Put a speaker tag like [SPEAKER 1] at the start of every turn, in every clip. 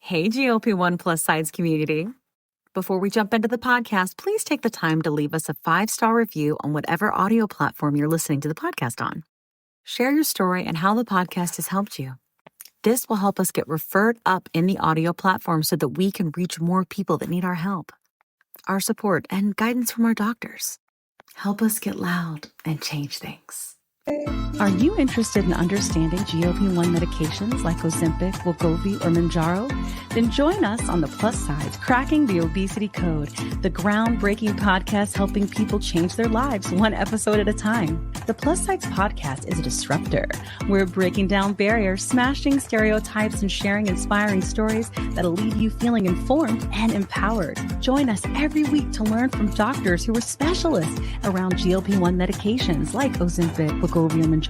[SPEAKER 1] Hey, GLP-1 plus size community. Before we jump into the podcast, please take the time to leave us a 5-star review on whatever audio platform you're listening to the podcast on. Share your story and how the podcast has helped you. This will help us get referred up in the audio platform so that we can reach more people that need our help, our support, and guidance from our doctors. Help us get loud and change things. Are you interested in understanding GLP-1 medications like Ozempic, wegovy, or Mounjaro? Then join us on the Plus Sides Cracking the Obesity Code, the groundbreaking podcast helping people change their lives one episode at a time. The Plus Sides podcast is a disruptor. We're breaking down barriers, smashing stereotypes, and sharing inspiring stories that'll leave you feeling informed and empowered. Join us every week to learn from doctors who are specialists around GLP-1 medications like Ozempic, wegovy, and Mounjaro.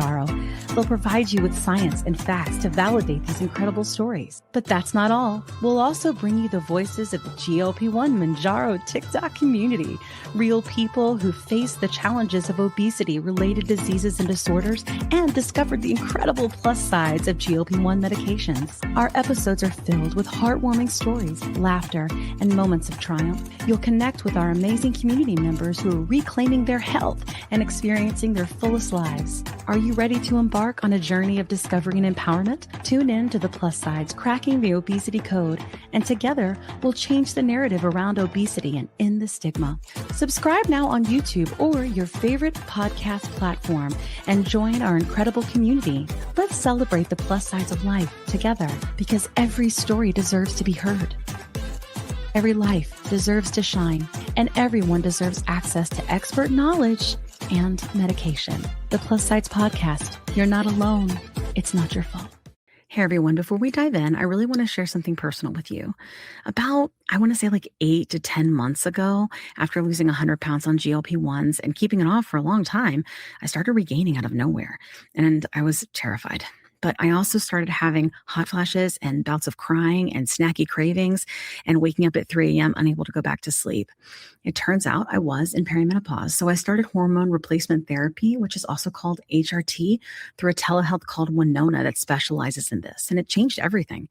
[SPEAKER 1] They'll provide you with science and facts to validate these incredible stories. But that's not all. We'll also bring you the voices of the GLP-1 Mounjaro TikTok community, real people who face the challenges of obesity-related diseases and disorders and discovered the incredible plus sides of GLP-1 medications. Our episodes are filled with heartwarming stories, laughter, and moments of triumph. You'll connect with our amazing community members who are reclaiming their health and experiencing their fullest lives. Are you ready to embark on a journey of discovery and empowerment? Tune in to the Plus Sides Cracking the Obesity Code, and together we'll change the narrative around obesity and end the stigma. Subscribe now on YouTube or your favorite podcast platform and join our incredible community. Let's celebrate the plus sides of life together, because every story deserves to be heard. Every life deserves to shine, and everyone deserves access to expert knowledge and medication. The Plus Sides Podcast. You're not alone. It's not your fault. Hey everyone, before we dive in, I really want to share something personal with you. About, I want to say like 8 to 10 months ago, after losing 100 pounds on GLP-1s and keeping it off for a long time, I started regaining out of nowhere, and I was terrified. But I also started having hot flashes and bouts of crying and snacky cravings and waking up at 3 a.m. unable to go back to sleep. It turns out I was in perimenopause. So I started hormone replacement therapy, which is also called HRT, through a telehealth called Winona that specializes in this. And it changed everything.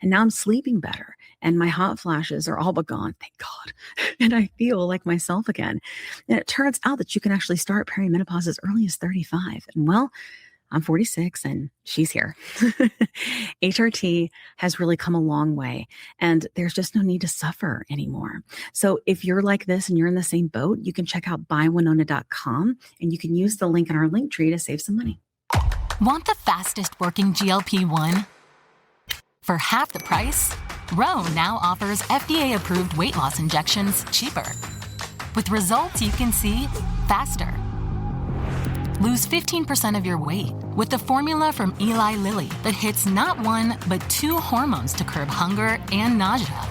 [SPEAKER 1] And now I'm sleeping better. And my hot flashes are all but gone, thank God. And I feel like myself again. And it turns out that you can actually start perimenopause as early as 35. And well, I'm 46 and she's here. HRT has really come a long way, and there's just no need to suffer anymore. So if you're like this and you're in the same boat, you can check out buywinona.com and you can use the link in our link tree to save some money.
[SPEAKER 2] Want the fastest working GLP-1? For half the price, Ro now offers FDA-approved weight loss injections cheaper, with results you can see faster. Lose 15% of your weight with the formula from Eli Lilly that hits not one, but 2 hormones to curb hunger and nausea.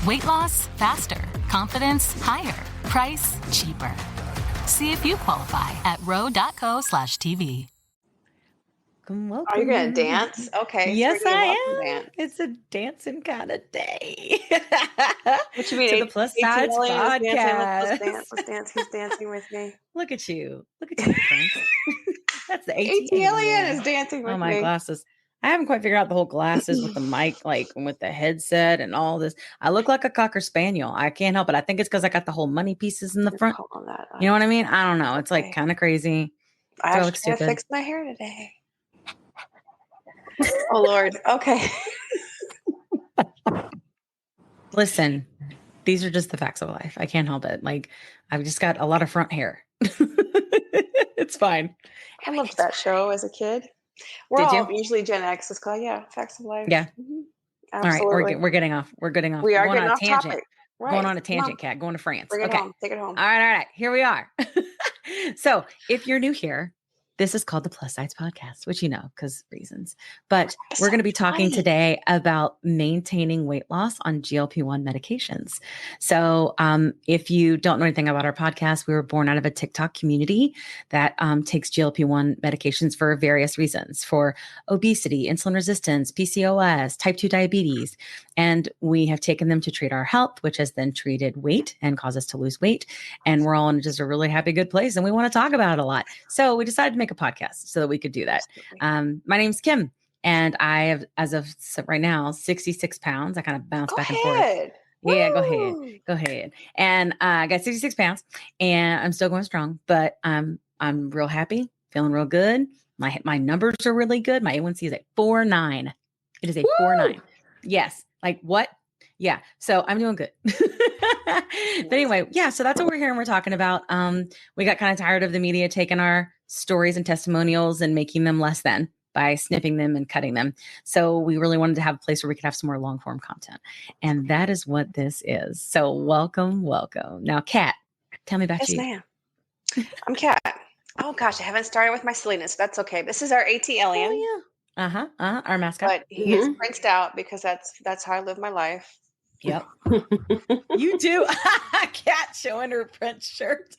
[SPEAKER 2] Weight loss faster, confidence higher, price cheaper. See if you qualify at ro.co/TV.
[SPEAKER 1] Welcome.
[SPEAKER 3] Are you going to dance? Okay.
[SPEAKER 1] Yes,
[SPEAKER 3] so
[SPEAKER 1] I
[SPEAKER 3] am.
[SPEAKER 1] am. It's a dancing kind of day.
[SPEAKER 3] What you mean?
[SPEAKER 1] To the Plus Sides Podcast.
[SPEAKER 3] Let's dance. Who's dancing with me?
[SPEAKER 1] Look at you. Look at you, friends. That's the
[SPEAKER 3] ATLien is dancing with me.
[SPEAKER 1] Oh, my glasses. I haven't quite figured out the whole glasses with the mic, like with the headset and all this. I look like a Cocker Spaniel. I can't help it. I think it's because I got the whole money pieces in the front. You know what I mean? I don't know. It's like kind of crazy.
[SPEAKER 3] I actually fixed my hair today. Oh, Lord. Okay.
[SPEAKER 1] Listen, these are just the facts of life. I can't help it. Like, I've just got a lot of front hair. It's fine.
[SPEAKER 3] I loved that show as a kid. We're all usually Gen X. It's called, facts of life.
[SPEAKER 1] Yeah.
[SPEAKER 3] Mm-hmm.
[SPEAKER 1] All right. We're getting off. We're getting off.
[SPEAKER 3] We are
[SPEAKER 1] going
[SPEAKER 3] getting
[SPEAKER 1] on
[SPEAKER 3] off
[SPEAKER 1] a tangent.
[SPEAKER 3] topic. Right.
[SPEAKER 1] Going on a tangent, Kat. Going to France.
[SPEAKER 3] Bring it home. Take it home.
[SPEAKER 1] All right. Here we are. So if you're new here, this is called the Plus Sides Podcast, which you know, because reasons. But we're going to be talking today about maintaining weight loss on GLP-1 medications. So if you don't know anything about our podcast, we were born out of a TikTok community that takes GLP-1 medications for various reasons, for obesity, insulin resistance, PCOS, type 2 diabetes. And we have taken them to treat our health, which has then treated weight and caused us to lose weight. And we're all in just a really happy, good place. And we want to talk about it a lot. So we decided to make a podcast so that we could do that. My name's Kim, And I have, as of right now, 66 pounds. I kind of bounce back and forth. Yeah,
[SPEAKER 3] Woo!
[SPEAKER 1] go ahead. And I got 66 pounds and I'm still going strong, but I'm real happy, feeling real good. My numbers are really good. My A1C is at 4.9. It is a 4.9. Yes. Like what? Yeah. So I'm doing good. But anyway, yeah. So that's what we're here and we're talking about. We got kind of tired of the media taking our stories and testimonials and making them less than by snipping them and cutting them. So we really wanted to have a place where we could have some more long form content. And that is what this is. So welcome. Now, Kat, tell me about you.
[SPEAKER 3] Yes, ma'am. I'm Kat. Oh gosh, I haven't started with my silliness. That's okay. This is our AT alien.
[SPEAKER 1] Oh yeah. Our mascot.
[SPEAKER 3] But he is princed out because that's how I live my life.
[SPEAKER 1] Yep. You do. Kat showing her Prince shirt.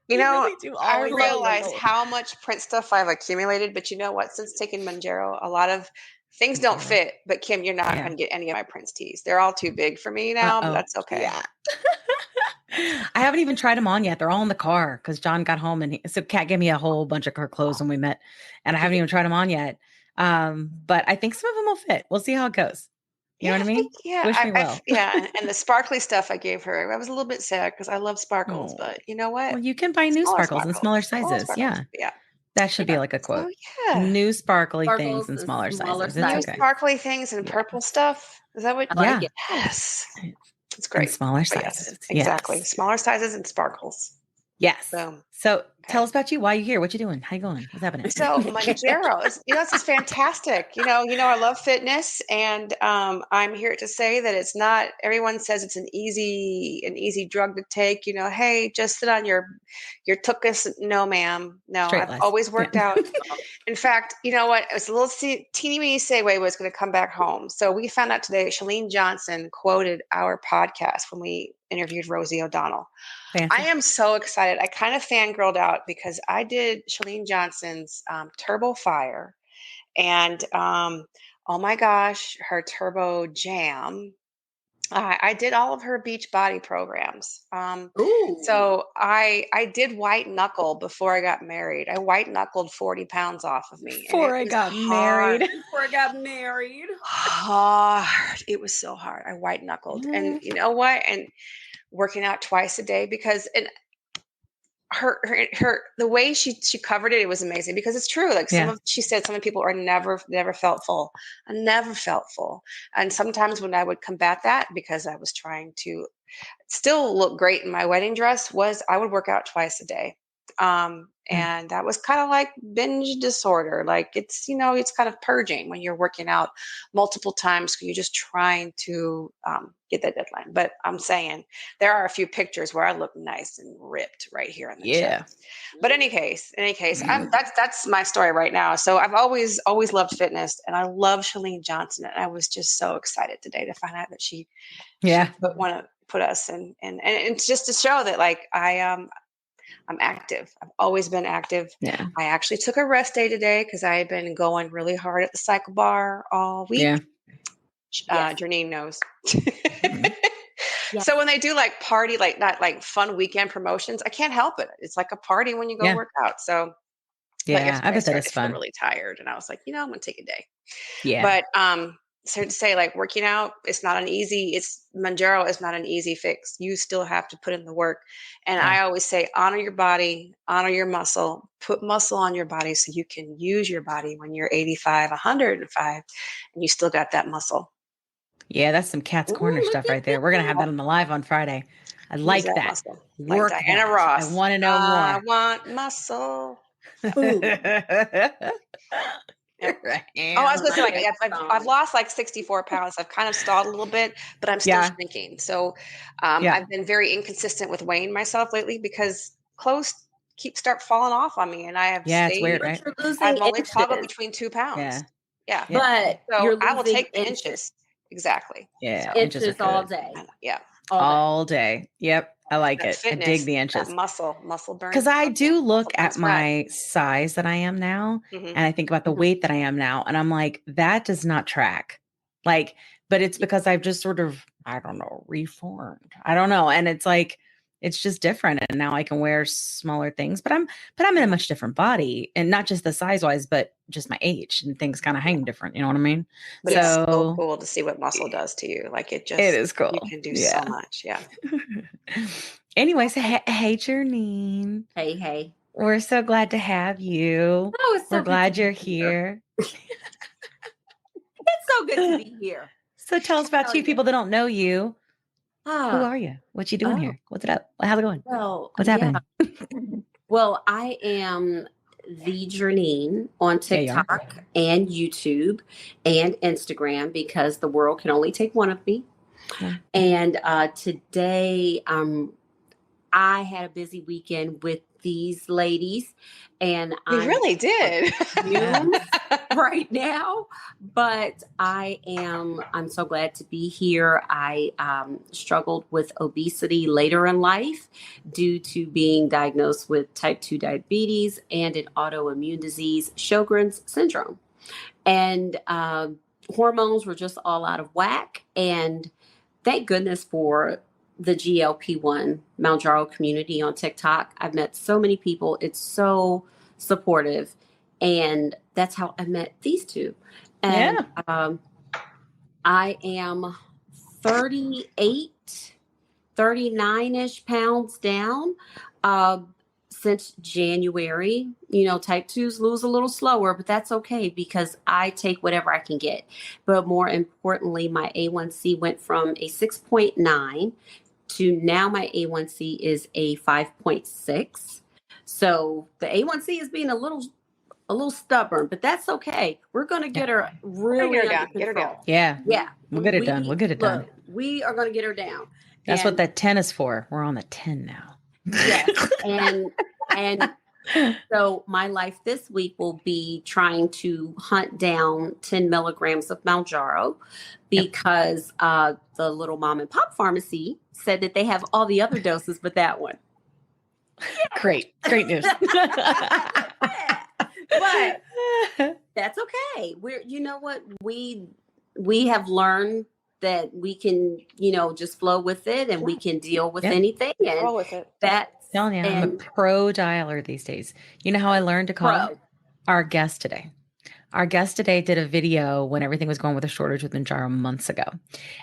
[SPEAKER 3] You know, really I realize how much Prince stuff I've accumulated, but you know what? Since taking Mounjaro, a lot of things don't fit. But Kim, you're not going to get any of my Prince tees. They're all too big for me now, but that's okay.
[SPEAKER 1] Yeah. I haven't even tried them on yet. They're all in the car because John got home and so Kat gave me a whole bunch of her clothes when we met, and I haven't even tried them on yet. But I think some of them will fit. We'll see how it goes. You know what I mean? Wish me well.
[SPEAKER 3] And the sparkly stuff I gave her, I was a little bit sad because I love sparkles, but you know what?
[SPEAKER 1] Well, you can buy new sparkles in smaller sizes. Yeah. That should be like a quote. New sparkly things in smaller sizes.
[SPEAKER 3] New sparkly things and purple stuff. Is that what?
[SPEAKER 1] Yeah.
[SPEAKER 3] Yes. It's great.
[SPEAKER 1] And smaller sizes.
[SPEAKER 3] Exactly.
[SPEAKER 1] Yes.
[SPEAKER 3] Smaller sizes and sparkles.
[SPEAKER 1] Yes. So tell us about you. Why are you here? What you doing? How you going? What's happening?
[SPEAKER 3] So Mounjaro, this is fantastic. You know, I love fitness, and I'm here to say that it's not. Everyone says it's an easy drug to take. You know, hey, just sit on your tuchus. No, ma'am. No, I've always worked out. In fact, you know what? It was a little teeny weeny segue was going to come back home. So we found out today. Chalene Johnson quoted our podcast when we interviewed Rosie O'Donnell. Fancy. I am so excited. I kind of fangirled out because I did Chalene Johnson's Turbo Fire and oh my gosh, her Turbo Jam. I did all of her Beachbody programs. So I did white knuckle before I got married. I white knuckled 40 pounds off of me.
[SPEAKER 1] Before I got married.
[SPEAKER 3] Hard. It was so hard. I white knuckled. And you know what? And working out twice a day because her the way she covered it was amazing because it's true. Like she said some people are never felt full. I never felt full. And sometimes when I would combat that because I was trying to still look great in my wedding dress was I would work out twice a day. And that was kind of like binge disorder. Like it's kind of purging when you're working out multiple times because you're just trying to get that deadline. But I'm saying there are a few pictures where I look nice and ripped right here in the chest. But in any case, that's my story right now. So I've always loved fitness and I love Chalene Johnson. And I was just so excited today to find out that she want to put us in. And it's just to show that like I'm active. I've always been active. Yeah. I actually took a rest day today because I had been going really hard at the cycle bar all week. Yeah. Janine knows. So when they do like party, like not like fun weekend promotions, I can't help it. It's like a party when you go work out. So
[SPEAKER 1] I bet that is fun.
[SPEAKER 3] I really tired, and I was like, I'm gonna take a day.
[SPEAKER 1] Yeah.
[SPEAKER 3] But so to say, like working out, Mounjaro is not an easy fix. You still have to put in the work. And I always say, honor your body, honor your muscle, put muscle on your body so you can use your body when you're 85, 105, and you still got that muscle.
[SPEAKER 1] Yeah, that's some Cat's Corner stuff right there. We're going to have that on the live on Friday. I like that.
[SPEAKER 3] Like Diana Ross.
[SPEAKER 1] I want to know more.
[SPEAKER 3] I want muscle. Right. Oh, I was going to say, like, I've lost like 64 pounds. I've kind of stalled a little bit, but I'm still shrinking. So I've been very inconsistent with weighing myself lately because clothes start falling off on me, and I have stayed.
[SPEAKER 1] It's weird, right?
[SPEAKER 3] I've only toggled between 2 pounds. Yeah.
[SPEAKER 4] But
[SPEAKER 3] so I will take the inches. Exactly.
[SPEAKER 1] Yeah.
[SPEAKER 4] So inches all day.
[SPEAKER 3] Yeah.
[SPEAKER 1] All day. Yep. I like it.
[SPEAKER 3] Fitness,
[SPEAKER 1] I dig the inches.
[SPEAKER 3] Muscle burn.
[SPEAKER 1] Because I do look at my size that I am now, and I think about the weight that I am now, and I'm like, that does not track. Like, but it's because I've just sort of, I don't know, reformed. I don't know. And it's like, It's just different. And now I can wear smaller things, but I'm in a much different body, and not just the size wise, but just my age and things kind of hang different. You know what I mean?
[SPEAKER 3] But it's so cool to see what muscle does to you. Like it
[SPEAKER 1] is cool.
[SPEAKER 3] You can do so much. Yeah.
[SPEAKER 1] Anyways, hey, Janine.
[SPEAKER 4] Hey.
[SPEAKER 1] We're so glad to have you.
[SPEAKER 4] Oh, it's so
[SPEAKER 1] We're glad you're here.
[SPEAKER 4] It's so good to be here.
[SPEAKER 1] So tell us about you, people that don't know you. Who are you? What you doing here? What's it up? How's it going?
[SPEAKER 4] Well,
[SPEAKER 1] what's happening?
[SPEAKER 4] Well, I am the Janine on TikTok and YouTube and Instagram, because the world can only take one of me. Yeah. And today, I had a busy weekend with these ladies, and
[SPEAKER 3] you really did
[SPEAKER 4] right now. But I'm so glad to be here. I struggled with obesity later in life due to being diagnosed with type 2 diabetes and an autoimmune disease, Sjogren's syndrome. And hormones were just all out of whack. And thank goodness for the GLP-1 Mounjaro community on TikTok. I've met so many people. It's so supportive. And that's how I met these two. And I am 39-ish pounds down since January. You know, type 2s lose a little slower, but that's okay because I take whatever I can get. But more importantly, my A1C went from a 6.9 to now my A1C is a 5.6. So the A1C is being a little stubborn, but that's okay. We're going to get her really under control.
[SPEAKER 3] Get her down.
[SPEAKER 1] Yeah. We'll get it done. We'll get it done.
[SPEAKER 4] We are going to get her down.
[SPEAKER 1] That's what that 10 is for. We're on the 10 now.
[SPEAKER 4] Yes. And so my life this week will be trying to hunt down 10 milligrams of Mounjaro, because the little mom and pop pharmacy said that they have all the other doses but that one.
[SPEAKER 1] Great news.
[SPEAKER 4] But that's okay. You know what? We have learned that we can, just flow with it, and we can deal with anything. And
[SPEAKER 3] roll with it.
[SPEAKER 4] That's
[SPEAKER 1] telling you, I'm a pro dialer these days. You know how I learned to call our guest today? Our guest today did a video when everything was going with a shortage with Mounjaro months ago.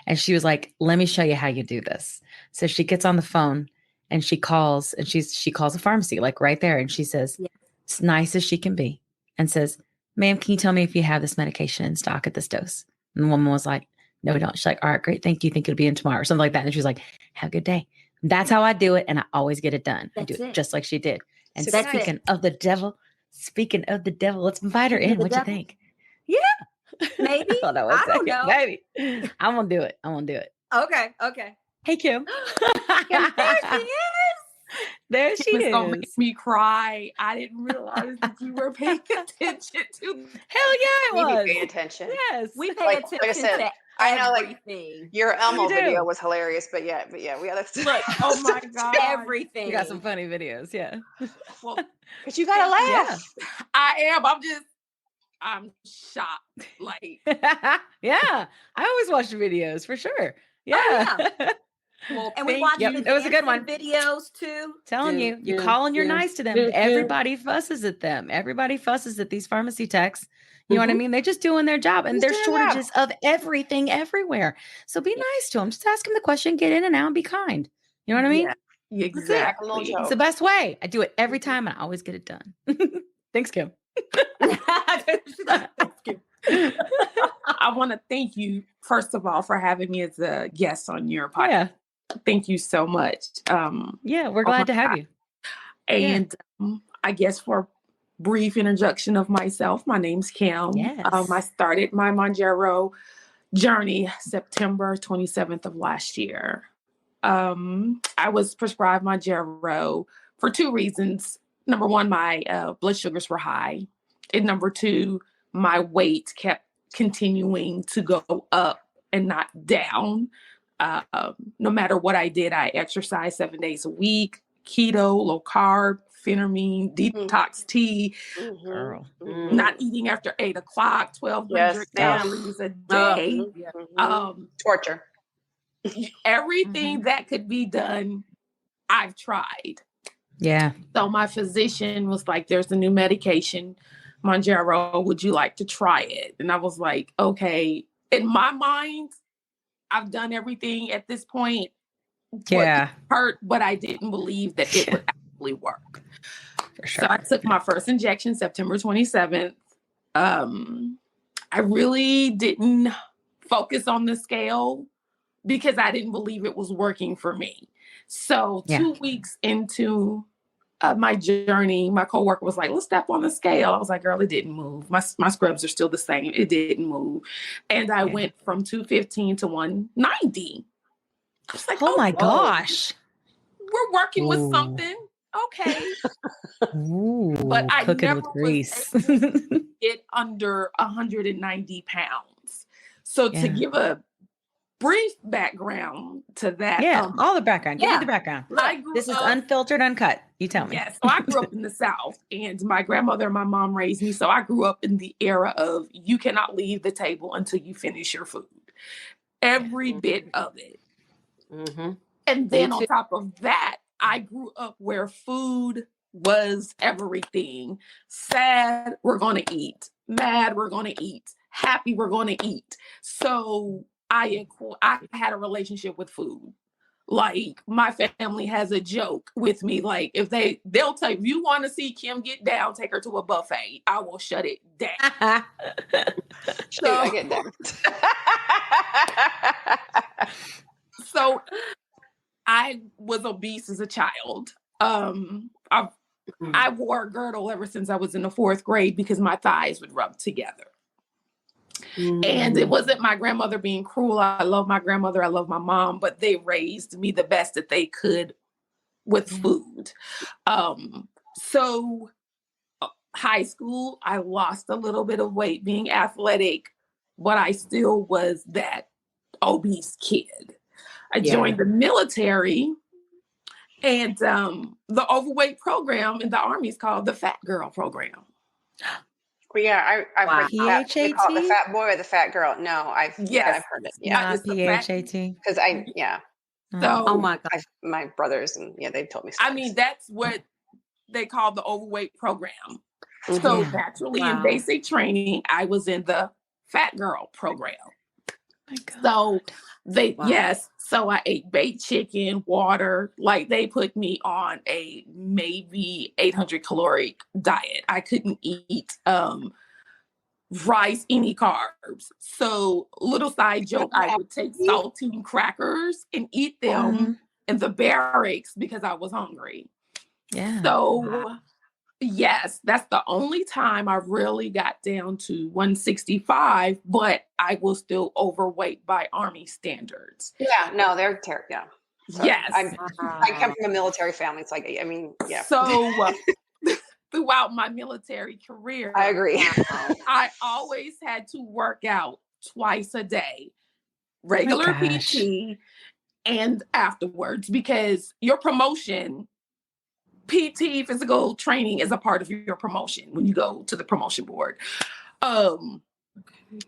[SPEAKER 1] And she was like, let me show you how you do this. So she gets on the phone and she calls, and she calls a pharmacy like right there. And she says, as nice as she can be, and says, ma'am, can you tell me if you have this medication in stock at this dose? And the woman was like, no, we don't. She's like, all right, great. Thank you. Think it'll be in tomorrow or something like that. And she was like, have a good day. That's how I do it. And I always get it done. I do it just like she did. And speaking of the devil, let's invite her in. What'd you think? Yeah.
[SPEAKER 4] Maybe.
[SPEAKER 1] Hold on one second. Know. Maybe. I'm going to do it.
[SPEAKER 4] Okay.
[SPEAKER 1] Hey, Kim.
[SPEAKER 4] There she is.
[SPEAKER 1] There she is.
[SPEAKER 5] Gonna make me cry. I didn't realize that you were paying attention to.
[SPEAKER 1] Hell yeah, I was.
[SPEAKER 3] We pay attention.
[SPEAKER 1] Yes.
[SPEAKER 4] We pay attention to
[SPEAKER 3] I know,
[SPEAKER 4] everything.
[SPEAKER 3] Your Elmo video was hilarious, but we had to
[SPEAKER 5] look. Oh my god,
[SPEAKER 4] everything.
[SPEAKER 1] You got some funny videos, yeah.
[SPEAKER 5] Well,
[SPEAKER 3] but you gotta laugh.
[SPEAKER 5] Yeah. I am. I'm shocked. Like,
[SPEAKER 1] yeah. I always watch the videos for sure. Yeah.
[SPEAKER 4] Well, and we watched
[SPEAKER 1] it was a good one.
[SPEAKER 4] Videos too.
[SPEAKER 1] Telling you're calling, you're nice to them. Everybody fusses at them. Everybody fusses at these pharmacy techs. You know what I mean? They're just doing their job, and there's shortages of everything everywhere. So be nice to them. Just ask them the question, get in and out, and be kind. You know what I mean?
[SPEAKER 5] Yeah, exactly.
[SPEAKER 1] It's the best way. I do it every time, and I always get it done. Thanks, Kim.
[SPEAKER 5] I want to thank you, first of all, for having me as a guest on your podcast. Yeah. Thank you so much.
[SPEAKER 1] We're glad to have you.
[SPEAKER 5] And I guess for a brief introduction of myself, my name's Kim.
[SPEAKER 1] Yes.
[SPEAKER 5] I started my Mounjaro journey September 27th of last year. I was prescribed Mounjaro for two reasons. Number one, my blood sugars were high. And number two, my weight kept continuing to go up and not down. No matter what I did, I exercised 7 days a week, keto, low carb, phentermine, detox tea, not eating after 8 o'clock, 1,200 calories a day.
[SPEAKER 3] Torture.
[SPEAKER 5] Everything that could be done I've tried.
[SPEAKER 1] Yeah.
[SPEAKER 5] So my physician was like, there's a new medication, Mounjaro, would you like to try it? And I was like, okay. In my mind, I've done everything at this point.
[SPEAKER 1] Yeah.
[SPEAKER 5] It hurt, but I didn't believe that it would actually work.
[SPEAKER 1] For sure.
[SPEAKER 5] So I took my first injection September 27th. I really didn't focus on the scale because I didn't believe it was working for me. So 2 weeks into my journey, my coworker was like, let's step on the scale. I was like, girl, it didn't move. My scrubs are still the same. It didn't move. And I went from 215 to 190. I was like,
[SPEAKER 1] oh my gosh.
[SPEAKER 5] We're working with something. Okay.
[SPEAKER 1] Ooh,
[SPEAKER 5] but I
[SPEAKER 1] cooking
[SPEAKER 5] never
[SPEAKER 1] with grease.
[SPEAKER 5] was able to get under 190 pounds. So to give a brief background to that.
[SPEAKER 1] All the background. Give me the background. This is unfiltered, uncut. You tell me.
[SPEAKER 5] Yes. So I grew up in the South, and my grandmother and my mom raised me. So I grew up in the era of you cannot leave the table until you finish your food. Every bit of it. Mm-hmm. And then on top of that, I grew up where food was everything. Sad, we're going to eat. Mad, we're going to eat. Happy, we're going to eat. So I had a relationship with food. Like my family has a joke with me. Like if they'll tell you, if you want to see Kim get down, take her to a buffet. I will shut it down.
[SPEAKER 3] So I get down.
[SPEAKER 5] So I was obese as a child. I wore a girdle ever since I was in the 4th grade because my thighs would rub together. And it wasn't my grandmother being cruel. I love my grandmother. I love my mom, but they raised me the best that they could with food. So high school, I lost a little bit of weight being athletic, but I still was that obese kid. I joined the military, and the overweight program in the Army is called the Fat Girl Program.
[SPEAKER 3] Well, yeah, I've heard that. They call it the fat boy or the fat girl. No, I've heard it. Yeah,
[SPEAKER 1] PHAT.
[SPEAKER 3] Because
[SPEAKER 5] So,
[SPEAKER 4] oh my God,
[SPEAKER 3] my brothers and they've told me.
[SPEAKER 5] I mean, that's what they call the overweight program. Mm-hmm. So naturally, in basic training, I was in the Fat Girl program. So so I ate baked chicken, water, like they put me on a maybe 800 caloric diet. I couldn't eat rice, any carbs. So little side joke, I would take saltine crackers and eat them in the barracks because I was hungry.
[SPEAKER 1] Yeah.
[SPEAKER 5] So yes, that's the only time I really got down to 165, but I was still overweight by Army standards.
[SPEAKER 3] Yeah, no, they're terrible. Yeah. So
[SPEAKER 5] yes.
[SPEAKER 3] I come from a military family. It's like, I mean, yeah.
[SPEAKER 5] So throughout my military career,
[SPEAKER 3] I agree.
[SPEAKER 5] I always had to work out twice a day, regular PT and afterwards, because your promotion, PT, physical training, is a part of your promotion when you go to the promotion board.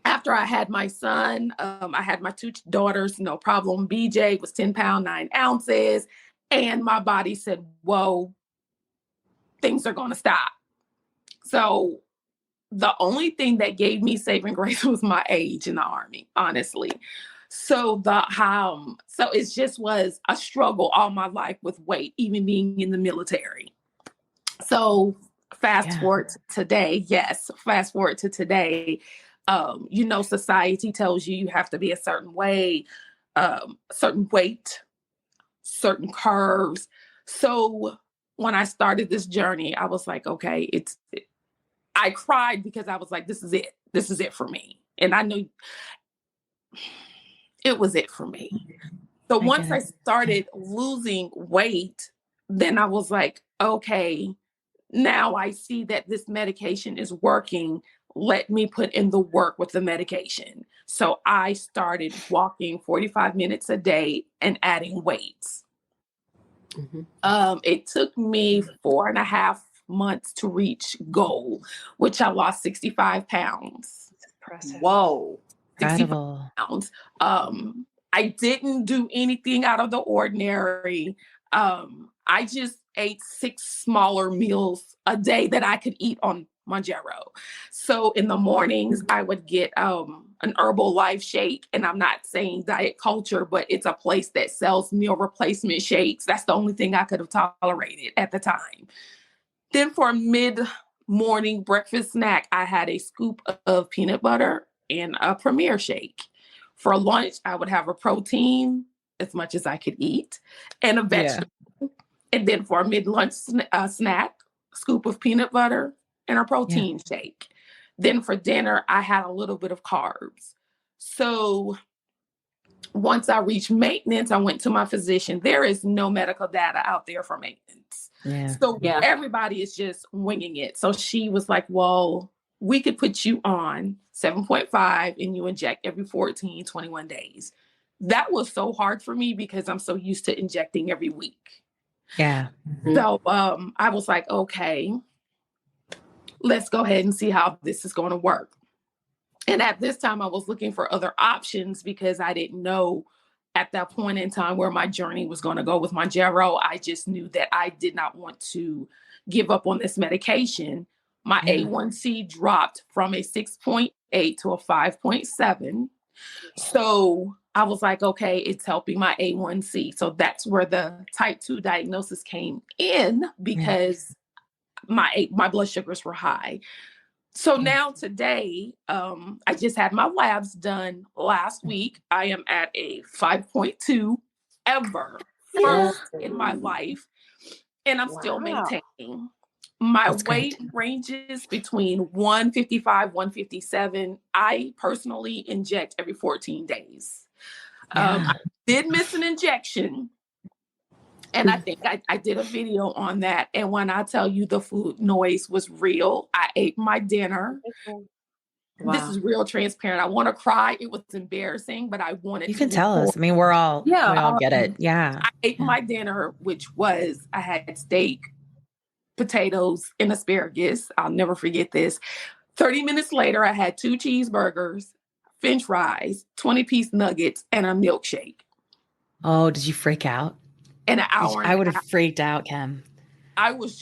[SPEAKER 5] After I had my son, I had my 2 daughters, no problem. BJ was 10 pounds, 9 ounces. And my body said, whoa, things are going to stop. So the only thing that gave me saving grace was my age in the Army, honestly. So so it just was a struggle all my life with weight, even being in the military. So fast forward to today. Society tells you have to be a certain way, certain weight, certain curves. So when I started this journey, I was like, okay, I cried because I was like, this is it. This is it for me. And I knew it was it for me. So once I started losing weight, then I was like, okay, now I see that this medication is working. Let me put in the work with the medication. So I started walking 45 minutes a day and adding weights. It took me 4.5 months to reach goal, which I lost 65 pounds.
[SPEAKER 3] That's impressive.
[SPEAKER 4] Whoa.
[SPEAKER 1] 65
[SPEAKER 5] pounds. I didn't do anything out of the ordinary. I just ate 6 smaller meals a day that I could eat on Mounjaro. So in the mornings, I would get an Herbalife shake. And I'm not saying diet culture, but it's a place that sells meal replacement shakes. That's the only thing I could have tolerated at the time. Then for a mid-morning breakfast snack, I had a scoop of peanut butter and a Premier shake. For lunch, I would have a protein, as much as I could eat, and a vegetable. And then for a mid-lunch snack, scoop of peanut butter and a protein shake. Then for dinner, I had a little bit of carbs. So once I reached maintenance, I went to my physician. There is no medical data out there for maintenance. So everybody is just winging it. So she was like, well, we could put you on 7.5 and you inject every 14, 21 days. That was so hard for me because I'm so used to injecting every week. So I was like, okay, let's go ahead and see how this is going to work. And at this time, I was looking for other options because I didn't know at that point in time where my journey was going to go with Mounjaro. I just knew that I did not want to give up on this medication. My A1C dropped from a 6.8 to a 5.7. So I was like, okay, it's helping my A1C. So that's where the type 2 diagnosis came in because my blood sugars were high. So now today, I just had my labs done last week. I am at a 5.2 ever first in my life. And I'm still maintaining. My weight ranges between 155, 157. I personally inject every 14 days. I did miss an injection. And I think I did a video on that. And when I tell you the food noise was real, I ate my dinner. This is real transparent. I want to cry. It was embarrassing, but I wanted to.
[SPEAKER 1] You can tell us. I mean, we all get it. I
[SPEAKER 5] ate my dinner, which was, I had steak, potatoes, and asparagus. I'll never forget this. 30 minutes later, I had 2 cheeseburgers, French fries, 20-piece nuggets, and a milkshake.
[SPEAKER 1] Oh, did you freak out?
[SPEAKER 5] In an hour.
[SPEAKER 1] I would have freaked out, Kim.
[SPEAKER 5] I was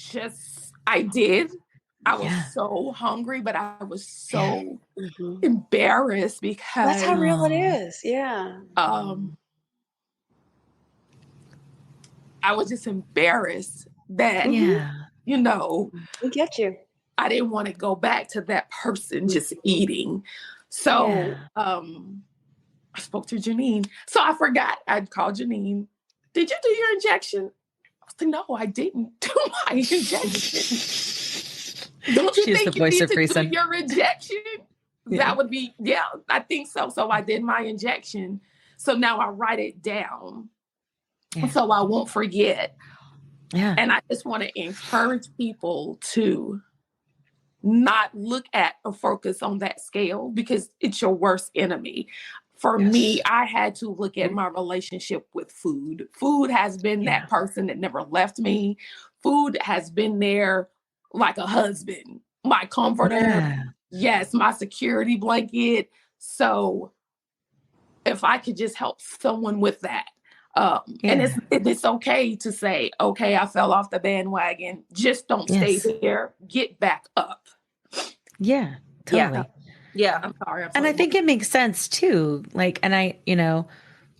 [SPEAKER 5] so hungry, but I was so embarrassed because
[SPEAKER 3] that's how real it is.
[SPEAKER 5] I was just embarrassed that, you know,
[SPEAKER 3] we get you.
[SPEAKER 5] I didn't want to go back to that person just eating. So I spoke to Janine. So I forgot. I'd called Janine. Did you do your injection? I was like, no, I didn't do my injection. Don't you think you need to do your injection? That would be, I think so. So I did my injection. So now I write it down so I won't forget. And I just want to encourage people to not look at or focus on that scale because it's your worst enemy. For me, I had to look at my relationship with food. Food has been that person that never left me. Food has been there like a husband, my comforter. Yes, my security blanket. So if I could just help someone with that. And it's okay to say, okay, I fell off the bandwagon. Just don't stay there. Get back up.
[SPEAKER 1] Yeah, totally.
[SPEAKER 5] I'm sorry.
[SPEAKER 1] And I think it makes sense too. Like, and I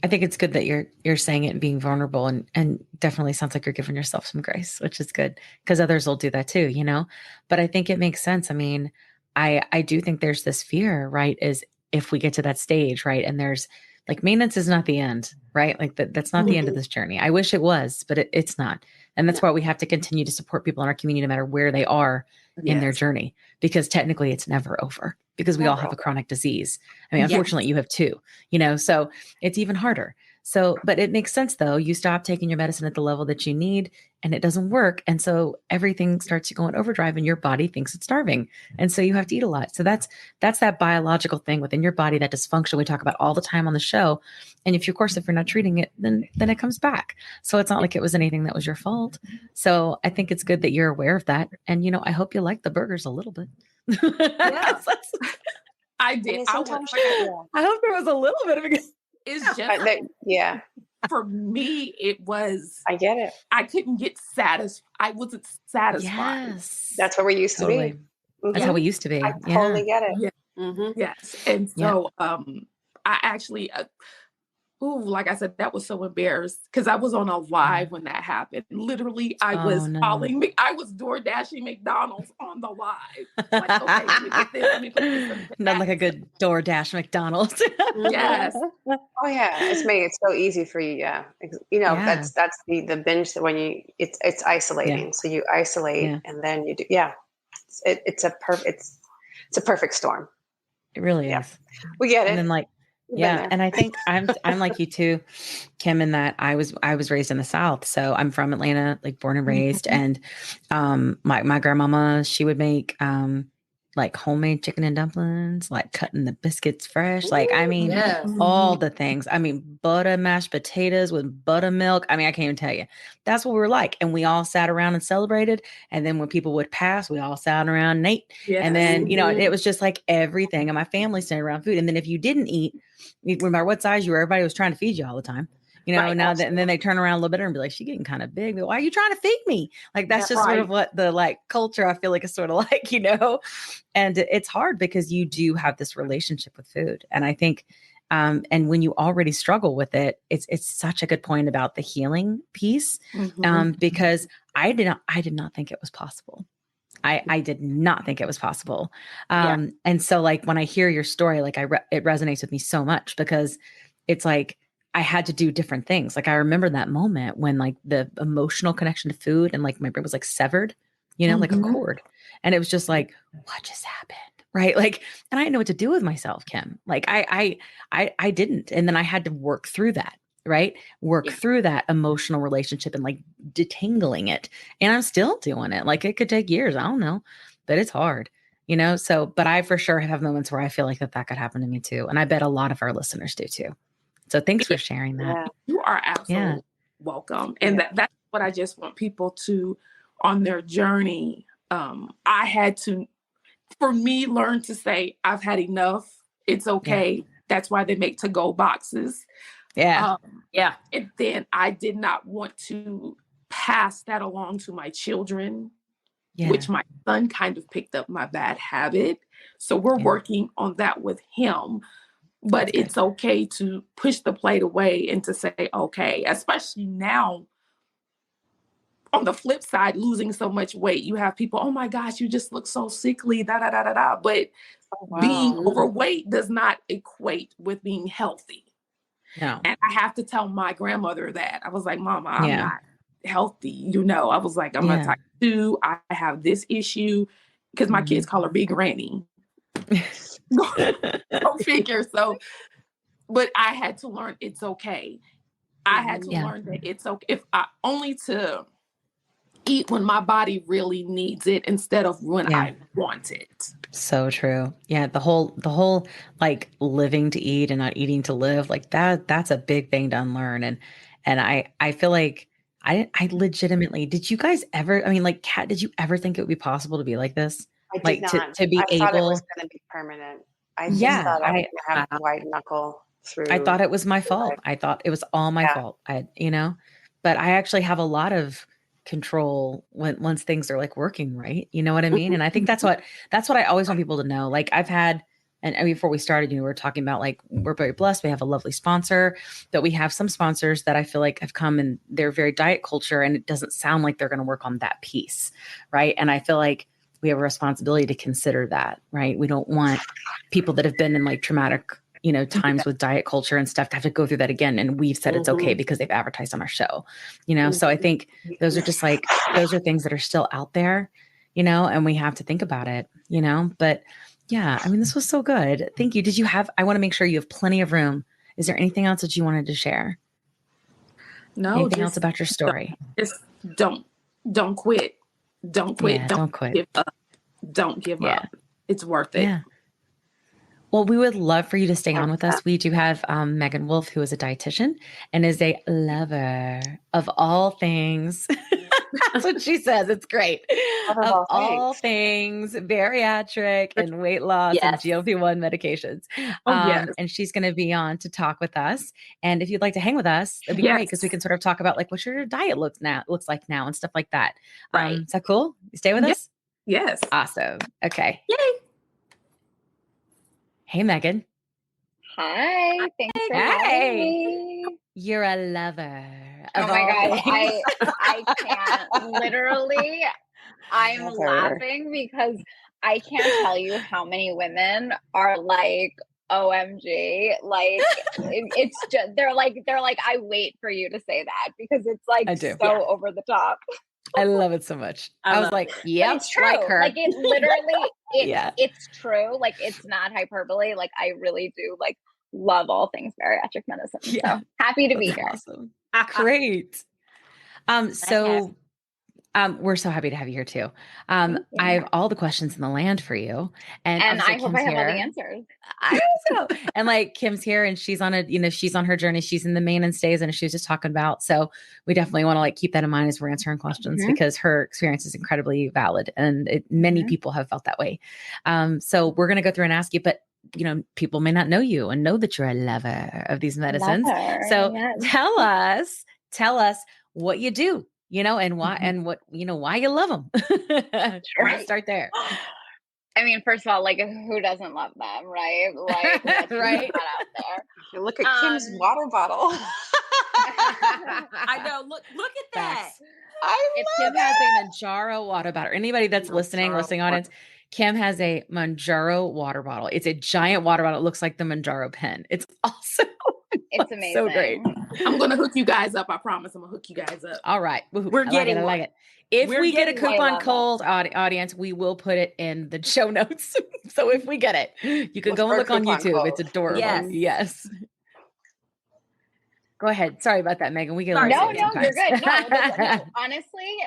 [SPEAKER 1] think it's good that you're saying it and being vulnerable and definitely sounds like you're giving yourself some grace, which is good because others will do that too, you know? But I think it makes sense. I mean, I do think there's this fear, right? Is if we get to that stage, right? And there's like maintenance is not the end, right? Like that's not the end of this journey. I wish it was, but it's not. And that's why we have to continue to support people in our community, no matter where they are in their journey, because technically it's never over because we all have a chronic disease. I mean, unfortunately you have 2, you know, so it's even harder. So, but it makes sense though. You stop taking your medicine at the level that you need and it doesn't work. And so everything starts to go in overdrive and your body thinks it's starving. And so you have to eat a lot. So that's that biological thing within your body, that dysfunction we talk about all the time on the show. And if you're not treating it, then it comes back. So it's not like it was anything that was your fault. So I think it's good that you're aware of that. And, you know, I hope you like the burgers a little bit.
[SPEAKER 5] I did.
[SPEAKER 3] I mean,
[SPEAKER 1] I hope there was a little bit of a
[SPEAKER 5] it's just for me, it was,
[SPEAKER 3] I get it.
[SPEAKER 5] I couldn't get satisfied. I wasn't satisfied.
[SPEAKER 1] Yes.
[SPEAKER 3] That's where we used to
[SPEAKER 1] Totally.
[SPEAKER 3] be.
[SPEAKER 1] That's
[SPEAKER 3] Mhm.
[SPEAKER 1] how we used to be.
[SPEAKER 3] I
[SPEAKER 1] Yeah.
[SPEAKER 3] totally get it.
[SPEAKER 5] Yeah.
[SPEAKER 4] Mm-hmm.
[SPEAKER 5] Yes. And
[SPEAKER 1] Yeah.
[SPEAKER 5] so I actually like I said, that was so embarrassed because I was on a live when that happened. Literally, I was calling me. I was door dashing McDonald's on the live. Like, okay, let me get this. Let me put this in the
[SPEAKER 1] Not like a good DoorDash McDonald's.
[SPEAKER 5] Yes.
[SPEAKER 3] Oh yeah, it's made it so easy for you. Yeah, you know,
[SPEAKER 1] Yeah.
[SPEAKER 3] that's the binge that when you it's isolating.
[SPEAKER 1] Yeah.
[SPEAKER 3] So you isolate
[SPEAKER 1] Yeah.
[SPEAKER 3] and then you do. Yeah, it's a perfect storm.
[SPEAKER 1] It really
[SPEAKER 3] Yeah.
[SPEAKER 1] is.
[SPEAKER 3] We get it.
[SPEAKER 1] And then like,
[SPEAKER 3] We've been
[SPEAKER 1] yeah.
[SPEAKER 3] there.
[SPEAKER 1] And I think I'm like you too, Kim, in that I was raised in the South. So I'm from Atlanta, like born and raised. And my grandmama, she would make like homemade chicken and dumplings, like cutting the biscuits fresh. Like, I mean,
[SPEAKER 4] Yes.
[SPEAKER 1] all the things. I mean, butter mashed potatoes with buttermilk. I mean, I can't even tell you. That's what we were like. And we all sat around and celebrated. And then when people would pass, we all sat around and ate.
[SPEAKER 5] Yes.
[SPEAKER 1] And then, you know, it was just like everything. And my family sitting around food. And then if you didn't eat, no matter what size you were, everybody was trying to feed you all the time. You know,
[SPEAKER 3] Right,
[SPEAKER 1] now that, and then they turn around a little bit and be like, she's getting kind of big. But why are you trying to feed me? Like, that's just sort of what the like culture, I feel like, is sort of like, you know, and it's hard because you do have this relationship with food. And I think, and when you already struggle with it, it's such a good point about the healing piece, because I did not think it was possible. I did not think it was possible. And so like, when I hear your story, like it resonates with me so much because it's like, I had to do different things. Like I remember that moment when like the emotional connection to food and like my brain was like severed, you know, like a cord. And it was just like, what just happened? Right. Like, and I didn't know what to do with myself, Kim. Like I didn't. And then I had to work through that. Right. Work through that emotional relationship and like detangling it. And I'm still doing it. Like it could take years. I don't know, but it's hard, you know? So, but I for sure have moments where I feel like that could happen to me too. And I bet a lot of our listeners do too. So thanks for sharing that.
[SPEAKER 3] Yeah.
[SPEAKER 5] You are absolutely welcome. And that's what I just want people to, on their journey. I had to, for me, learn to say, I've had enough. It's okay. Yeah. That's why they make to-go boxes.
[SPEAKER 1] Yeah.
[SPEAKER 5] And then I did not want to pass that along to my children, which my son kind of picked up my bad habit. So we're working on that with him. But it's okay to push the plate away and to say, okay, especially now on the flip side, losing so much weight, you have people, oh my gosh, you just look so sickly, da, da, da, da, da. But being overweight does not equate with being healthy.
[SPEAKER 1] No.
[SPEAKER 5] And I have to tell my grandmother that. I was like, Mama, I'm not healthy. You know, I was like, I'm not type 2. I have this issue because my kids call her Big Granny. Go figure. So, but I had to learn it's okay. I had to learn that it's okay if I only to eat when my body really needs it instead of when I want it.
[SPEAKER 1] So true. Yeah. The whole like living to eat and not eating to live, like that's a big thing to unlearn. And I feel like I legitimately, did you guys ever, I mean, like Kat, did you ever think it would be possible to be like this?
[SPEAKER 3] I did
[SPEAKER 1] like
[SPEAKER 3] not.
[SPEAKER 1] to be
[SPEAKER 3] I thought it
[SPEAKER 1] able,
[SPEAKER 3] was going to be permanent. I just thought I was going to have to white knuckle through.
[SPEAKER 1] I thought it was my fault. I thought it was all my fault. You know, but I actually have a lot of control once things are like working right. You know what I mean? And I think that's what I always want people to know. Like I've had, and before we started, you know, we were talking about like, we're very blessed. We have a lovely sponsor, but we have some sponsors that I feel like have come and they're very diet culture and it doesn't sound like they're going to work on that piece. Right. And I feel like we have a responsibility to consider that, right? We don't want people that have been in like traumatic, you know, times with diet culture and stuff to have to go through that again. And we've said it's okay because they've advertised on our show, you know? So I think those are just like, those are things that are still out there, you know, and we have to think about it, you know? But yeah, I mean, this was so good. Thank you. I want to make sure you have plenty of room. Is there anything else that you wanted to share?
[SPEAKER 5] No.
[SPEAKER 1] Anything else about your story?
[SPEAKER 5] Just don't quit. Don't quit.
[SPEAKER 1] Yeah, don't quit.
[SPEAKER 5] Give up. Don't give up. It's worth it.
[SPEAKER 1] Yeah. Well, we would love for you to stay on with us. We do have Megan Wolf, who is a dietitian and is a lover of all things That's what she says. It's great.
[SPEAKER 3] Wonderful.
[SPEAKER 1] Of all things bariatric and weight loss and
[SPEAKER 4] Yes.
[SPEAKER 1] GLP-1 medications.
[SPEAKER 5] Yes.
[SPEAKER 1] And she's going to be on to talk with us. And if you'd like to hang with us, that'd be great because we can sort of talk about like what your diet looks like now and stuff like that.
[SPEAKER 4] Right.
[SPEAKER 1] Is that cool? You stay with us?
[SPEAKER 5] Yes.
[SPEAKER 1] Awesome. Okay.
[SPEAKER 4] Yay.
[SPEAKER 1] Hey, Megan.
[SPEAKER 6] Hi, thanks for having me.
[SPEAKER 1] You're a lover.
[SPEAKER 6] Oh
[SPEAKER 1] of
[SPEAKER 6] my
[SPEAKER 1] all
[SPEAKER 6] gosh,
[SPEAKER 1] things.
[SPEAKER 6] I can't. Literally, I'm
[SPEAKER 3] Lover.
[SPEAKER 6] laughing because I can't tell you how many women are like, OMG, like it's just they're like I wait for you to say that because it's like
[SPEAKER 1] I do.
[SPEAKER 6] so over the top.
[SPEAKER 1] I love it so much. I was like,
[SPEAKER 6] But
[SPEAKER 1] yep,
[SPEAKER 6] it's true.
[SPEAKER 1] like her.
[SPEAKER 6] Like it literally,
[SPEAKER 1] Yeah.
[SPEAKER 6] it's true. Like it's not hyperbole. Like I really do like love all things bariatric medicine.
[SPEAKER 1] Yeah.
[SPEAKER 6] So happy to be
[SPEAKER 1] That's
[SPEAKER 6] here.
[SPEAKER 1] awesome. Great. We're so happy to have you here too.
[SPEAKER 6] Thank you.
[SPEAKER 1] I have all the questions in the land for you. And
[SPEAKER 6] I hope
[SPEAKER 1] Kim's
[SPEAKER 6] I have all the
[SPEAKER 1] here.
[SPEAKER 6] answers.
[SPEAKER 1] I hope so. And like Kim's here and she's on she's on her journey. She's in the mainstays and she was just talking about. So we definitely want to like keep that in mind as we're answering questions because her experience is incredibly valid. And many people have felt that way. So we're going to go through and ask you, but people may not know you and know that you're a lover of these medicines.
[SPEAKER 6] Lover,
[SPEAKER 1] so
[SPEAKER 6] yes.
[SPEAKER 1] tell us what you do, and why, and what, why you love them. Let's start there.
[SPEAKER 6] I mean, first of all, like who doesn't love them, right? Like, let's
[SPEAKER 1] Right.
[SPEAKER 6] put that out there.
[SPEAKER 3] Look at Kim's water bottle.
[SPEAKER 4] I know. Look at that.
[SPEAKER 1] Kim has a Mounjaro water bottle. Anybody that's listening audience, Kim has a Mounjaro water bottle. It's a giant water bottle. It looks like the Mounjaro pen. It's awesome.
[SPEAKER 6] It's amazing.
[SPEAKER 1] So great.
[SPEAKER 5] I'm going to hook you guys up. I promise I'm going to hook you guys up.
[SPEAKER 1] All right.
[SPEAKER 4] We're getting
[SPEAKER 1] I like
[SPEAKER 4] one.
[SPEAKER 1] it. If we get a
[SPEAKER 6] getting one.
[SPEAKER 1] coupon code, audience, we will put it in the show notes. So if we get it, you can go and look on YouTube.
[SPEAKER 3] Code.
[SPEAKER 1] It's adorable.
[SPEAKER 4] Yes.
[SPEAKER 1] Go ahead. Sorry about that, Megan. We get
[SPEAKER 6] No,
[SPEAKER 1] sometimes.
[SPEAKER 6] you're good. No, honestly,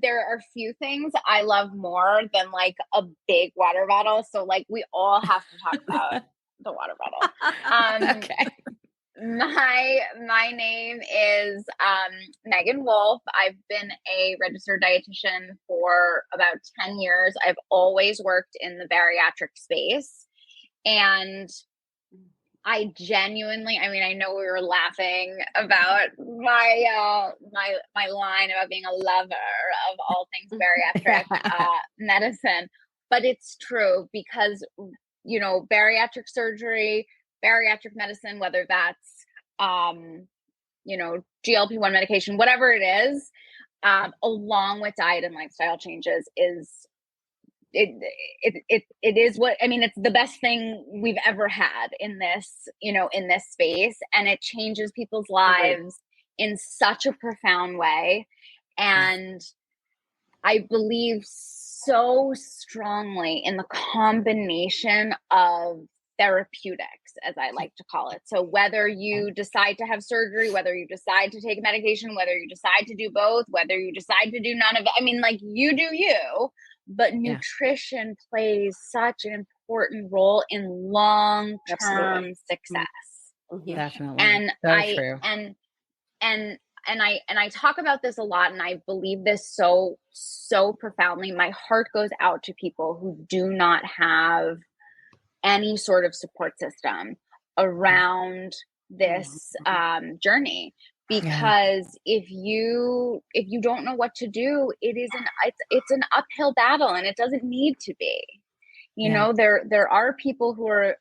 [SPEAKER 6] there are few things I love more than like a big water bottle. So like we all have to talk about the water bottle.
[SPEAKER 1] Okay.
[SPEAKER 6] My name is Megan Wolf. I've been a registered dietitian for about 10 years. I've always worked in the bariatric space. And I genuinely, I know we were laughing about my line about being a lover of all things bariatric medicine, but it's true because, bariatric surgery, bariatric medicine, whether that's, GLP-1 medication, whatever it is, along with diet and lifestyle changes it is what, it's the best thing we've ever had in this, in this space. And it changes people's lives in such a profound way. And I believe so strongly in the combination of therapeutics, as I like to call it. So whether you decide to have surgery, whether you decide to take medication, whether you decide to do both, whether you decide to do none of it, you do you, but nutrition plays such an important role in long-term success.
[SPEAKER 1] Definitely.
[SPEAKER 6] And
[SPEAKER 1] true.
[SPEAKER 6] And I talk about this a lot, and I believe this so profoundly. My heart goes out to people who do not have any sort of support system around this journey, because if you don't know what to do, it's an uphill battle, and it doesn't need to be. There are people who are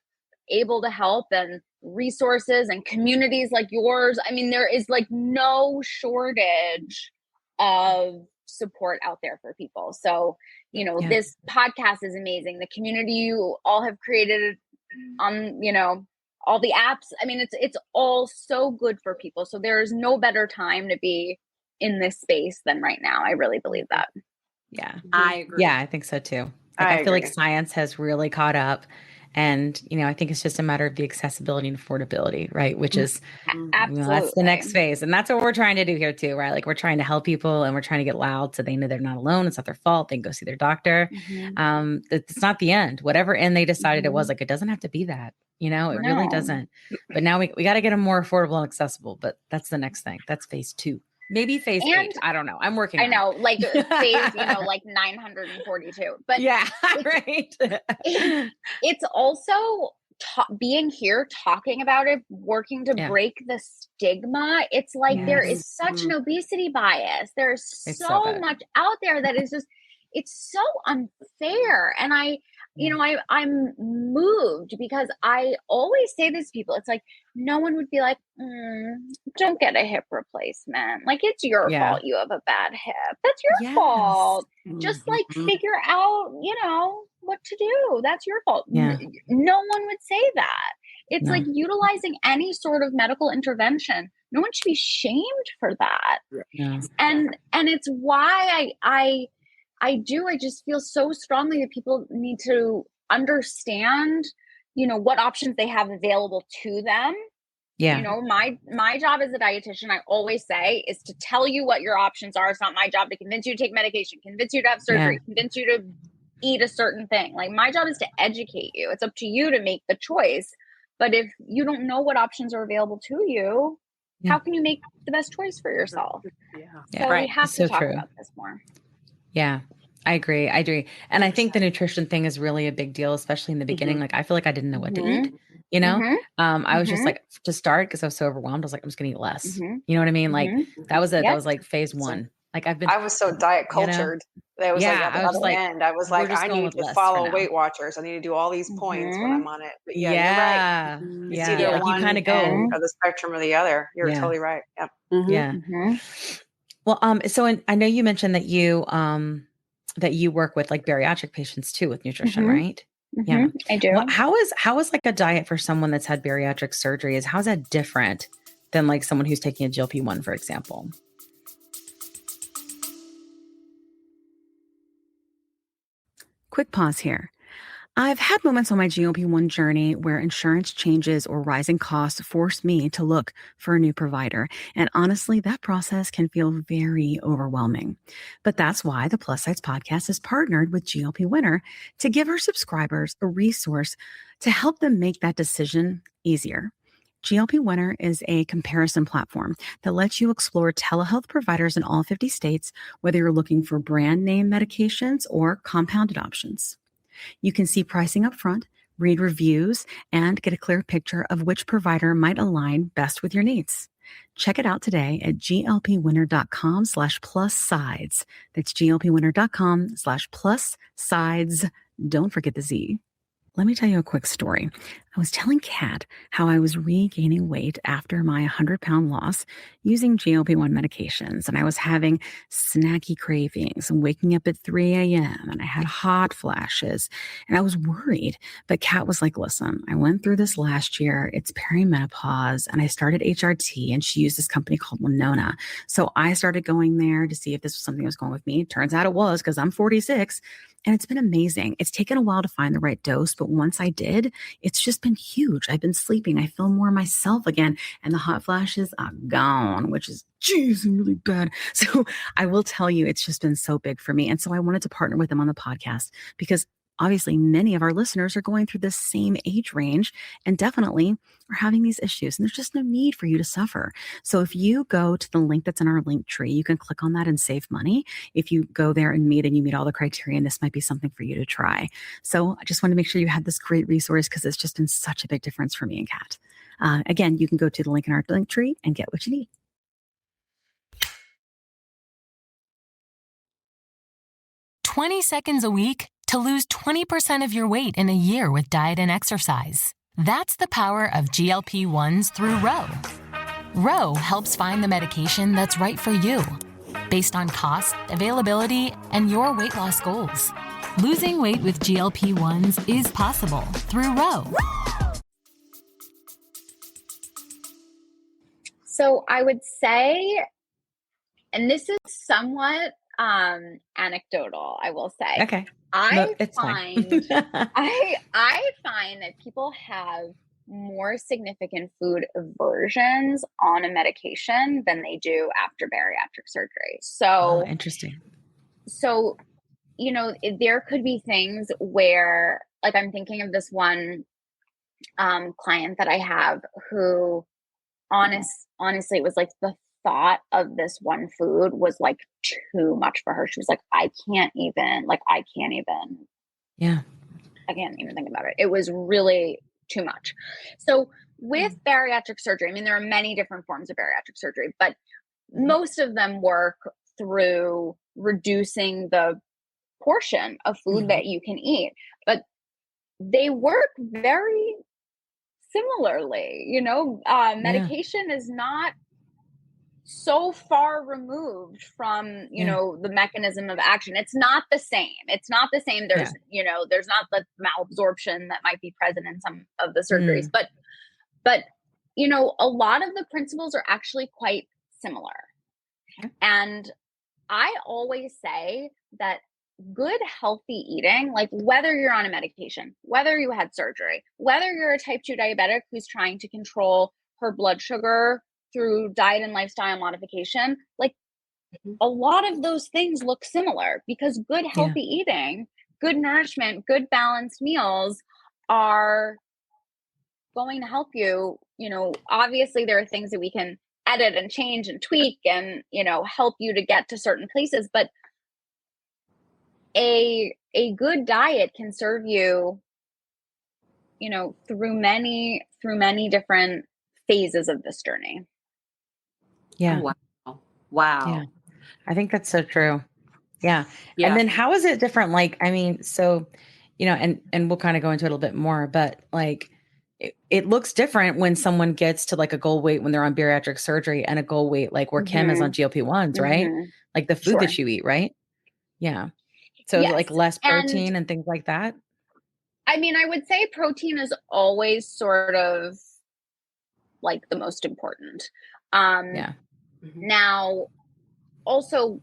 [SPEAKER 6] able to help, and resources and communities like yours. There is like no shortage of support out there for people. So, this podcast is amazing. The community you all have created on, all the apps. It's all so good for people. So there is no better time to be in this space than right now. I really believe that.
[SPEAKER 1] Yeah.
[SPEAKER 4] I agree.
[SPEAKER 1] Yeah, I think so too. I feel like science has really caught up. And, I think it's just a matter of the accessibility and affordability, right? Which is, that's the next phase. And that's what we're trying to do here too, right? Like we're trying to help people and we're trying to get loud so they know they're not alone. It's not their fault. They can go see their doctor. It's not the end. Whatever end they decided it was, like, it doesn't have to be that, it really doesn't. But now we got to get them more affordable and accessible, but that's the next thing. That's phase 2. Maybe phase
[SPEAKER 6] And
[SPEAKER 1] 8. I don't know. I'm working
[SPEAKER 6] I
[SPEAKER 1] on
[SPEAKER 6] know,
[SPEAKER 1] it.
[SPEAKER 6] like phase, like 942. But
[SPEAKER 1] Yeah,
[SPEAKER 6] it's,
[SPEAKER 1] right.
[SPEAKER 6] it's also being here, talking about it, working to
[SPEAKER 1] Yeah.
[SPEAKER 6] break the stigma. It's like there is such an obesity bias. There's
[SPEAKER 1] It's so
[SPEAKER 6] so
[SPEAKER 1] bad.
[SPEAKER 6] much out there that is just, it's so unfair. And I'm moved because I always say this to people. It's like, no one would be like, don't get a hip replacement. Like, it's your
[SPEAKER 1] Yeah.
[SPEAKER 6] fault you have a bad hip. That's your
[SPEAKER 1] Yes.
[SPEAKER 6] fault. Just like figure out, what to do. That's your fault.
[SPEAKER 1] Yeah.
[SPEAKER 6] No one would say that. It's
[SPEAKER 1] No.
[SPEAKER 6] like utilizing any sort of medical intervention. No one should be shamed for that.
[SPEAKER 1] No.
[SPEAKER 6] And it's why I just feel so strongly that people need to understand, what options they have available to them.
[SPEAKER 1] Yeah.
[SPEAKER 6] My job as a dietitian, I always say, is to tell you what your options are. It's not my job to convince you to take medication, convince you to have surgery, convince you to eat a certain thing. Like, my job is to educate you. It's up to you to make the choice. But if you don't know what options are available to you, how can you make the best choice for yourself? So we have to talk about this more.
[SPEAKER 1] Yeah, I agree. And I think the nutrition thing is really a big deal, especially in the beginning. Like, I feel like I didn't know what to eat, I was just like, to start, because I was so overwhelmed, I was like, I'm just going to eat less. You know what I mean? Like, that was it. That was like phase 1. Like,
[SPEAKER 3] I was so diet cultured. That was like at the other end. I was like, I need to follow Weight Watchers. I need to do all these points when I'm on it. But you're right. It's either
[SPEAKER 1] like
[SPEAKER 3] one
[SPEAKER 1] you kind of go
[SPEAKER 3] end of the spectrum or the other. You're totally right. Yep.
[SPEAKER 1] Yeah. Well, so I know you mentioned that you work with like bariatric patients too with nutrition, right? Yeah,
[SPEAKER 6] I do.
[SPEAKER 1] Well, how is like a diet for someone that's had bariatric surgery? How's that different than like someone who's taking a GLP-1, for example? Quick pause here. I've had moments on my GLP-1 journey where insurance changes or rising costs force me to look for a new provider. And honestly, that process can feel very overwhelming. But that's why the Plus Size podcast is partnered with GLP Winner to give our subscribers a resource to help them make that decision easier. GLP Winner is a comparison platform that lets you explore telehealth providers in all 50 states, whether you're looking for brand name medications or compounded options. You can see pricing up front, read reviews, and get a clear picture of which provider might align best with your needs. Check it out today at glpwinner.com/plus-sides. That's glpwinner.com/plus-sides. Don't forget the Z. Let me tell you a quick story. I was telling Kat how I was regaining weight after my 100-pound loss using GLP-1 medications, and I was having snacky cravings and waking up at 3 a.m., and I had hot flashes, and I was worried. But Kat was like, listen, I went through this last year. It's perimenopause, and I started HRT, and she used this company called Winona. So I started going there to see if this was something that was going with me. Turns out it was, because I'm 46. And it's been amazing. It's taken a while to find the right dose, but once I did, it's just been huge. I've been sleeping. I feel more myself again, and the hot flashes are gone, which is, geez, really bad. So I will tell you, it's just been so big for me. And so I wanted to partner with them on the podcast because obviously many of our listeners are going through this same age range and definitely are having these issues. And there's just no need for you to suffer. So if you go to the link that's in our link tree, you can click on that and save money. If you go there and you meet all the criteria, and this might be something for you to try. So I just want to make sure you had this great resource because it's just been such a big difference for me and Kat. Again, you can go to the link in our link tree and get what you need.
[SPEAKER 2] "20 seconds a week to lose 20% of your weight in a year with diet and exercise. That's the power of GLP-1s through Ro. Ro helps find the medication that's right for you, based on cost, availability, and your weight loss goals. Losing weight with GLP-1s is possible through Ro.
[SPEAKER 6] So I would say, and this is somewhat anecdotal, I will say.
[SPEAKER 1] Okay.
[SPEAKER 6] I
[SPEAKER 1] find
[SPEAKER 6] that people have more significant food aversions on a medication than they do after bariatric surgery. So
[SPEAKER 1] interesting.
[SPEAKER 6] So, there could be things where, like, I'm thinking of this one client that I have who honestly, it was like the thought of this one food was like too much for her. She was like, I can't even
[SPEAKER 1] Yeah.
[SPEAKER 6] think about it. It was really too much. So with bariatric surgery, I mean, there are many different forms of bariatric surgery, but most of them work through reducing the portion of food that you can eat, but they work very similarly. You know, medication is not so far removed from, you know, the mechanism of action. It's not the same. There's, you know, there's not the malabsorption that might be present in some of the surgeries, but, you know, a lot of the principles are actually quite similar. And I always say that good, healthy eating, like whether you're on a medication, whether you had surgery, whether you're a type 2 diabetic who's trying to control her blood sugar through diet and lifestyle modification, like a lot of those things look similar, because good, healthy eating, good nourishment, good balanced meals are going to help you. You know, obviously there are things that we can edit and change and tweak and, you know, help you to get to certain places, but a good diet can serve you, you know, through many different phases of this journey.
[SPEAKER 1] Yeah.
[SPEAKER 4] Oh, wow.
[SPEAKER 1] Yeah. I think that's so true. Yeah. And then how is it different? Like, I mean, so, you know, and we'll kind of go into it a little bit more, but like, it looks different when someone gets to like a goal weight when they're on bariatric surgery and a goal weight, like where Kim is on GLP-1s, right? Like the food that you eat, right? Yeah. So like less protein and things like that.
[SPEAKER 6] I mean, I would say protein is always sort of like the most important. Now, also,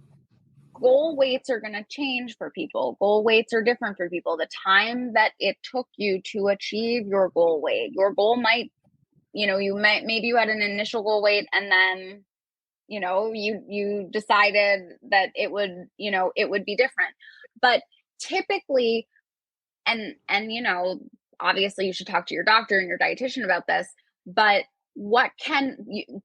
[SPEAKER 6] goal weights are going to change for people. Goal weights are different for people. The time that it took you to achieve your goal weight, your goal might, you know, maybe you had an initial goal weight and then, you know, you decided that it would, you know, it would be different. But typically, and, you know, obviously you should talk to your doctor and your dietitian about this, but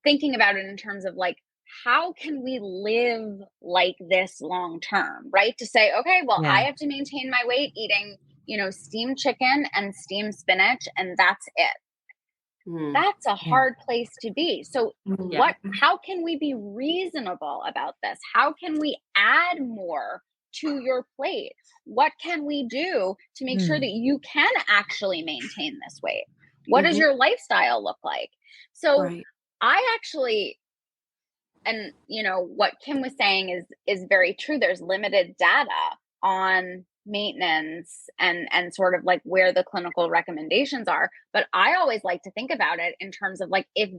[SPEAKER 6] thinking about it in terms of like, how can we live like this long term, right? To say, okay, well, I have to maintain my weight eating, you know, steamed chicken and steamed spinach, and that's it. That's a hard place to be. So how can we be reasonable about this? How can we add more to your plate? What can we do to make sure that you can actually maintain this weight? What does your lifestyle look like? So I actually, and you know, what Kim was saying is very true. There's limited data on maintenance and sort of like where the clinical recommendations are. But I always like to think about it in terms of like, if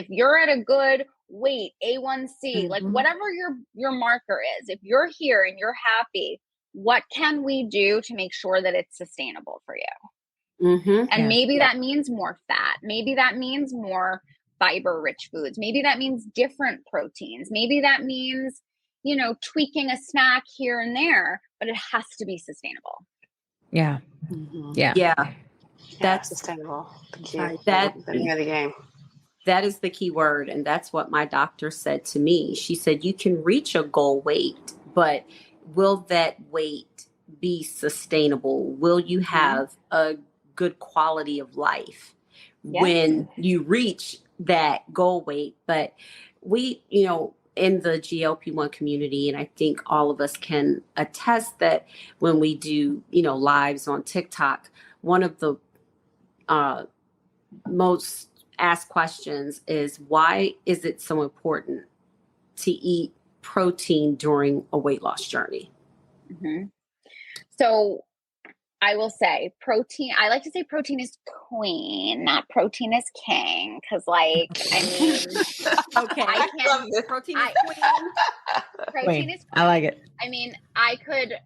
[SPEAKER 6] you're at a good weight, A1C, like whatever your marker is, if you're here and you're happy, what can we do to make sure that it's sustainable for you? And maybe that means more fat. Maybe that means more fiber-rich foods. Maybe that means different proteins. Maybe that means, you know, tweaking a snack here and there, but it has to be sustainable.
[SPEAKER 1] Yeah.
[SPEAKER 7] That's sustainable. The name of the game.
[SPEAKER 4] That is the key word. And that's what my doctor said to me. She said, you can reach a goal weight, but will that weight be sustainable? Will you have a good quality of life when you reach that goal weight? But we, you know, in the GLP-1 community, and I think all of us can attest that when we do, you know, lives on TikTok, one of the most asked questions is, why is it so important to eat protein during a weight loss journey?
[SPEAKER 6] So I will say I like to say protein is queen, not protein is king. Cause like, I mean, protein is queen. Protein is queen.
[SPEAKER 1] I like it.
[SPEAKER 6] I mean, I could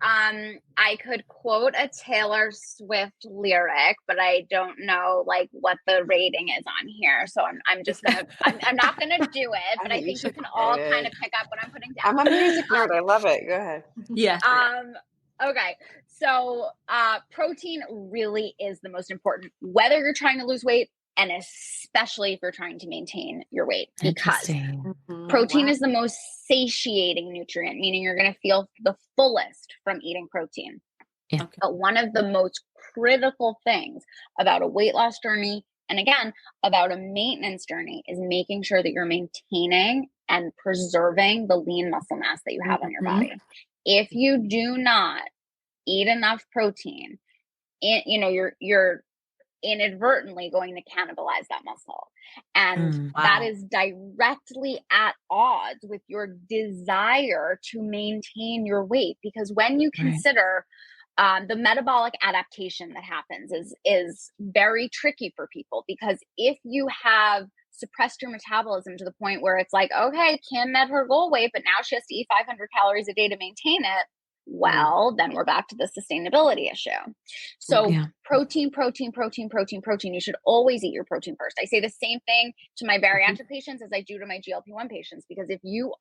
[SPEAKER 6] quote a Taylor Swift lyric, but I don't know like what the rating is on here. So I'm just gonna, I'm not gonna do it, but I think you can all kind of pick up what I'm putting down.
[SPEAKER 7] I'm a music nerd. I love it. Go ahead.
[SPEAKER 4] Yeah.
[SPEAKER 6] Okay. So, protein really is the most important, whether you're trying to lose weight and especially if you're trying to maintain your weight, because
[SPEAKER 1] Interesting.
[SPEAKER 6] protein is the most satiating nutrient, meaning you're going to feel the fullest from eating protein.
[SPEAKER 1] Yeah.
[SPEAKER 4] Okay.
[SPEAKER 6] But one of the most critical things about a weight loss journey, and again, about a maintenance journey, is making sure that you're maintaining and preserving the lean muscle mass that you have on your body. If you do not eat enough protein, you're inadvertently going to cannibalize that muscle. And that is directly at odds with your desire to maintain your weight. Because when you consider the metabolic adaptation that happens is very tricky for people, because if you have suppressed your metabolism to the point where it's like, okay, Kim met her goal weight, but now she has to eat 500 calories a day to maintain it. Well, then we're back to the sustainability issue. So protein. You should always eat your protein first. I say the same thing to my bariatric patients as I do to my GLP-1 patients, because if you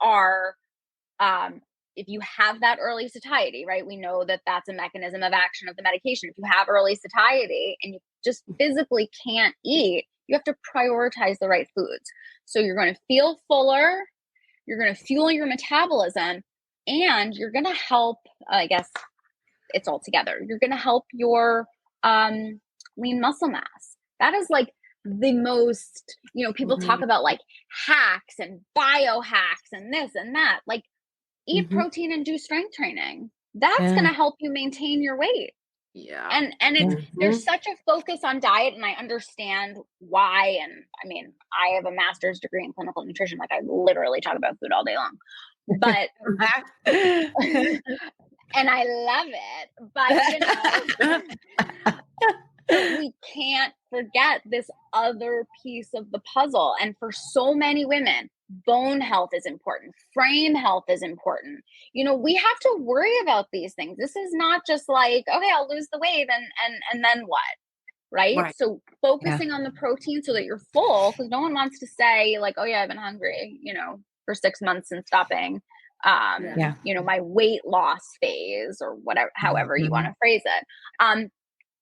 [SPEAKER 6] have that early satiety, right? We know that that's a mechanism of action of the medication. If you have early satiety and you just physically can't eat, you have to prioritize the right foods. So you're going to feel fuller, you're going to fuel your metabolism, and you're going to help, I guess it's all together. You're going to help your lean muscle mass. That is like the most, people talk about like hacks and biohacks and this and that. Like, eat protein and do strength training. That's going to help you maintain your weight.
[SPEAKER 4] Yeah.
[SPEAKER 6] And there's such a focus on diet, and I understand why. And I mean, I have a master's degree in clinical nutrition. Like, I literally talk about food all day long, but, and I love it, but we can't forget this other piece of the puzzle. And for so many women, bone health is important. Frame health is important. We have to worry about these things. This is not just like, okay, I'll lose the weight and then what? Right? So focusing on the protein so that you're full, because no one wants to say like, oh yeah, I've been hungry, for 6 months and stopping, my weight loss phase or whatever, however you want to phrase it.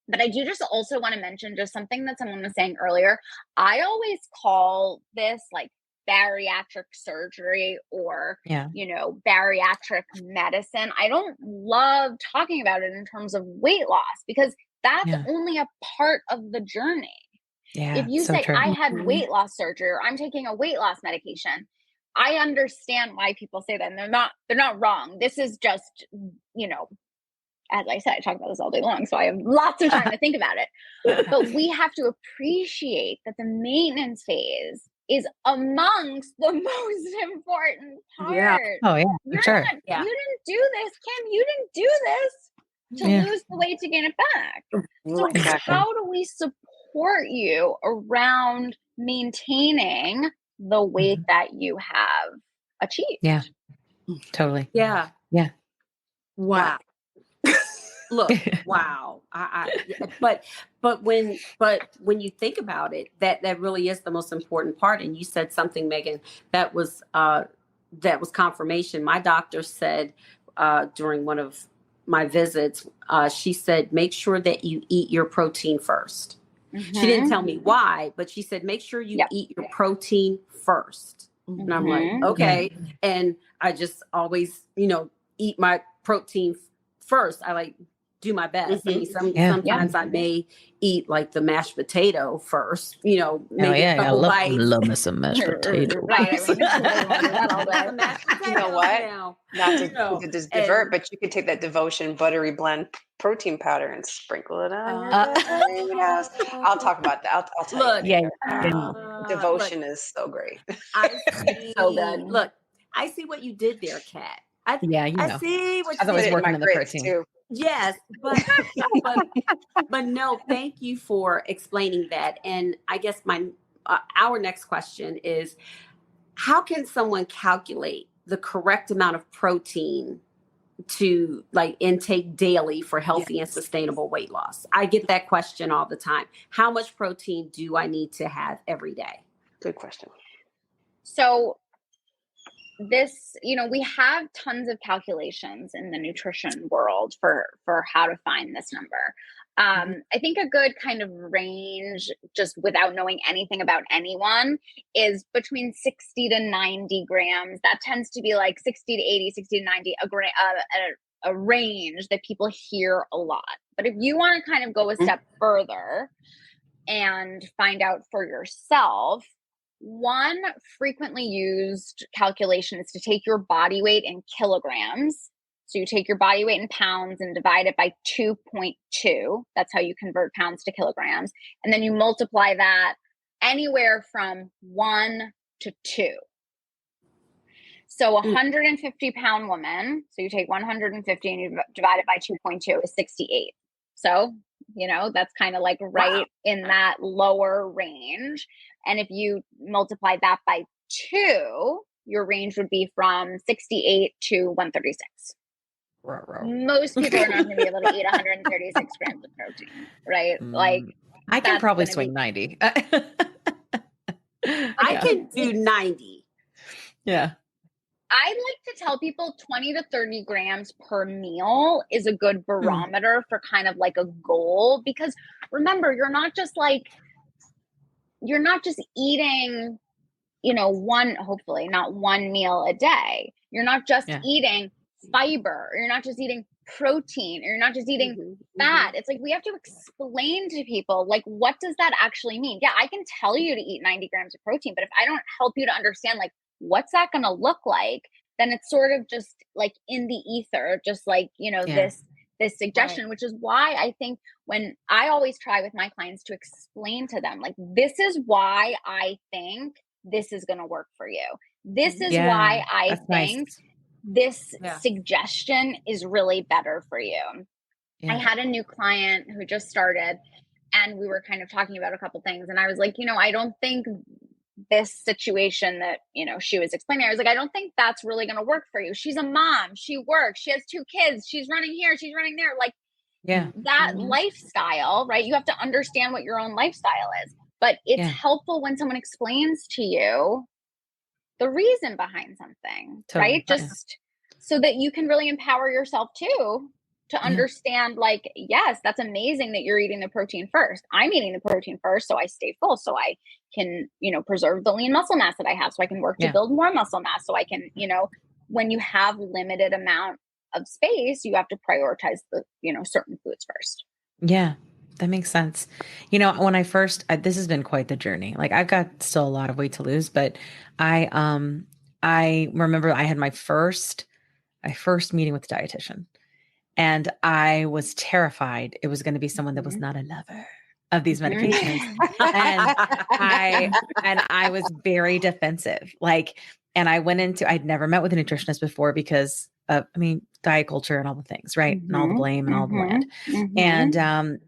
[SPEAKER 6] But I do just also want to mention just something that someone was saying earlier. I always call this like bariatric surgery or, bariatric medicine. I don't love talking about it in terms of weight loss, because that's only a part of the journey. If you say I had weight loss surgery or I'm taking a weight loss medication, I understand why people say that, and they're not wrong. This is just, as I said, I talk about this all day long, so I have lots of time to think about it. But we have to appreciate that the maintenance phase is amongst the most important part.
[SPEAKER 1] Yeah. Oh, yeah.
[SPEAKER 6] You
[SPEAKER 1] Sure.
[SPEAKER 6] didn't do this, Kim. You didn't do this to lose the weight to gain it back. So how do we support you around maintaining the weight that you have achieved?
[SPEAKER 1] Yeah. Totally.
[SPEAKER 4] Yeah.
[SPEAKER 1] Yeah.
[SPEAKER 4] Wow. Look, wow. But when you think about it, that really is the most important part. And you said something, Megan, that was confirmation. My doctor said during one of my visits, she said, make sure that you eat your protein first. She didn't tell me why, but she said, make sure you eat your protein first. And I'm like, okay. And I just always, eat my protein first. I like do my best. I mean, sometimes I may eat like the mashed potato first, maybe a couple bites.
[SPEAKER 1] Love me some mashed potato.
[SPEAKER 7] Right. I mean, you know what? Not to just divert, but you could take that Devotion buttery blend protein powder and sprinkle it on your I'll talk about that. I'll tell you. Devotion is so great.
[SPEAKER 6] So good.
[SPEAKER 4] Look, I see what you did there, Kat. I see what you did.
[SPEAKER 1] I was working on the protein
[SPEAKER 7] too.
[SPEAKER 4] Yes, but no, thank you for explaining that. And I guess our next question is, how can someone calculate the correct amount of protein to like intake daily for healthy and sustainable weight loss? I get that question all the time. How much protein do I need to have every day?
[SPEAKER 7] Good question.
[SPEAKER 6] So this, we have tons of calculations in the nutrition world for how to find this number. I think a good kind of range, just without knowing anything about anyone, is between 60 to 90 grams. That tends to be like 60 to 80, 60 to 90, a range that people hear a lot. But if you want to kind of go a step further and find out for yourself, one frequently used calculation is to take your body weight in kilograms. So you take your body weight in pounds and divide it by 2.2. That's how you convert pounds to kilograms. And then you multiply that anywhere from 1 to 2. So 150 pound woman, so you take 150 and you divide it by 2.2 is 68. So, that's kind of like right in that lower range. And if you multiply that by 2, your range would be from 68 to 136. Most people are not going to be able to eat 136 grams of protein, right? Like,
[SPEAKER 8] I can probably swing 90.
[SPEAKER 4] I can do 90.
[SPEAKER 8] Yeah.
[SPEAKER 6] I like to tell people 20 to 30 grams per meal is a good barometer for kind of like a goal, because remember, you're not just eating, hopefully not one meal a day. You're not just eating fiber, or you're not just eating protein, or you're not just eating fat. It's like we have to explain to people, like, what does that actually mean? Yeah, I can tell you to eat 90 grams of protein, but if I don't help you to understand, like, what's that going to look like, then it's sort of just like in the ether, just like, this suggestion, which is why I think when I always try with my clients to explain to them, like, this is why I think this is going to work for you. This is why I think this suggestion is really better for you. Yeah. I had a new client who just started, and we were kind of talking about a couple things. And I was like, I don't think this situation that, she was explaining, I was like, I don't think that's really going to work for you. She's a mom. She works. She has 2 kids. She's running here. She's running there. Like, that lifestyle, right? You have to understand what your own lifestyle is. But it's helpful when someone explains to you the reason behind something, right? Just so that you can really empower yourself too, to understand, like, yes, that's amazing that you're eating the protein first. I'm eating the protein first, so I stay full, so I can, preserve the lean muscle mass that I have, so I can work to build more muscle mass, so I can, when you have limited amount of space, you have to prioritize the, certain foods first.
[SPEAKER 8] Yeah. That makes sense. When I first, this has been quite the journey. Like, I've got still a lot of weight to lose, but I remember I had my first meeting with the dietitian, and I was terrified it was going to be someone that was not a lover of these medications. and I was very defensive. And I went into, I'd never met with a nutritionist before because of, diet culture and all the things, right? And all the blame and all the land. And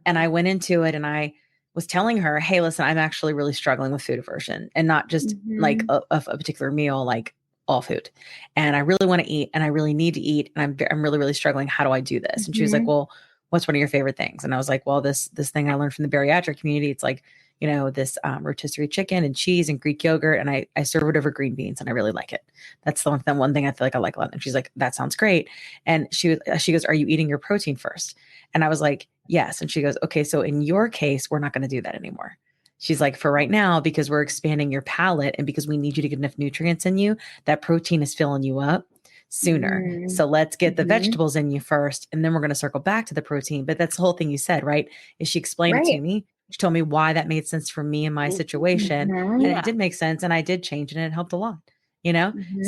[SPEAKER 8] I went into it, and I was telling her, hey, listen, I'm actually really struggling with food aversion, and not just like a particular meal, like all food. And I really want to eat, and I really need to eat. And I'm really, really struggling. How do I do this? And she was like, well, what's one of your favorite things? And I was like, well, this thing I learned from the bariatric community, it's like, this rotisserie chicken and cheese and Greek yogurt. And I serve it over green beans, and I really like it. That's the one thing I feel like I like a lot. And she's like, that sounds great. And she goes, are you eating your protein first? And I was like, yes. And she goes, okay, so in your case, we're not going to do that anymore. She's like, for right now, because we're expanding your palate and because we need you to get enough nutrients in you, that protein is filling you up sooner. So let's get the vegetables in you first, and then we're going to circle back to the protein. But that's the whole thing you said, right? Is she explained it to me. She told me why that made sense for me and my situation. And it did make sense. And I did change it, and it helped a lot,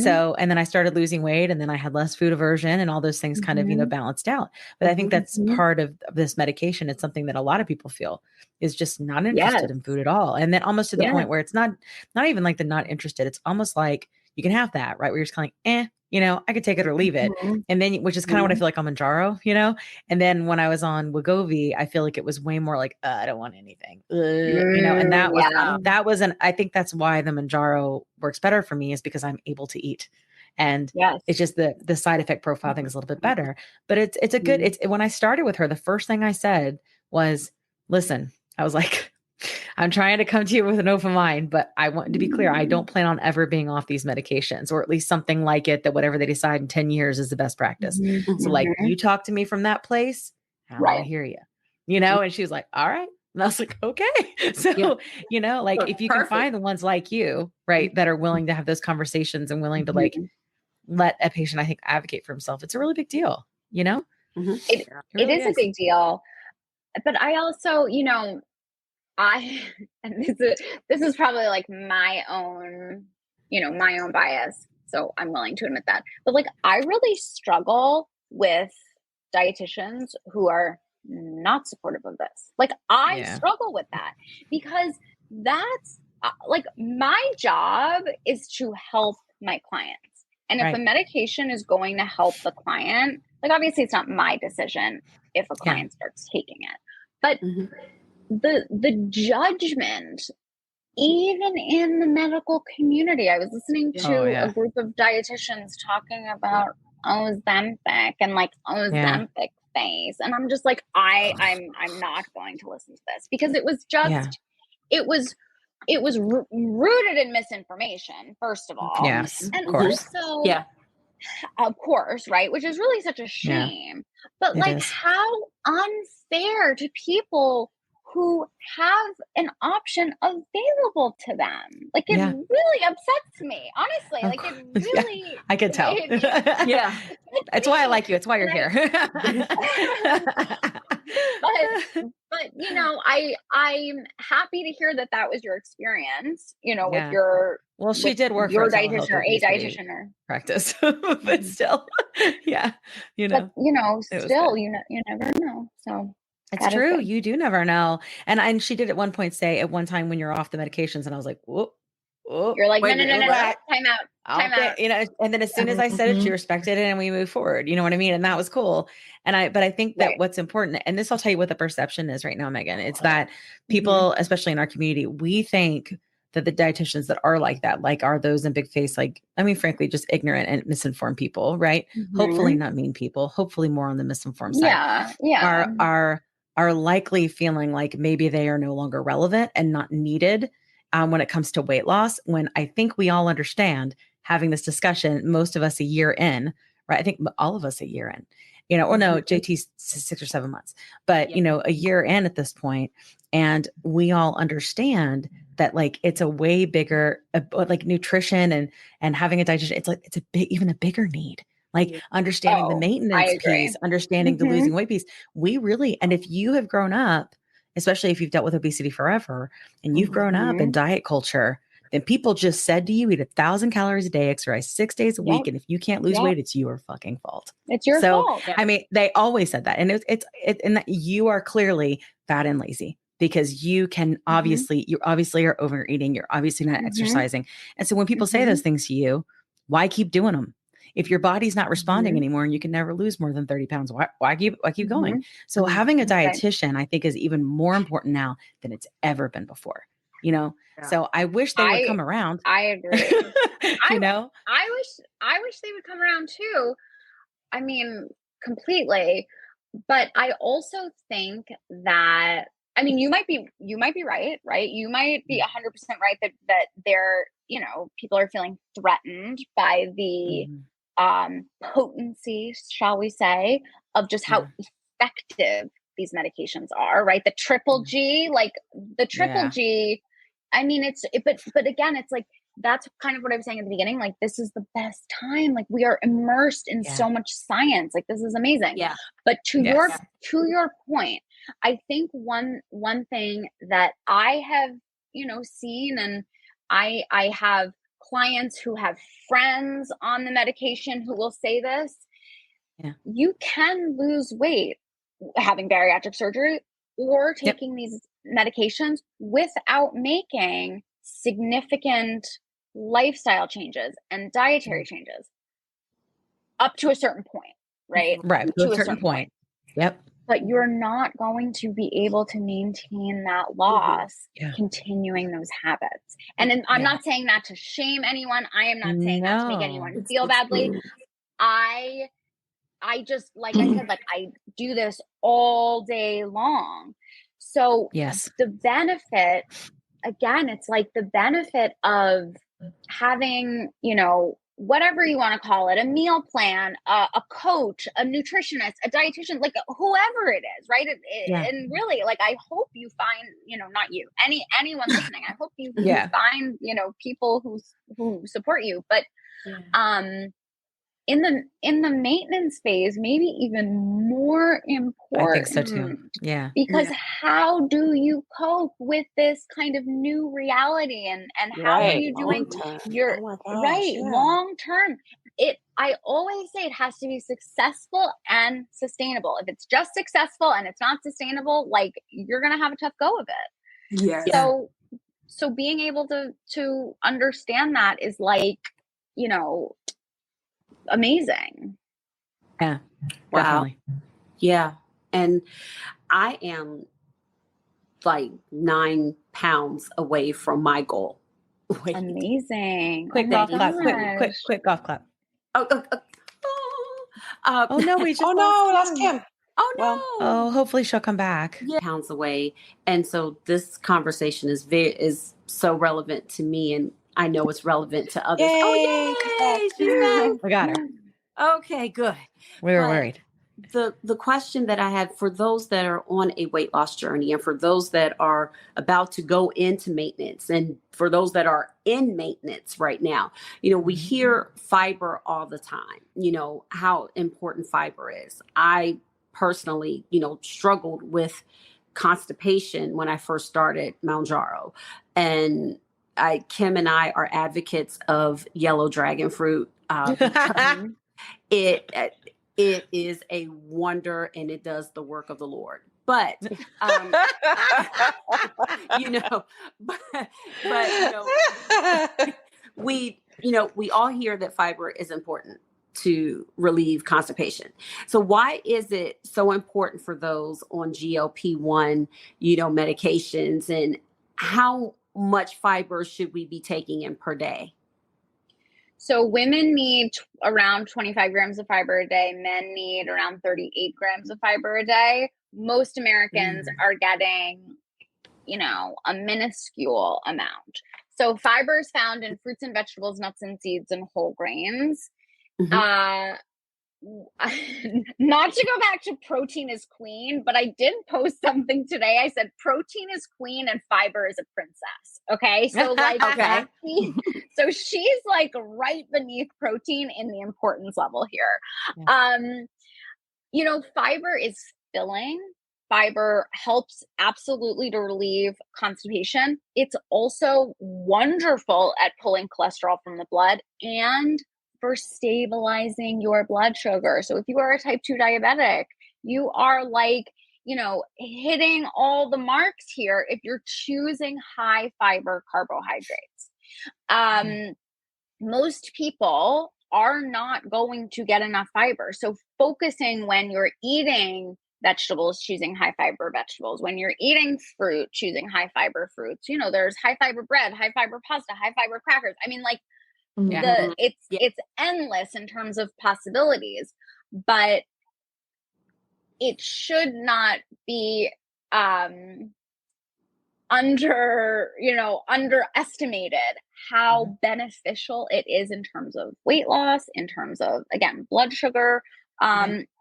[SPEAKER 8] So, and then I started losing weight, and then I had less food aversion, and all those things kind of, balanced out. But I think that's part of this medication. It's something that a lot of people feel is just not interested in food at all. And then almost to the point where it's not even like the not interested. It's almost like you can have that, right? Where you're just kind of like, I could take it or leave it. And then, which is kind of what I feel like on Mounjaro, and then when I was on Wegovy, I feel like it was way more like, I don't want anything, and that was I think that's why the Mounjaro works better for me, is because I'm able to eat. And it's just the side effect profile thing is a little bit better, but it's a good, when I started with her, the first thing I said was, listen, I was like, I'm trying to come to you with an open mind, but I want to be clear. I don't plan on ever being off these medications, or at least something like it, that whatever they decide in 10 years is the best practice. So like, you talk to me from that place, I hear you, you know? And she was like, all right. And I was like, okay. So, you know, like if you can find the ones like you, right, that are willing to have those conversations and willing to like let a patient, I think, advocate for himself, it's a really big deal, you know?
[SPEAKER 6] It
[SPEAKER 8] really
[SPEAKER 6] is a big deal. But I also, you know, and this is probably like my own, you know, my own bias. So I'm willing to admit that. But like, I really struggle with dietitians who are not supportive of this. Like, I struggle with that because that's like my job is to help my clients. And if a medication is going to help the client, like obviously it's not my decision if a client starts taking it. But the judgment, even in the medical community, I was listening to a group of dietitians talking about Ozempic and like Ozempic face, and I'm just like, I'm not going to listen to this because it was just it was rooted in misinformation, first of all.
[SPEAKER 8] Yes,
[SPEAKER 6] and
[SPEAKER 8] of course.
[SPEAKER 6] also of course, right? Which is really such a shame. But
[SPEAKER 8] It
[SPEAKER 6] like,
[SPEAKER 8] is.
[SPEAKER 6] how unfair to people who have an option available to them. Like, it really upsets me, honestly. Like, it really...
[SPEAKER 8] I can tell. That's why I like you. It's why you're here.
[SPEAKER 6] But you know, I'm happy to hear that that was your experience, you know, with your...
[SPEAKER 8] Well, she did work
[SPEAKER 6] your
[SPEAKER 8] for
[SPEAKER 6] dietitian or a dietitian or
[SPEAKER 8] practice, but still, you know,
[SPEAKER 6] but, you know, still, you never know. So
[SPEAKER 8] it's true. You do never know. And she did at one point say at one time when you're off the medications, and I was like, whoop.
[SPEAKER 6] You're like, no, time out.
[SPEAKER 8] You know, and then as soon as I said it, she respected it and we moved forward. You know what I mean? And that was cool. But I think that what's important, and this, I'll tell you what the perception is right now, Megan, it's that people, especially in our community, we think that the dietitians that are like that, like are those in big face, like, I mean, frankly, just ignorant and misinformed people, right? Hopefully not mean people, hopefully more on the misinformed side. Are likely feeling like maybe they are no longer relevant and not needed when it comes to weight loss, when I think we all understand having this discussion, most of us a year in, right? I think all of us a year in, you know, or no, JT's 6 or 7 months, but you know, a year in at this point, and we all understand that like, it's a way bigger, like nutrition and having a dietitian, it's like, it's a big, even a bigger need. Like understanding the maintenance piece, understanding the losing weight piece. We really, and if you have grown up, especially if you've dealt with obesity forever and you've grown up in diet culture, then people just said to you, eat 1,000 calories a day, exercise 6 days a week. And if you can't lose weight, it's your fucking fault.
[SPEAKER 6] It's your fault.
[SPEAKER 8] I mean, they always said that. And it's and that you are clearly fat and lazy because you can obviously, you obviously are overeating. You're obviously not exercising. And so when people say those things to you, why keep doing them? If your body's not responding anymore and you can never lose more than 30 pounds, why keep going? So having a dietitian, I think, is even more important now than it's ever been before, you know? So I wish they would come around.
[SPEAKER 6] I agree.
[SPEAKER 8] You know,
[SPEAKER 6] I wish they would come around too. I mean, completely. But I also think that, I mean, you might be right? You might be 100% right that they're, you know, people are feeling threatened by the potency, shall we say, of just how effective these medications are, right? The triple G, like the triple G, I mean, but again, it's like, that's kind of what I was saying at the beginning. Like, this is the best time. Like, we are immersed in so much science. Like, this is amazing. Yeah. But to your point, I think one thing that I have, you know, seen, and I have clients who have friends on the medication who will say this, you can lose weight having bariatric surgery or taking these medications without making significant lifestyle changes and dietary changes up to a certain point, right?
[SPEAKER 8] Right. To a certain point. Yep.
[SPEAKER 6] But you're not going to be able to maintain that loss continuing those habits. And I'm not saying that to shame anyone. I am not saying that to make anyone feel badly. I just, like I said, like, I do this all day long. So the benefit, again, it's like the benefit of having, you know, whatever you want to call it, a meal plan, a coach, a nutritionist, a dietitian, like whoever it is, right? And really, like, I hope you find, not you, anyone listening, I hope you find, people who support you. But in the maintenance phase, maybe even more important.
[SPEAKER 8] I think so too. Yeah.
[SPEAKER 6] Because how do you cope with this kind of new reality, and how are you doing your long term? I always say it has to be successful and sustainable. If it's just successful and it's not sustainable, like, you're going to have a tough go of it.
[SPEAKER 5] Yes.
[SPEAKER 6] So being able to understand that is like, amazing.
[SPEAKER 8] Yeah.
[SPEAKER 4] Wow.
[SPEAKER 8] Definitely.
[SPEAKER 4] Yeah. And I am like 9 pounds away from my goal. Wait.
[SPEAKER 6] Amazing.
[SPEAKER 8] Quick golf clap. Quick golf clap.
[SPEAKER 4] Oh
[SPEAKER 8] no, we just
[SPEAKER 7] lost Kim.
[SPEAKER 4] Oh no.
[SPEAKER 8] Well, oh, hopefully she'll come back.
[SPEAKER 4] Yeah. Pounds away. And so this conversation is so relevant to me, and I know it's relevant to others.
[SPEAKER 7] Yay,
[SPEAKER 4] oh, yay! She's back.
[SPEAKER 8] We got her.
[SPEAKER 4] Okay, good.
[SPEAKER 8] We were worried.
[SPEAKER 4] The question that I had for those that are on a weight loss journey, and for those that are about to go into maintenance, and for those that are in maintenance right now, we hear fiber all the time, how important fiber is. I personally, struggled with constipation when I first started Mounjaro, and Kim and I are advocates of yellow dragon fruit. It is a wonder, and it does the work of the Lord. But we all hear that fiber is important to relieve constipation. So why is it so important for those on GLP-1, medications, and how much fiber should we be taking in per day?
[SPEAKER 6] So women need around 25 grams of fiber a day. Men need around 38 grams of fiber a day. Most Americans are getting, a minuscule amount. So fiber is found in fruits and vegetables, nuts and seeds, and whole grains. Not to go back to protein is queen, but I did post something today. I said protein is queen and fiber is a princess. Okay. So
[SPEAKER 4] okay.
[SPEAKER 6] So she's like right beneath protein in the importance level here. Fiber is filling. Fiber helps absolutely to relieve constipation. It's also wonderful at pulling cholesterol from the blood and for stabilizing your blood sugar. So if you are a type 2 diabetic, you are hitting all the marks here if you're choosing high fiber carbohydrates. Most people are not going to get enough fiber. So focusing when you're eating vegetables, choosing high fiber vegetables. When you're eating fruit, choosing high fiber fruits. There's high fiber bread, high fiber pasta, high fiber crackers. I mean, it's endless in terms of possibilities, but it should not be underestimated how beneficial it is in terms of weight loss, in terms of, again, blood sugar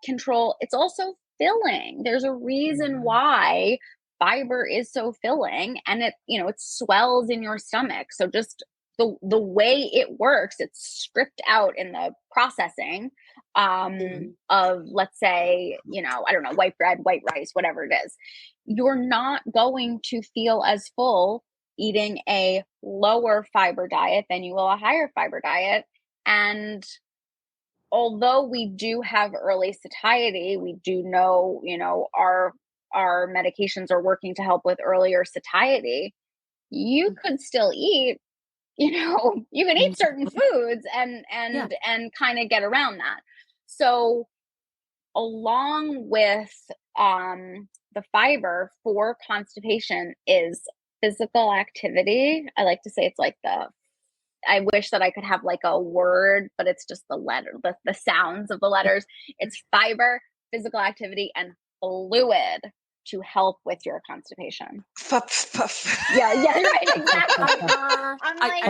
[SPEAKER 6] control. It's also filling. There's a reason why fiber is so filling, and it swells in your stomach. So just the way it works, it's stripped out in the processing of, let's say, I don't know, white bread, white rice, whatever it is. You're not going to feel as full eating a lower fiber diet than you will a higher fiber diet. And although we do have early satiety, we do know, our medications are working to help with earlier satiety. You could still eat, you can eat certain foods and kind of get around that. So along with the fiber for constipation is physical activity. I like to say it's like I wish that I could have like a word, but it's just the letter, the sounds of the letters. It's fiber, physical activity, and fluid to help with your constipation. Yeah, right, exactly. I'm like,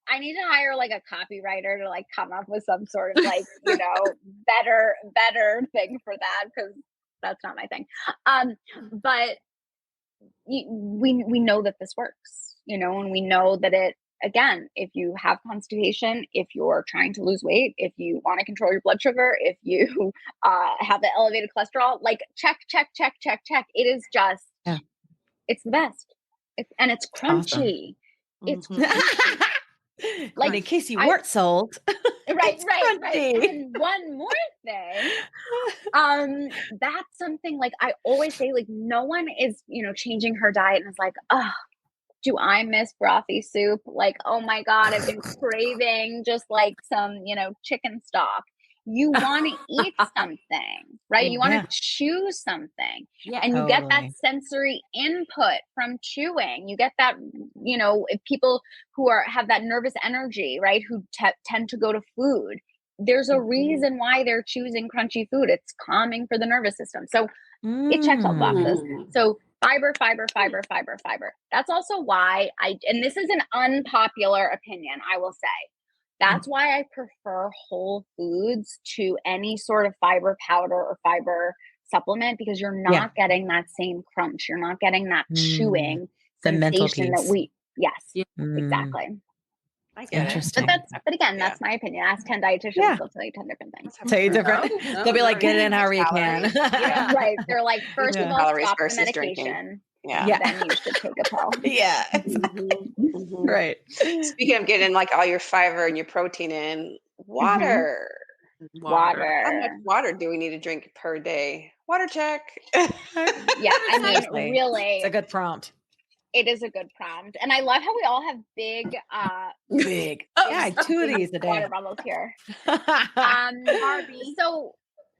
[SPEAKER 6] I I need to hire like a copywriter to like come up with some sort of like, you know, better thing for that, because that's not my thing. But we know that this works, you know, and we know that it, again, if you have constipation, if you're trying to lose weight, if you want to control your blood sugar, if you have the elevated cholesterol, like check. It is just, it's the best. And it's crunchy.
[SPEAKER 8] Awesome.
[SPEAKER 6] It's crunchy.
[SPEAKER 8] Like, in case you weren't sold.
[SPEAKER 6] Right. And one more thing, that's something like I always say, like, no one is, you know, changing her diet and is like, oh, do I miss brothy soup? Like, oh my God, I've been craving just like some, you know, chicken stock. You want to eat something, right? You want to chew something. Yeah, and you get that sensory input from chewing. You get that, you know, if people who have that nervous energy, right, who tend to go to food, there's a reason why they're choosing crunchy food. It's calming for the nervous system. So it checks all boxes. So fiber. That's also why and this is an unpopular opinion, I will say. That's why I prefer whole foods to any sort of fiber powder or fiber supplement, because you're not getting that same crunch. You're not getting that chewing sensation that exactly.
[SPEAKER 7] I get
[SPEAKER 8] Interesting.
[SPEAKER 6] It. But again, that's my opinion. Ask 10 dietitians, they'll tell you 10 different things.
[SPEAKER 8] Tell you different. They'll be like, get it in however you can.
[SPEAKER 6] Right. They're like, first of all,
[SPEAKER 7] calories
[SPEAKER 6] stop the
[SPEAKER 7] versus
[SPEAKER 6] medication.
[SPEAKER 7] drinking.
[SPEAKER 6] Then you should take a pill.
[SPEAKER 8] Right.
[SPEAKER 7] Speaking of getting like all your fiber and your protein in, water. How much water do we need to drink per day? Water check.
[SPEAKER 6] I mean, really.
[SPEAKER 8] It's a good prompt.
[SPEAKER 6] It is a good prompt. And I love how we all have big.
[SPEAKER 8] Yeah, 2 of these a day.
[SPEAKER 6] Water bottles here.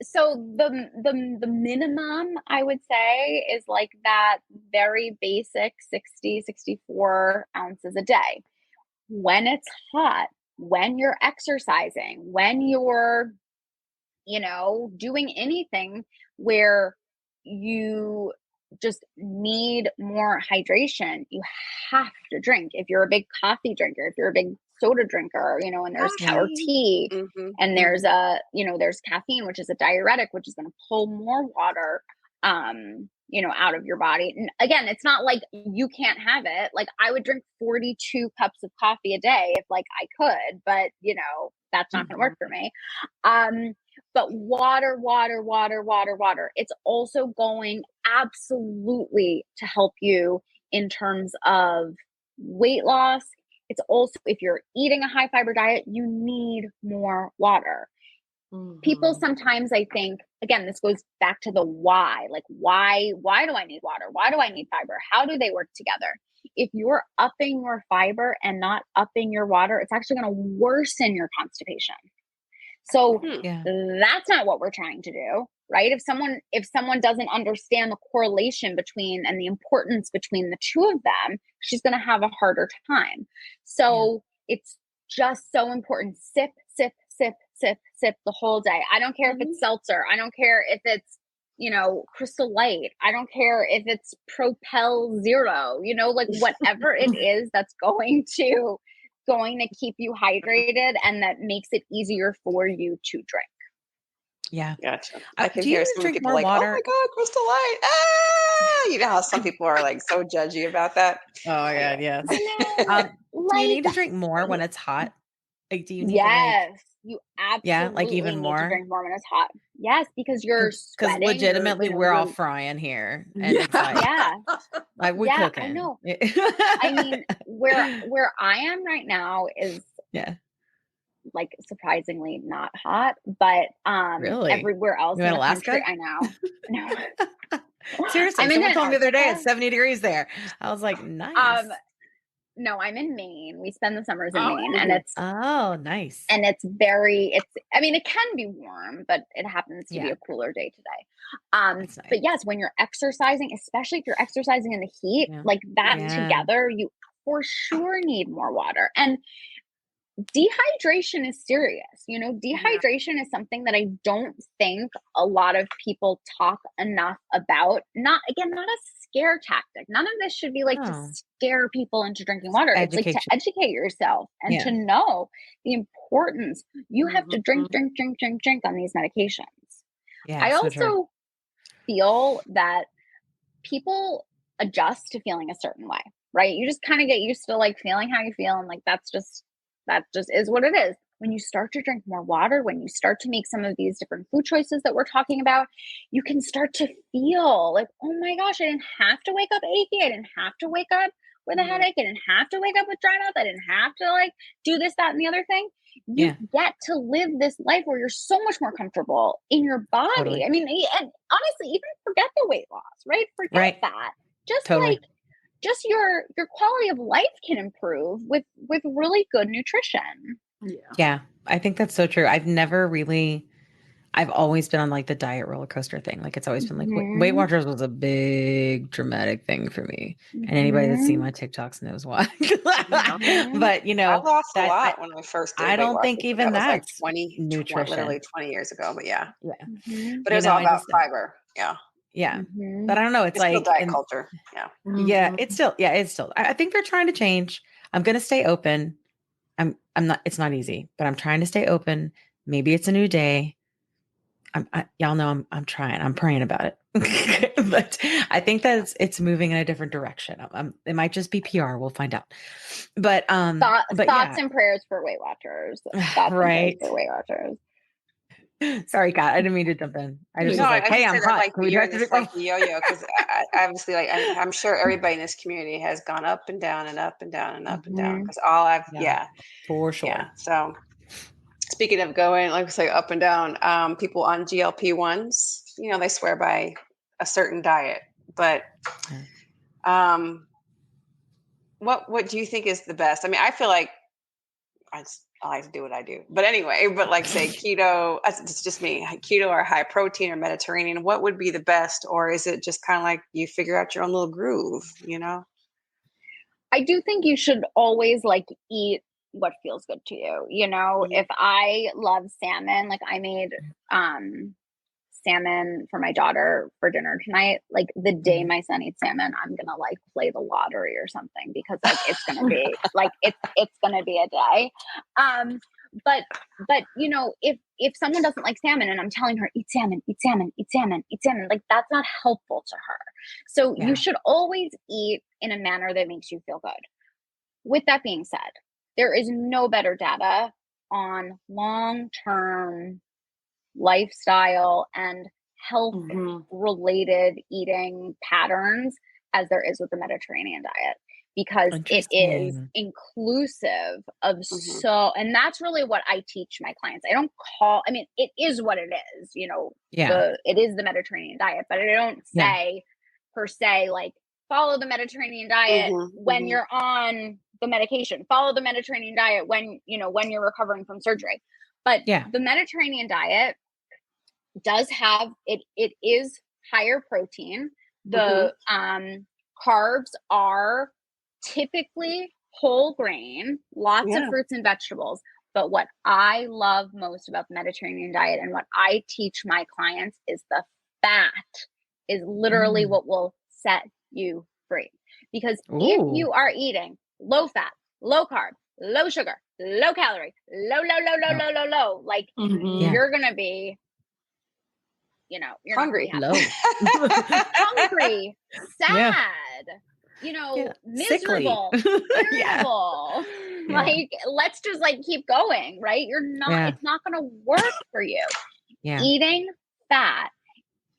[SPEAKER 6] So the minimum I would say is like that very basic 60, 64 ounces a day. When it's hot, when you're exercising, when you're, you know, doing anything where you just need more hydration, you have to drink. If you're a big coffee drinker, if you're a big soda drinker, you know, and there's or tea, and there's there's caffeine, which is a diuretic, which is going to pull more water, you know, out of your body. And again, it's not like you can't have it. Like I would drink 42 cups of coffee a day if like I could, but you know, that's not going to work for me. But water. It's also going absolutely to help you in terms of weight loss. It's also, if you're eating a high fiber diet, you need more water. People sometimes, I think, again, this goes back to the why. Like, why do I need water? Why do I need fiber? How do they work together? If you're upping your fiber and not upping your water, it's actually going to worsen your constipation. So that's not what we're trying to do, right? If someone doesn't understand the correlation between and the importance between the two of them, she's going to have a harder time. So it's just so important. Sip the whole day. I don't care if it's seltzer. I don't care if it's, you know, Crystal Light. I don't care if it's Propel Zero, you know, like whatever it is that's going to keep you hydrated and that makes it easier for you to drink.
[SPEAKER 8] Yeah.
[SPEAKER 7] Gotcha. I can
[SPEAKER 8] do
[SPEAKER 7] hear
[SPEAKER 8] you
[SPEAKER 7] some
[SPEAKER 8] drink
[SPEAKER 7] people
[SPEAKER 8] more
[SPEAKER 7] like,
[SPEAKER 8] water?
[SPEAKER 7] oh my God, Crystal Light. You know how some people are like so judgy about that.
[SPEAKER 8] Oh my God, yes. Do you need to drink more when it's hot? Like, do you need to
[SPEAKER 6] you absolutely
[SPEAKER 8] even
[SPEAKER 6] need
[SPEAKER 8] more?
[SPEAKER 6] to drink more when it's hot. Yes, because you're sweating.
[SPEAKER 8] Because legitimately, we're all frying here, and it's like, like we cooking.
[SPEAKER 6] I know. I mean, where I am right now is like surprisingly not hot, but
[SPEAKER 8] really
[SPEAKER 6] everywhere else
[SPEAKER 8] in Alaska,
[SPEAKER 6] country, I know. No.
[SPEAKER 8] Seriously, someone told me the other day it's 70 degrees there. I was like, nice.
[SPEAKER 6] No, I'm in Maine. We spend the summers in Maine, and it's
[SPEAKER 8] nice.
[SPEAKER 6] And it can be warm, but it happens to be a cooler day today. Nice. But yes, when you're exercising, especially if you're exercising in the heat, like that together, you for sure need more water. And dehydration is serious. You know, dehydration is something that I don't think a lot of people talk enough about. Not a scare tactic. None of this should be like to scare people into drinking water. It's like to educate yourself and to know the importance. You have to drink on these medications.
[SPEAKER 8] Yeah,
[SPEAKER 6] I also feel that people adjust to feeling a certain way, right? You just kind of get used to like feeling how you feel. And like, that just is what it is. When you start to drink more water, when you start to make some of these different food choices that we're talking about, you can start to feel like, oh my gosh, I didn't have to wake up achy. I didn't have to wake up with a headache. I didn't have to wake up with dry mouth. I didn't have to like do this, that, and the other thing. You get to live this life where you're so much more comfortable in your body. Totally. I mean, and honestly, even forget the weight loss, right? Forget that. Just like, just your quality of life can improve with really good nutrition.
[SPEAKER 8] Yeah. I think that's so true. I've always been on like the diet roller coaster thing. Like it's always been like Weight Watchers was a big dramatic thing for me. And anybody that's seen my TikToks knows why. But you know,
[SPEAKER 7] I lost a lot when I first did
[SPEAKER 8] I don't
[SPEAKER 7] Weight
[SPEAKER 8] think
[SPEAKER 7] Watchers,
[SPEAKER 8] even that's
[SPEAKER 7] like
[SPEAKER 8] nutrition.
[SPEAKER 7] Literally 20 years ago, but but it was all about fiber.
[SPEAKER 8] Yeah. But I don't know. It's like
[SPEAKER 7] still diet culture.
[SPEAKER 8] Yeah. It's still, I think they're trying to change. I'm going to stay open. I'm not, it's not easy, but I'm trying to stay open. Maybe it's a new day. Y'all know I'm trying, I'm praying about it, but I think that it's moving in a different direction. It might just be PR. We'll find out. But,
[SPEAKER 6] thoughts and prayers for Weight Watchers.
[SPEAKER 8] Right.
[SPEAKER 6] For Weight Watchers.
[SPEAKER 8] Sorry, Kat, I didn't mean to jump in. I just was like, hey, I'm hot.
[SPEAKER 7] Like you're in this like yo-yo, because obviously, like I'm sure everybody in this community has gone up and down and up and down and up and down. Because all
[SPEAKER 8] for sure.
[SPEAKER 7] Yeah. So speaking of going, like I say, up and down, people on GLP-1s, you know, they swear by a certain diet, but what do you think is the best? I mean, I feel like I like to do what I do. But anyway, but like say keto, it's just me, keto or high protein or Mediterranean, what would be the best? Or is it just kind of like you figure out your own little groove, you know?
[SPEAKER 6] I do think you should always like eat what feels good to you. You know, if I love salmon, like I made salmon for my daughter for dinner tonight. Like the day my son eats salmon, I'm gonna like play the lottery or something, because like it's gonna be like it's gonna be a day. But you know, if someone doesn't like salmon and I'm telling her eat salmon, like that's not helpful to her. So you should always eat in a manner that makes you feel good. With that being said, there is no better data on long-term lifestyle and health related eating patterns as there is with the Mediterranean diet, because it is inclusive of and that's really what I teach my clients. I mean, it is what it is, you know, it is the Mediterranean diet, but I don't say per se, like follow the Mediterranean diet when you're on the medication, follow the Mediterranean diet when you're recovering from surgery. But the Mediterranean diet does have it is higher protein. The carbs are typically whole grain, lots of fruits and vegetables. But what I love most about the Mediterranean diet and what I teach my clients is the fat is literally what will set you free. Because if you are eating low fat, low carb, low sugar, low calorie, low, like you're going to be, you know, you're
[SPEAKER 7] hungry,
[SPEAKER 6] hungry, sad, you know, miserable, irritable. Like, let's just like keep going, right? You're not, it's not going to work for you. Eating fat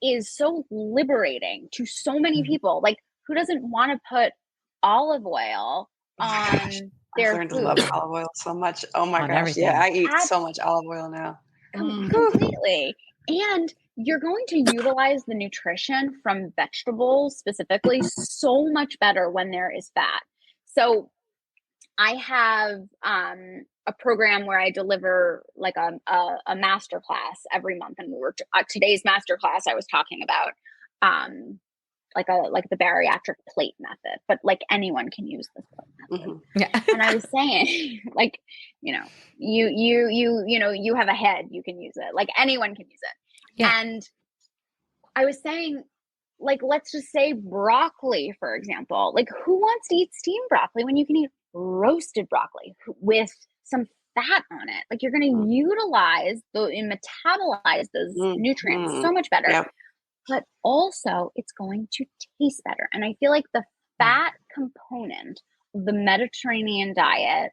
[SPEAKER 6] is so liberating to so many people. Like, who doesn't want to put olive oil on their food?
[SPEAKER 7] I've learned to love olive oil so much. Oh my gosh. Everything. Yeah, I eat so much olive oil now.
[SPEAKER 6] Completely. And you're going to utilize the nutrition from vegetables specifically so much better when there is fat. So I have a program where I deliver like a master class every month, and we were today's master class I was talking about like the bariatric plate method, but like anyone can use this plate method. And I was saying, like, you know, you have a head, you can use it. Like anyone can use it. And I was saying, like, let's just say broccoli, for example. Like, who wants to eat steamed broccoli when you can eat roasted broccoli with some fat on it? Like, you're going to utilize and metabolize those nutrients so much better.
[SPEAKER 7] Yeah.
[SPEAKER 6] But also it's going to taste better. And I feel like the fat component of the Mediterranean diet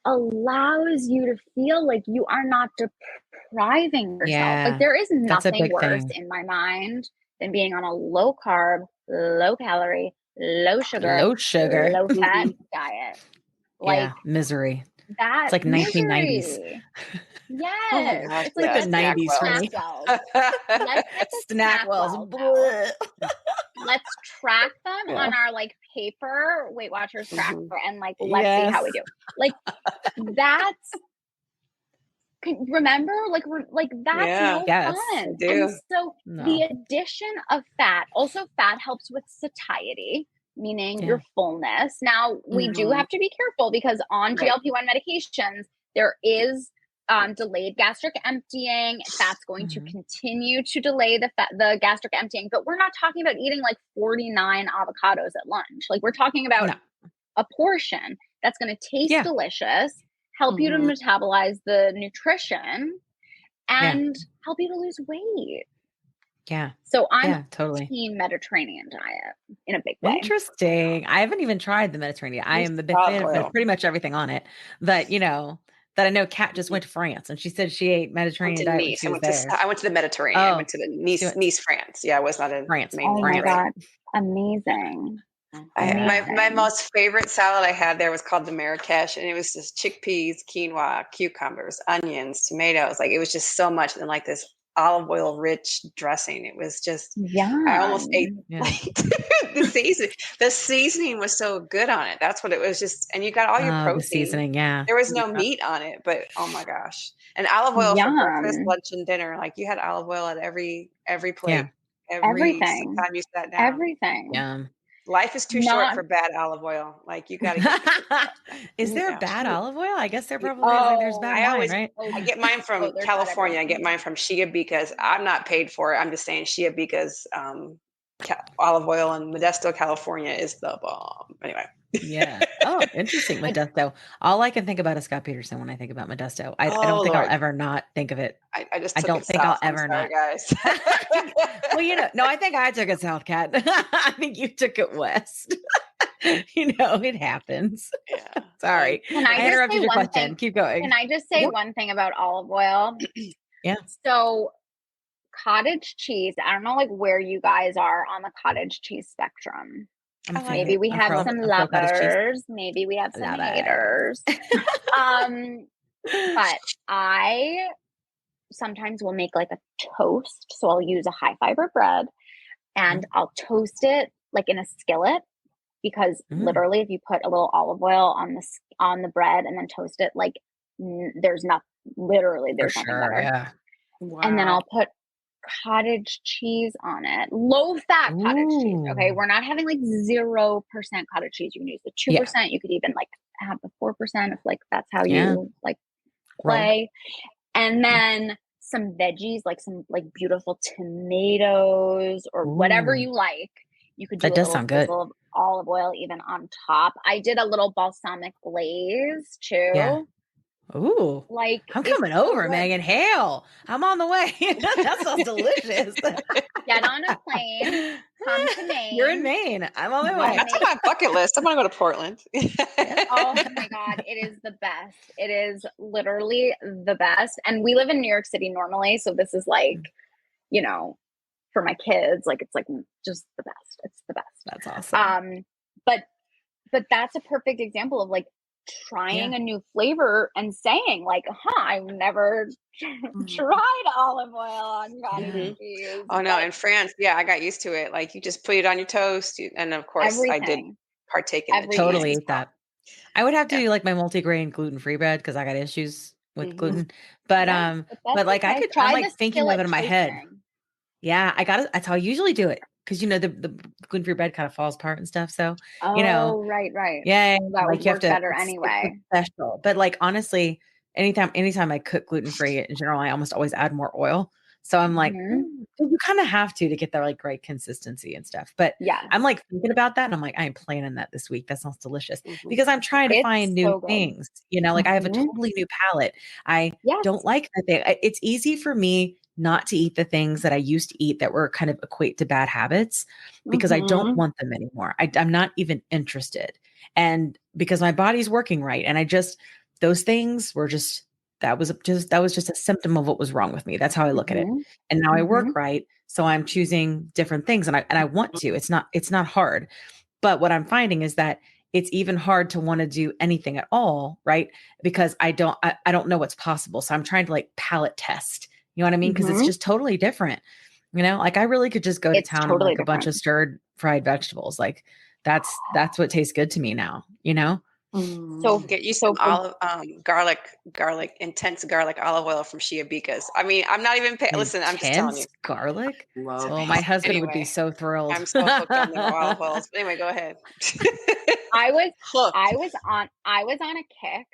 [SPEAKER 6] allows you to feel like you are not depriving yourself.
[SPEAKER 8] Yeah,
[SPEAKER 6] like, there is
[SPEAKER 8] that's a
[SPEAKER 6] nothing
[SPEAKER 8] big
[SPEAKER 6] worse
[SPEAKER 8] thing.
[SPEAKER 6] in my mind than being on a low carb, low calorie, low sugar, low fat diet. Like,
[SPEAKER 8] misery.
[SPEAKER 6] that
[SPEAKER 8] It's like 1990s.
[SPEAKER 6] Yes.
[SPEAKER 3] It's
[SPEAKER 8] like the 90s for me.
[SPEAKER 6] Let's get the
[SPEAKER 8] Snack wells.
[SPEAKER 6] Let's track them on our like paper Weight Watchers tracker and like let's see how we do. Like, that's remember, like that's no fun. And so the addition of fat, also fat helps with satiety, meaning your fullness. Now we do have to be careful because on GLP-1 medications, there is delayed gastric emptying. That's going to continue to delay the gastric emptying, but we're not talking about eating like 49 avocados at lunch. Like, we're talking about a portion that's going to taste delicious, help you to metabolize the nutrition, and help you to lose weight.
[SPEAKER 8] Yeah.
[SPEAKER 6] So I'm
[SPEAKER 8] totally
[SPEAKER 6] team Mediterranean diet in a big way.
[SPEAKER 8] Interesting. I haven't even tried the Mediterranean. I am a big fan of pretty much everything on it. But that I know Kat just went to France and she said she ate Mediterranean diet when she was there.
[SPEAKER 7] I went to the Mediterranean. I went to the Nice, France. Yeah, I was not in
[SPEAKER 8] France.
[SPEAKER 6] My God. Amazing.
[SPEAKER 7] My most favorite salad I had there was called the Marrakesh, and it was just chickpeas, quinoa, cucumbers, onions, tomatoes. Like, it was just so much, and like this olive oil rich dressing. It was just, I almost ate the seasoning was so good on it. That's what it was, just, and you got all your protein.
[SPEAKER 8] The seasoning,
[SPEAKER 7] there was no meat on it, but oh my gosh. And olive oil for breakfast, lunch, and dinner. Like, you had olive oil at every plate.
[SPEAKER 6] Everything.
[SPEAKER 7] Time you sat down.
[SPEAKER 6] Everything.
[SPEAKER 7] Life is too short for bad olive oil. Like, you got to get
[SPEAKER 8] Is there bad olive oil? I guess there probably is. Like, there's bad wine, right?
[SPEAKER 7] I get mine from California. I get mine from Shea because I'm not paid for it. I'm just saying Shea because olive oil in Modesto, California is the bomb. Anyway.
[SPEAKER 8] Yeah. Oh, interesting. Modesto. All I can think about is Scott Peterson when I think about Modesto. I don't think I'll ever not think of it.
[SPEAKER 7] I
[SPEAKER 8] don't think I'll ever not.
[SPEAKER 7] Guys.
[SPEAKER 8] Well, no, I think I took it south, Kat. I think you took it west. It happens.
[SPEAKER 7] Yeah.
[SPEAKER 8] Sorry.
[SPEAKER 6] Can I
[SPEAKER 8] interrupted your question.
[SPEAKER 6] Thing?
[SPEAKER 8] Keep going.
[SPEAKER 6] Can I just say one thing about olive oil?
[SPEAKER 8] Yeah.
[SPEAKER 6] So cottage cheese, I don't know like where you guys are on the cottage cheese spectrum. Maybe we have some lovers. Maybe we have some haters. But I sometimes will make like a toast. So I'll use a high fiber bread and I'll toast it like in a skillet, because literally if you put a little olive oil on the bread and then toast it, like there's nothing better.
[SPEAKER 8] Yeah.
[SPEAKER 6] Wow. And then I'll put cottage cheese on it, low fat cottage cheese. Okay, we're not having like 0% cottage cheese. You can use the 2%. You could even like have the 4% if like that's how you like play. And then some veggies, like some like beautiful tomatoes or whatever you like. You could do a little drizzle of olive oil even on top. I did a little balsamic glaze too.
[SPEAKER 8] Yeah. Ooh,
[SPEAKER 6] like
[SPEAKER 8] I'm coming over, Megan. Hell, I'm on the way. That sounds delicious.
[SPEAKER 6] Get on a plane. Come to Maine.
[SPEAKER 8] You're in Maine. I'm on my way.
[SPEAKER 7] That's on my bucket list. I want to go to Portland.
[SPEAKER 6] Oh my God. It is the best. It is literally the best. And we live in New York City normally. So this is like, for my kids, like, it's like just the best. It's the best.
[SPEAKER 8] That's awesome.
[SPEAKER 6] But that's a perfect example of like trying a new flavor and saying like, I've never tried olive oil on cottage cheese.
[SPEAKER 7] Oh no, in France, I got used to it. Like, you just put it on your toast, and of course I did partake in it.
[SPEAKER 8] Totally eat that. I would have to do like my multigrain gluten-free bread because I got issues with gluten. But like I like thinking of it in my head. Yeah, that's how I usually do it. Because the gluten-free bread kind of falls apart and stuff. So
[SPEAKER 6] right.
[SPEAKER 8] Yeah,
[SPEAKER 6] that would work better anyway.
[SPEAKER 8] Special, but like honestly, anytime I cook gluten-free in general, I almost always add more oil So I'm like, you kind of have to get that like right consistency and stuff. But
[SPEAKER 6] yeah,
[SPEAKER 8] I'm like thinking about that and I'm like, I am planning that this week. That sounds delicious because I'm trying to find new things, like I have a totally new palate. I don't like that it's easy for me not to eat the things that I used to eat that were kind of equate to bad habits because I don't want them anymore. I'm not even interested. And because my body's working right. And those things were that was just a symptom of what was wrong with me. That's how I look at it. And now I work right. So I'm choosing different things and I want to. It's not hard. But what I'm finding is that it's even hard to want to do anything at all, right? Because I don't know what's possible. So I'm trying to like palate test. You know what I mean? Because it's just totally different. Like I really could just go to town on like a bunch of stirred fried vegetables. Like that's what tastes good to me now,
[SPEAKER 7] So get you some garlic, intense garlic olive oil from Shea Bekas. I mean, I'm not even listen, I'm just telling you.
[SPEAKER 8] Garlic? Well, my husband would be so thrilled.
[SPEAKER 7] I'm so hooked on the olive oils. But anyway, go ahead.
[SPEAKER 6] I was on a kick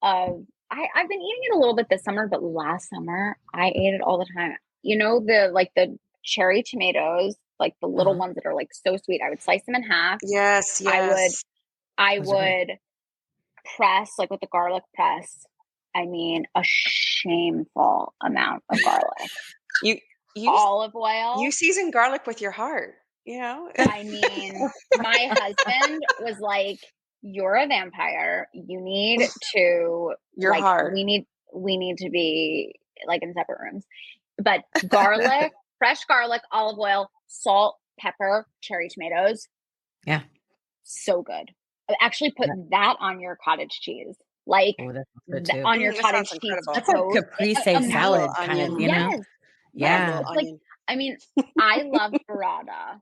[SPEAKER 6] of I've been eating it a little bit this summer, but last summer I ate it all the time. The cherry tomatoes, like the little ones that are like so sweet. I would slice them in half.
[SPEAKER 7] Yes.
[SPEAKER 6] I would press, like with the garlic press, I mean, a shameful amount of garlic.
[SPEAKER 7] You
[SPEAKER 6] olive oil.
[SPEAKER 7] You season garlic with your heart,
[SPEAKER 6] I mean, my husband was like, "You're a vampire. You need to
[SPEAKER 7] your heart.
[SPEAKER 6] We need to be like in separate rooms." But garlic, fresh garlic, olive oil, salt, pepper, cherry tomatoes.
[SPEAKER 8] Yeah.
[SPEAKER 6] So good. Actually put that on your cottage cheese. Like on your cottage cheese.
[SPEAKER 8] That's like caprese salad kind of,
[SPEAKER 6] Yes.
[SPEAKER 8] Yeah.
[SPEAKER 6] Like, I mean, I love burrata,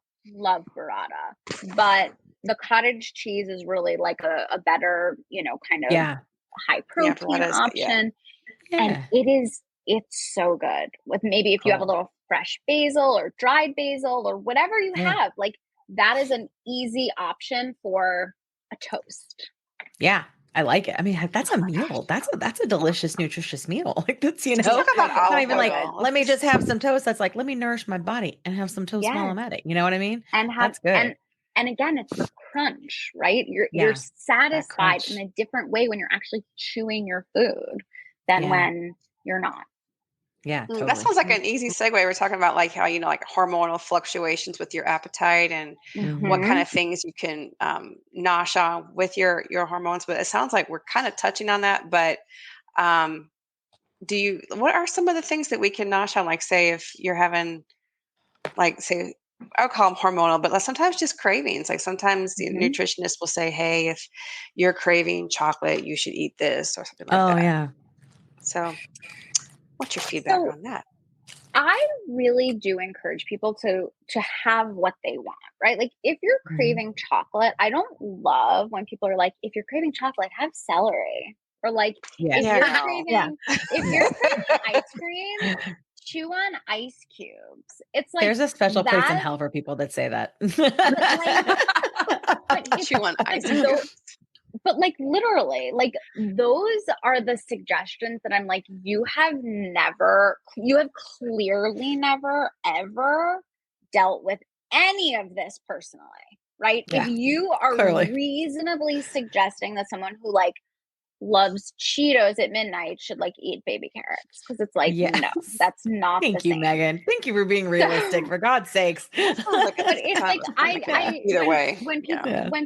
[SPEAKER 6] but the cottage cheese is really like a better, kind of high protein option. And it's so good with maybe if you have a little fresh basil or dried basil or whatever you have, like that is an easy option for a toast.
[SPEAKER 8] Yeah. I like it. I mean, that's a meal. That's a delicious, nutritious meal. Like that's,
[SPEAKER 7] talk about
[SPEAKER 8] not even like, let me just have some toast. That's like, let me nourish my body and have some toast while I'm at it. You know what I mean?
[SPEAKER 6] And that's good. And again, it's the crunch, right? You're satisfied in a different way when you're actually chewing your food than when you're not.
[SPEAKER 8] Yeah, totally.
[SPEAKER 7] That sounds like an easy segue. We're talking about like how, like hormonal fluctuations with your appetite and what kind of things you can nosh on with your hormones. But it sounds like we're kind of touching on that. But what are some of the things that we can nosh on? Like say if you're having like say, I'll call them hormonal, but sometimes just cravings. Like sometimes the nutritionist will say, hey, if you're craving chocolate, you should eat this or something like that.
[SPEAKER 8] Oh, yeah.
[SPEAKER 7] So what's your feedback on that?
[SPEAKER 6] I really do encourage people to have what they want, right? Like if you're craving chocolate, I don't love when people are like, if you're craving chocolate, have celery. Or like if you're craving ice cream, chew on ice cubes. It's like
[SPEAKER 8] there's a special place in hell for people that say that.
[SPEAKER 7] Chew on ice cubes.
[SPEAKER 6] But like literally, like those are the suggestions that I'm like, you have clearly never, ever dealt with any of this personally, right?
[SPEAKER 8] Yeah,
[SPEAKER 6] if you are reasonably suggesting that someone who like loves Cheetos at midnight should like eat baby carrots, because it's like, no, that's not
[SPEAKER 8] Thank you,
[SPEAKER 6] same.
[SPEAKER 8] Megan. Thank you for being realistic, for God's sakes.
[SPEAKER 6] But it's like
[SPEAKER 7] either way.
[SPEAKER 6] When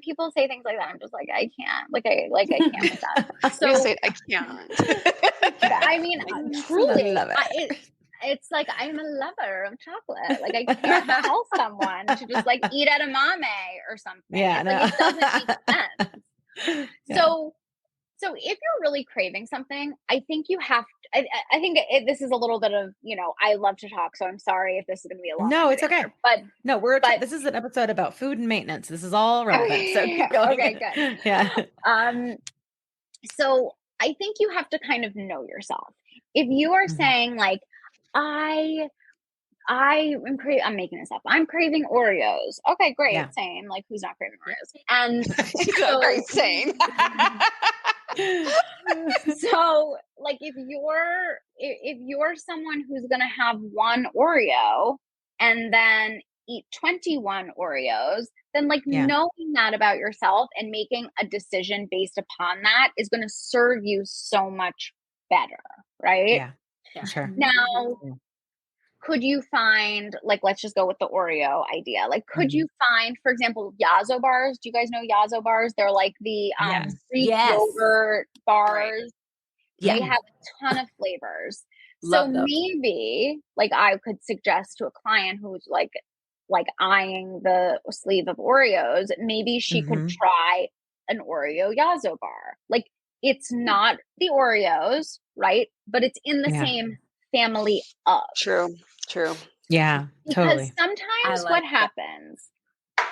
[SPEAKER 6] people say things like that, I'm just like, I can't. I can't with that. So
[SPEAKER 7] I can't.
[SPEAKER 6] I mean, truly, it's like I'm a lover of chocolate. Like I can't tell someone to just like eat edamame or something.
[SPEAKER 8] Yeah,
[SPEAKER 6] it doesn't make sense. Yeah. So if you're really craving something, I think you have to, I think this is a little bit of, I love to talk, so I'm sorry if this is going to be a long
[SPEAKER 8] No, it's okay.
[SPEAKER 6] Answer, but
[SPEAKER 8] no, this is an episode about food and maintenance. This is all relevant.
[SPEAKER 6] Okay,
[SPEAKER 8] so keep going.
[SPEAKER 6] Okay, good.
[SPEAKER 8] Yeah.
[SPEAKER 6] So I think you have to kind of know yourself. If you are saying like, I'm making this up. I'm craving Oreos. Okay, great. Yeah. Same. Like who's not craving Oreos? And
[SPEAKER 7] so great. Same.
[SPEAKER 6] So like if you're someone who's going to have one Oreo and then eat 21 Oreos, then like knowing that about yourself and making a decision based upon that is going to serve you so much better, right?
[SPEAKER 8] Yeah, sure.
[SPEAKER 6] Now, could you find, like, let's just go with the Oreo idea. Like, could you find, for example, Yazo bars? Do you guys know Yazo bars? They're like the Greek yogurt bars. They have a ton of flavors. So maybe, like, I could suggest to a client who's like eyeing the sleeve of Oreos, maybe she could try an Oreo Yazo bar. Like, it's not the Oreos, right? But it's in the same family of.
[SPEAKER 7] True.
[SPEAKER 8] Yeah,
[SPEAKER 6] because sometimes what happens,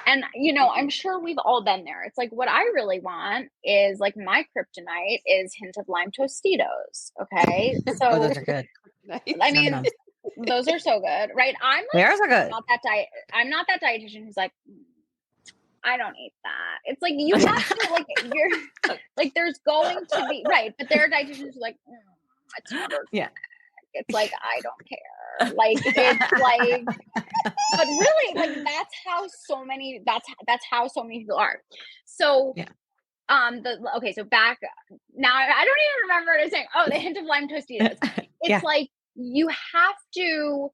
[SPEAKER 6] and you know, I'm sure we've all been there. It's like, what I really want is like my kryptonite is hint of lime Tostitos. Okay. So
[SPEAKER 8] those are good.
[SPEAKER 6] I mean, those are so good, right? I'm like,
[SPEAKER 8] theirs are good.
[SPEAKER 6] I'm not that dietitian who's like, I don't eat that. It's like, you have to like, you're like, there's going to be, right. But there are dietitians who are like, it's not organic. It's like, I don't care. Like, it's like, but really, like, that's how so many people are. So, so back now, I don't even remember what I was saying. Oh, the hint of lime Tostitos. It's like, you have to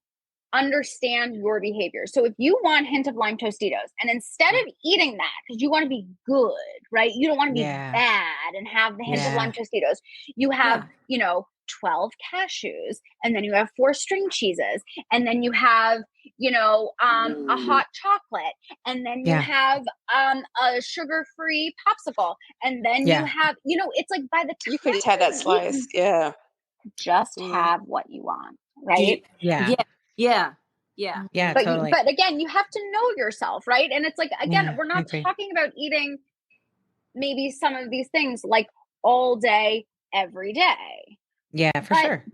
[SPEAKER 6] understand your behavior. So if you want hint of lime Tostitos, and instead of eating that, because you want to be good, right? You don't want to be bad and have the hint of lime Tostitos. You have, 12 cashews, and then you have 4 string cheeses, and then you have, a hot chocolate, and then you have a sugar-free popsicle, and then you have, it's like by the time
[SPEAKER 7] you could just have that slice.
[SPEAKER 6] Just have what you want, right?
[SPEAKER 8] But totally.
[SPEAKER 6] But again, you have to know yourself, right? And it's like, again, we're not talking about eating maybe some of these things like all day, every day.
[SPEAKER 8] Yeah, for sure.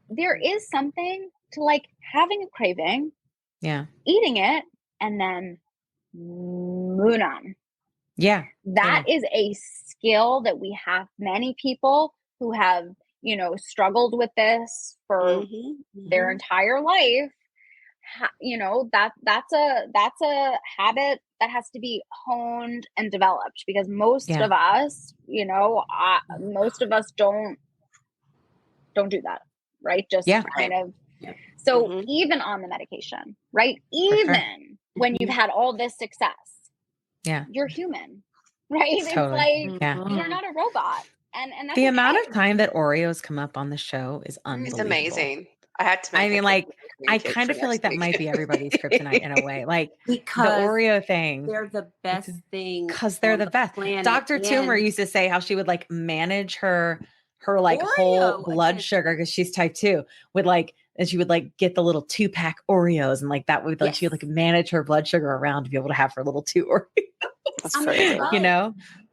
[SPEAKER 6] There is something to like having a craving, eating it, and then moving on.
[SPEAKER 8] Yeah.
[SPEAKER 6] That is a skill that we have many people who have, struggled with this for their entire life. That's a habit that has to be honed and developed, because most of us, most of us don't do that, right? Just kind of. So even on the medication, right? Even when you've had all this success, you're human, right?
[SPEAKER 8] Totally.
[SPEAKER 6] It's like you're not a robot. And that's
[SPEAKER 8] the amount of time that Oreos come up on the show is unbelievable.
[SPEAKER 7] It's amazing. I had to.
[SPEAKER 8] I kind of feel like that might be everybody's kryptonite in a way, like because the Oreo thing.
[SPEAKER 4] They're the best thing
[SPEAKER 8] because they're the best. Dr. Toomer used to say how she would like manage her like Oreo, whole blood sugar, because she's type 2, and she would like get the little 2-pack Oreos, and like that would like she would like manage her blood sugar around to be able to have her little 2 Oreos.
[SPEAKER 7] That's crazy.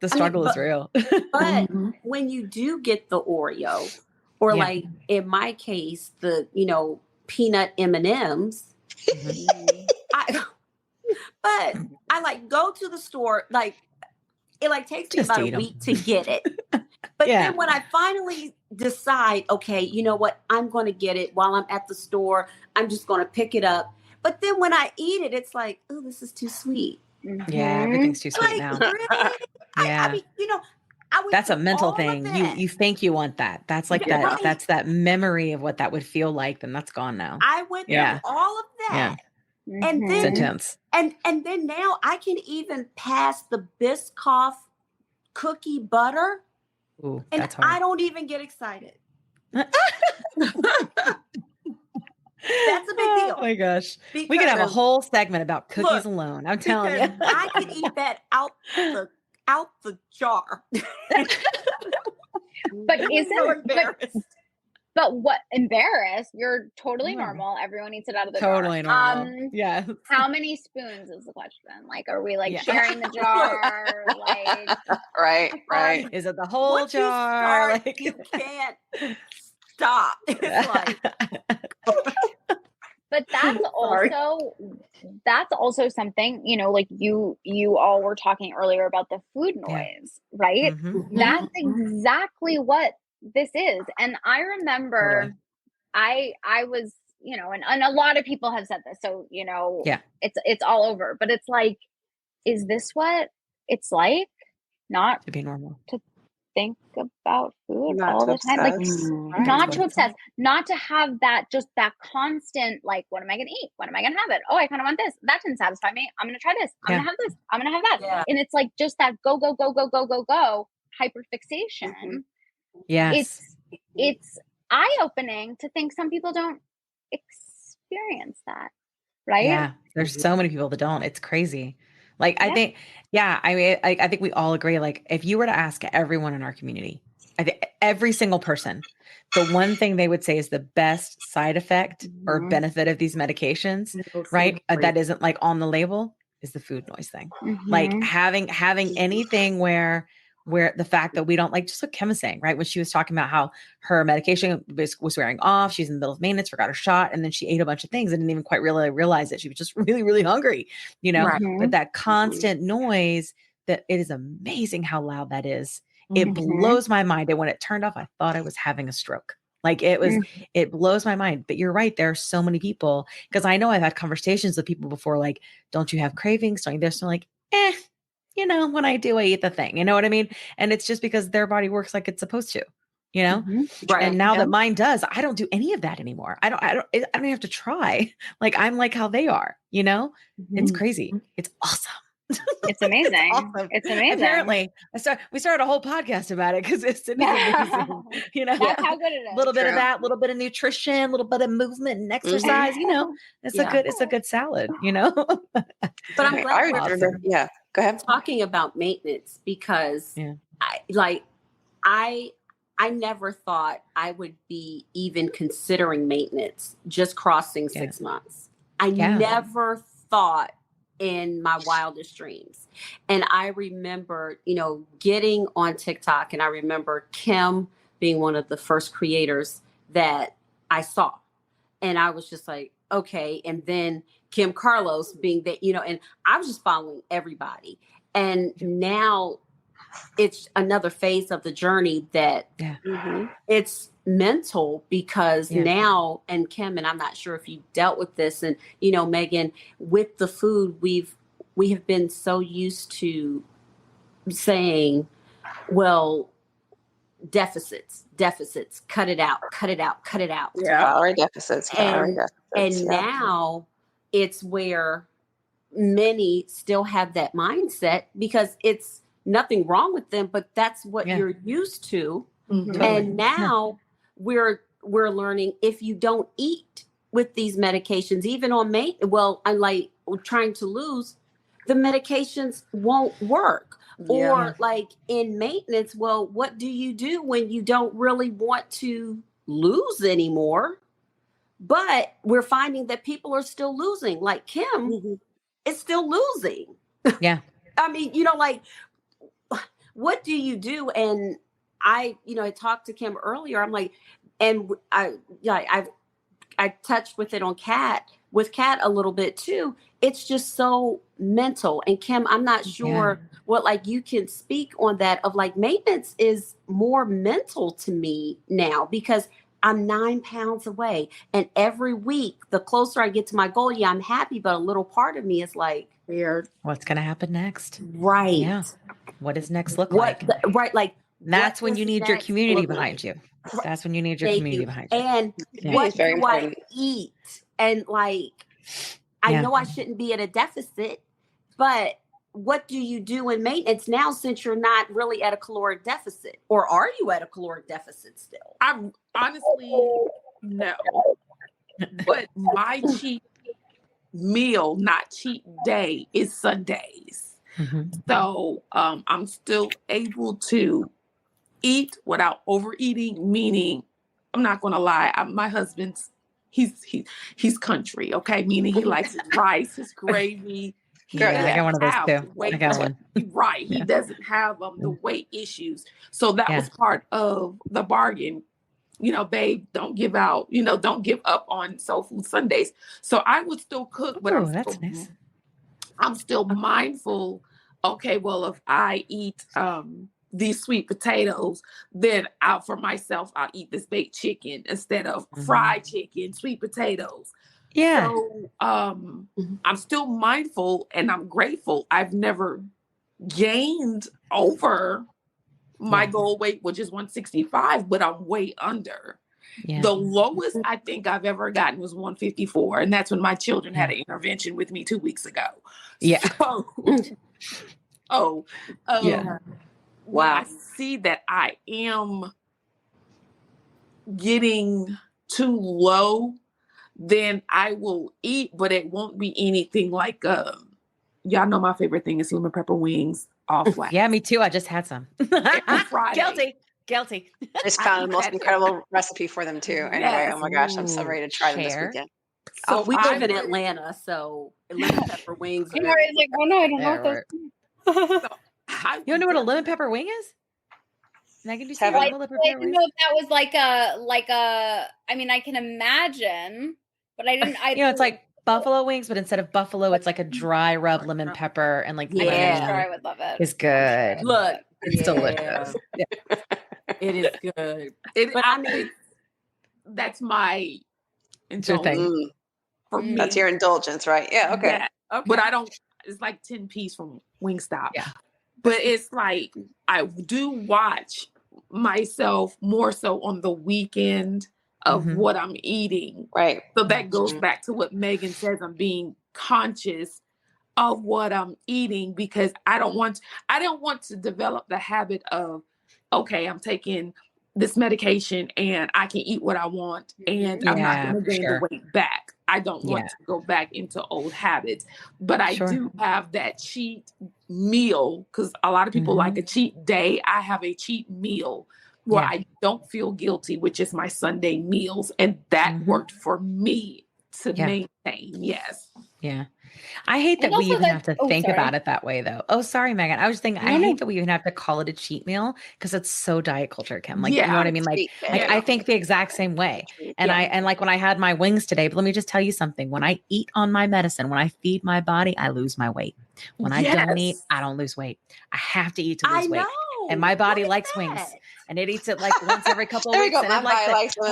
[SPEAKER 8] The struggle is real.
[SPEAKER 4] But when you do get the Oreo, or like in my case, the peanut M&Ms, but I like go to the store, like it like takes me about a week to get it. But then when I finally decide, okay, you know what, I'm going to get it while I'm at the store, I'm just going to pick it up. But then when I eat it, it's like, oh, this is too sweet.
[SPEAKER 8] Yeah, everything's too sweet now.
[SPEAKER 4] Really? I mean,
[SPEAKER 8] that's a mental thing. You think you want that. That's like that. Right. That's that memory of what that would feel like. Then that's gone now.
[SPEAKER 4] I went through all of that.
[SPEAKER 8] Yeah.
[SPEAKER 4] And then
[SPEAKER 8] it's intense.
[SPEAKER 4] And then now I can even pass the Biscoff cookie butter.
[SPEAKER 8] Ooh,
[SPEAKER 4] and
[SPEAKER 8] that's hard.
[SPEAKER 4] I don't even get excited. That's a big deal.
[SPEAKER 8] Oh my gosh. We could have a whole segment about cookies alone. I'm telling you.
[SPEAKER 4] I could eat that out the jar.
[SPEAKER 6] But but what embarrassed? You're totally normal. Everyone eats it out of the jar.
[SPEAKER 8] Totally normal. Yeah.
[SPEAKER 6] How many spoons is the question? Like, are we like sharing the jar? Like,
[SPEAKER 7] right.
[SPEAKER 8] Is it the whole jar?
[SPEAKER 4] Like, you can't stop. It's like.
[SPEAKER 6] But that's also that's also something, like you all were talking earlier about the food noise, right?
[SPEAKER 8] Mm-hmm.
[SPEAKER 6] That's exactly what this is. And I remember I was, and a lot of people have said this, so, it's all over, but it's like, is this what it's like not
[SPEAKER 8] to be normal,
[SPEAKER 6] to think about food
[SPEAKER 7] Not
[SPEAKER 6] all
[SPEAKER 7] to
[SPEAKER 6] the time, like
[SPEAKER 7] obsess.
[SPEAKER 6] not to obsess, not to have that, just that constant, like, what am I going to eat? When am I going to have it? Oh, I kind of want this. That didn't satisfy me. I'm going to try this. I'm going to have this. I'm going to have that.
[SPEAKER 4] Yeah.
[SPEAKER 6] And it's like just that go, go, go, go, go, go, go hyperfixation.
[SPEAKER 8] Yes.
[SPEAKER 6] It's eye-opening to think some people don't experience that, right?
[SPEAKER 8] Yeah, there's so many people that don't. It's crazy. Like, I think, I mean, I think we all agree. Like, if you were to ask everyone in our community, I think every single person, the one thing they would say is the best side effect or benefit of these medications, right? That isn't like on the label is the food noise thing. Like having anything where the fact that we don't, like, just what Kim was saying, right? When she was talking about how her medication was wearing off, she's in the middle of maintenance, forgot her shot, and then she ate a bunch of things and didn't even quite really realize it. She was just really, really hungry, but that constant noise, that it is amazing how loud that is. It blows my mind. And when it turned off, I thought I was having a stroke. Like, it blows my mind. But you're right. There are so many people, because I know I've had conversations with people before, like, don't you have cravings? Don't you? They're still like, when I do, I eat the thing, you know what I mean? And it's just because their body works like it's supposed to,
[SPEAKER 4] Right.
[SPEAKER 8] And now that mine does, I don't do any of that anymore. I don't even have to try. Like, I'm like how they are, It's crazy. It's awesome.
[SPEAKER 6] It's amazing.
[SPEAKER 8] It's amazing. Apparently, we started a whole podcast about it because it's amazing.
[SPEAKER 6] That's how good it is.
[SPEAKER 8] A little bit of that, a little bit of nutrition, a little bit of movement and exercise. It's a good salad.
[SPEAKER 4] But I'm glad
[SPEAKER 7] remember. Yeah, go ahead.
[SPEAKER 4] Talking about maintenance, because I never thought I would be even considering maintenance, just crossing 6 months. I never thought in my wildest dreams. And I remember, getting on TikTok, and I remember Kim being one of the first creators that I saw. And I was just like, okay. And then Kim Carlos being that, and I was just following everybody. And now it's another phase of the journey that it's mental, because now, and Kim, and I'm not sure if you dealt with this, and Megan, with the food, we have been so used to saying, well, deficits, cut it out.
[SPEAKER 7] Calorie deficits.
[SPEAKER 4] And now it's where many still have that mindset, because it's nothing wrong with them, but that's what you're used to. And now we're learning, if you don't eat with these medications, even on I'm like trying to lose, the medications won't work. Or like in maintenance, well, what do you do when you don't really want to lose anymore? But we're finding that people are still losing. Like Kim is still losing.
[SPEAKER 8] Yeah.
[SPEAKER 4] I mean, like, what do you do? And I talked to Kim earlier. I'm like, and I touched with it on Kat a little bit too. It's just so mental. And Kim, I'm not sure what, like, you can speak on that, of like, maintenance is more mental to me now, because I'm 9 pounds away. And every week, the closer I get to my goal, I'm happy. But a little part of me is like,
[SPEAKER 8] weird. What's going to happen next?
[SPEAKER 4] Right.
[SPEAKER 8] Yeah. What does next look like?
[SPEAKER 4] Right. Like,
[SPEAKER 8] that's when you need your community behind you. That's when you need your community behind you.
[SPEAKER 4] And what do I eat? And like, I know I shouldn't be at a deficit, but what do you do in maintenance now, since you're not really at a caloric deficit? Or are you at a caloric deficit still?
[SPEAKER 5] I'm honestly, no. But my cheat meal, not cheat day, is Sundays. So I'm still able to eat without overeating, meaning, I'm not going to lie, my husband's, he's country, okay? Meaning he likes his rice, his gravy.
[SPEAKER 8] I got one of those too. I got one.
[SPEAKER 5] Right. He doesn't have the weight issues. So that was part of the bargain. babe, don't give up on soul food Sundays. So I would still cook, but
[SPEAKER 8] that's nice.
[SPEAKER 5] I'm still mindful. Okay, well, if I eat these sweet potatoes, then for myself, I'll eat this baked chicken instead of fried chicken, sweet potatoes.
[SPEAKER 8] Yeah.
[SPEAKER 5] So I'm still mindful and I'm grateful. I've never gained over my goal weight, which is 165, but I'm way under. Yeah. The lowest I think I've ever gotten was 154. And that's when my children had an intervention with me 2 weeks ago.
[SPEAKER 8] Yeah.
[SPEAKER 5] So, when I see that I am getting too low, then I will eat, but it won't be anything like, y'all know my favorite thing is lemon pepper wings off wax.
[SPEAKER 8] Yeah, me too. I just had some. Guilty.
[SPEAKER 7] Just found the most incredible recipe for them too. Anyway,
[SPEAKER 5] Yes.
[SPEAKER 7] Oh my gosh, I'm so ready to try them this weekend.
[SPEAKER 4] So we live in Atlanta, so lemon pepper wings.
[SPEAKER 6] I was like, oh no, I don't know what those.
[SPEAKER 8] You don't know what a lemon pepper wing is? Megan, do you see what a lemon pepper
[SPEAKER 6] wing is? I didn't know if that was like a. I mean, I can imagine, but I didn't.
[SPEAKER 8] It's like buffalo wings, but instead of buffalo, it's like a dry rub lemon pepper and like
[SPEAKER 6] lemon. I'm sure I would love it.
[SPEAKER 8] It's good.
[SPEAKER 4] Look,
[SPEAKER 8] it's delicious.
[SPEAKER 4] Yeah. It is good.
[SPEAKER 5] But I mean, that's my indulgence for me.
[SPEAKER 7] That's your indulgence, right? Yeah. Okay.
[SPEAKER 5] Yeah. Okay. But I don't. It's like 10 piece from Wingstop. Yeah. But it's like I do watch myself more so on the weekend of what I'm eating.
[SPEAKER 7] Right.
[SPEAKER 5] So that goes back to what Megan says. I'm being conscious of what I'm eating because I don't want to develop the habit of, okay, I'm taking this medication and I can eat what I want and I'm not going to gain the weight back. I don't want to go back into old habits, but I do have that cheat meal because a lot of people like a cheat day. I have a cheat meal where I don't feel guilty, which is my Sunday meals. And that worked for me to maintain. Yes.
[SPEAKER 8] Yeah. I hate that we even have to think about it that way, though. Oh, sorry, Megan. I was thinking, I hate that we even have to call it a cheat meal because it's so diet culture, Kim. Like, you know what I mean? Like I think the exact same way. And and like when I had my wings today, but let me just tell you something. When I eat on my medicine, when I feed my body, I lose my weight. When I don't eat, I don't lose weight. I have to eat to lose weight. And my body likes wings. And it eats it like once every couple of weeks. And my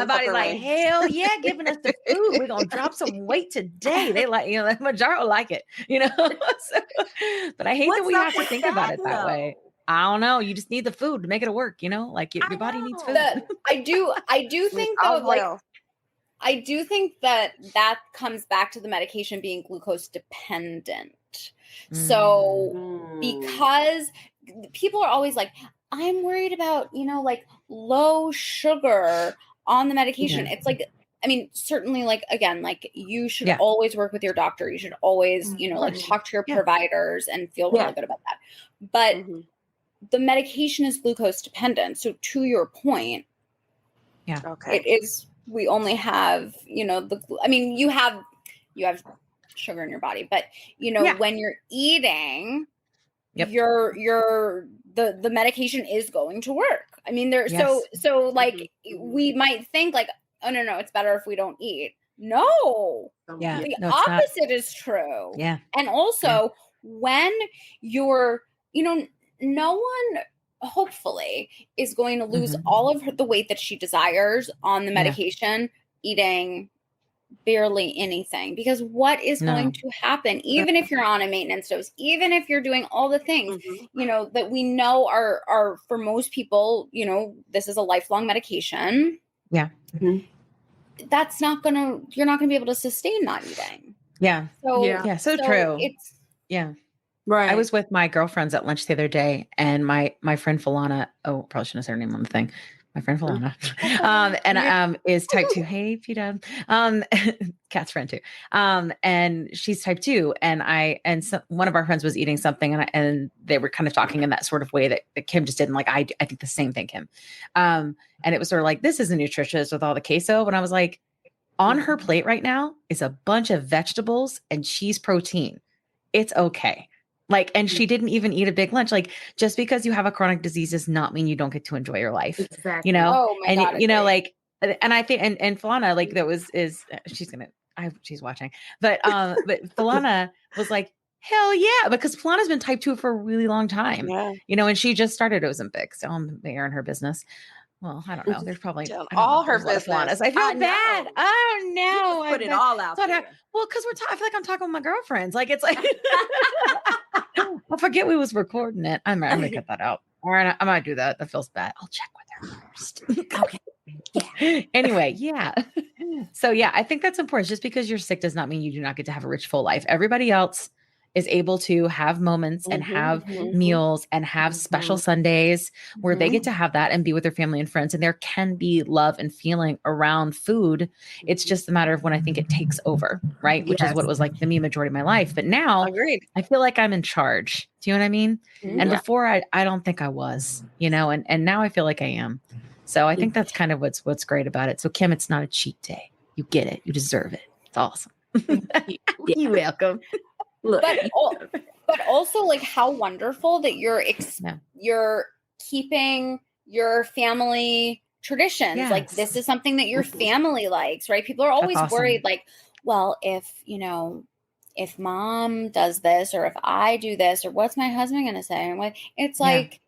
[SPEAKER 8] body's like, hell yeah, giving us the food. We're going to drop some weight today. They like, Mounjaro like it, but I hate that we have to think about it that way. I don't know. You just need the food to make it work, like your body needs food.
[SPEAKER 6] I do think though, I do think that comes back to the medication being glucose dependent. So because people are always like, I'm worried about, like low sugar on the medication. It's like, I mean, certainly like, again, like you should always work with your doctor. You should always, like talk to your providers and feel really good about that. But the medication is glucose dependent. So to your point, it is, we only have, you have sugar in your body, but when you're eating, the medication is going to work. I mean, so like we might think like, oh no, it's better if we don't eat. No, the opposite is true.
[SPEAKER 8] Yeah.
[SPEAKER 6] And also when you're, no one hopefully is going to lose all of the weight that she desires on the medication, eating barely anything, because what is going to happen, even if you're on a maintenance dose, even if you're doing all the things, that we know are for most people, this is a lifelong medication.
[SPEAKER 8] Yeah.
[SPEAKER 6] That's you're not gonna be able to sustain not eating.
[SPEAKER 8] Yeah. So true.
[SPEAKER 6] It's
[SPEAKER 8] right. I was with my girlfriends at lunch the other day and my friend Falana, probably shouldn't have said her name on the thing. My friend Falana, is type 2. Hey, P-Dub. Kat's friend too. And she's type 2. And one of our friends was eating something and they were kind of talking in that sort of way that Kim just did. And like, I think the same thing, Kim. And it was sort of like, this isn't nutritious with all the queso. And I was like, on her plate right now is a bunch of vegetables and cheese protein. It's okay. Like, and she didn't even eat a big lunch. Like, just because you have a chronic disease does not mean you don't get to enjoy your life.
[SPEAKER 6] Exactly.
[SPEAKER 8] Oh my God, and I think, and Falana, like she's watching, but Falana was like, hell yeah, because Falana's been type 2 for a really long time, and she just started Ozempic, so I'm airing her business. Well, I don't know. There's probably
[SPEAKER 7] all her business.
[SPEAKER 8] I feel bad. Oh no,
[SPEAKER 4] put it all out there.
[SPEAKER 8] Well, because I feel like I'm talking with my girlfriends. Like it's like I forget we was recording it. I'm gonna cut that out. All right, I might do that. That feels bad. I'll check with her first.
[SPEAKER 4] Okay.
[SPEAKER 8] Yeah. Anyway, yeah. So yeah, I think that's important. Just because you're sick does not mean you do not get to have a rich, full life. Everybody else is able to have moments and have meals and have special Sundays where they get to have that and be with their family and friends. And there can be love and feeling around food. It's just a matter of when I think it takes over, right? Which is what it was like to me majority of my life. But now I feel like I'm in charge. Do you know what I mean? And before I don't think I was, and now I feel like I am. So I think that's kind of what's great about it. So Kim, it's not a cheat day. You get it. You deserve it. It's awesome. You're welcome.
[SPEAKER 6] But also like how wonderful that you're keeping your family traditions.
[SPEAKER 8] Yes.
[SPEAKER 6] Like this is something that your family likes, right? People are always worried like, well, if mom does this or if I do this or what's my husband going to say? And it's like,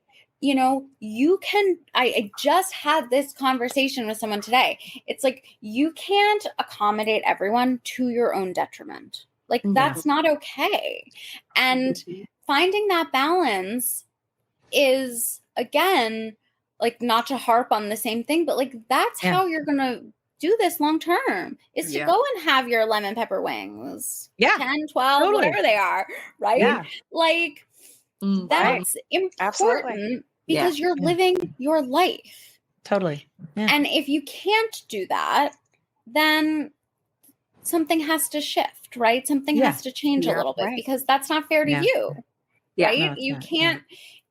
[SPEAKER 6] I just had this conversation with someone today. It's like, you can't accommodate everyone to your own detriment. Like that's not okay. And finding that balance is, again, like not to harp on the same thing, but like that's how you're going to do this long term is to go and have your lemon pepper wings. 10, 12, whatever they are. Right. Yeah. Like that's important because you're living your life.
[SPEAKER 8] Totally. Yeah.
[SPEAKER 6] And if you can't do that, then something has to shift, right? Something has to change a little bit because that's not fair to you, right? No, you can't,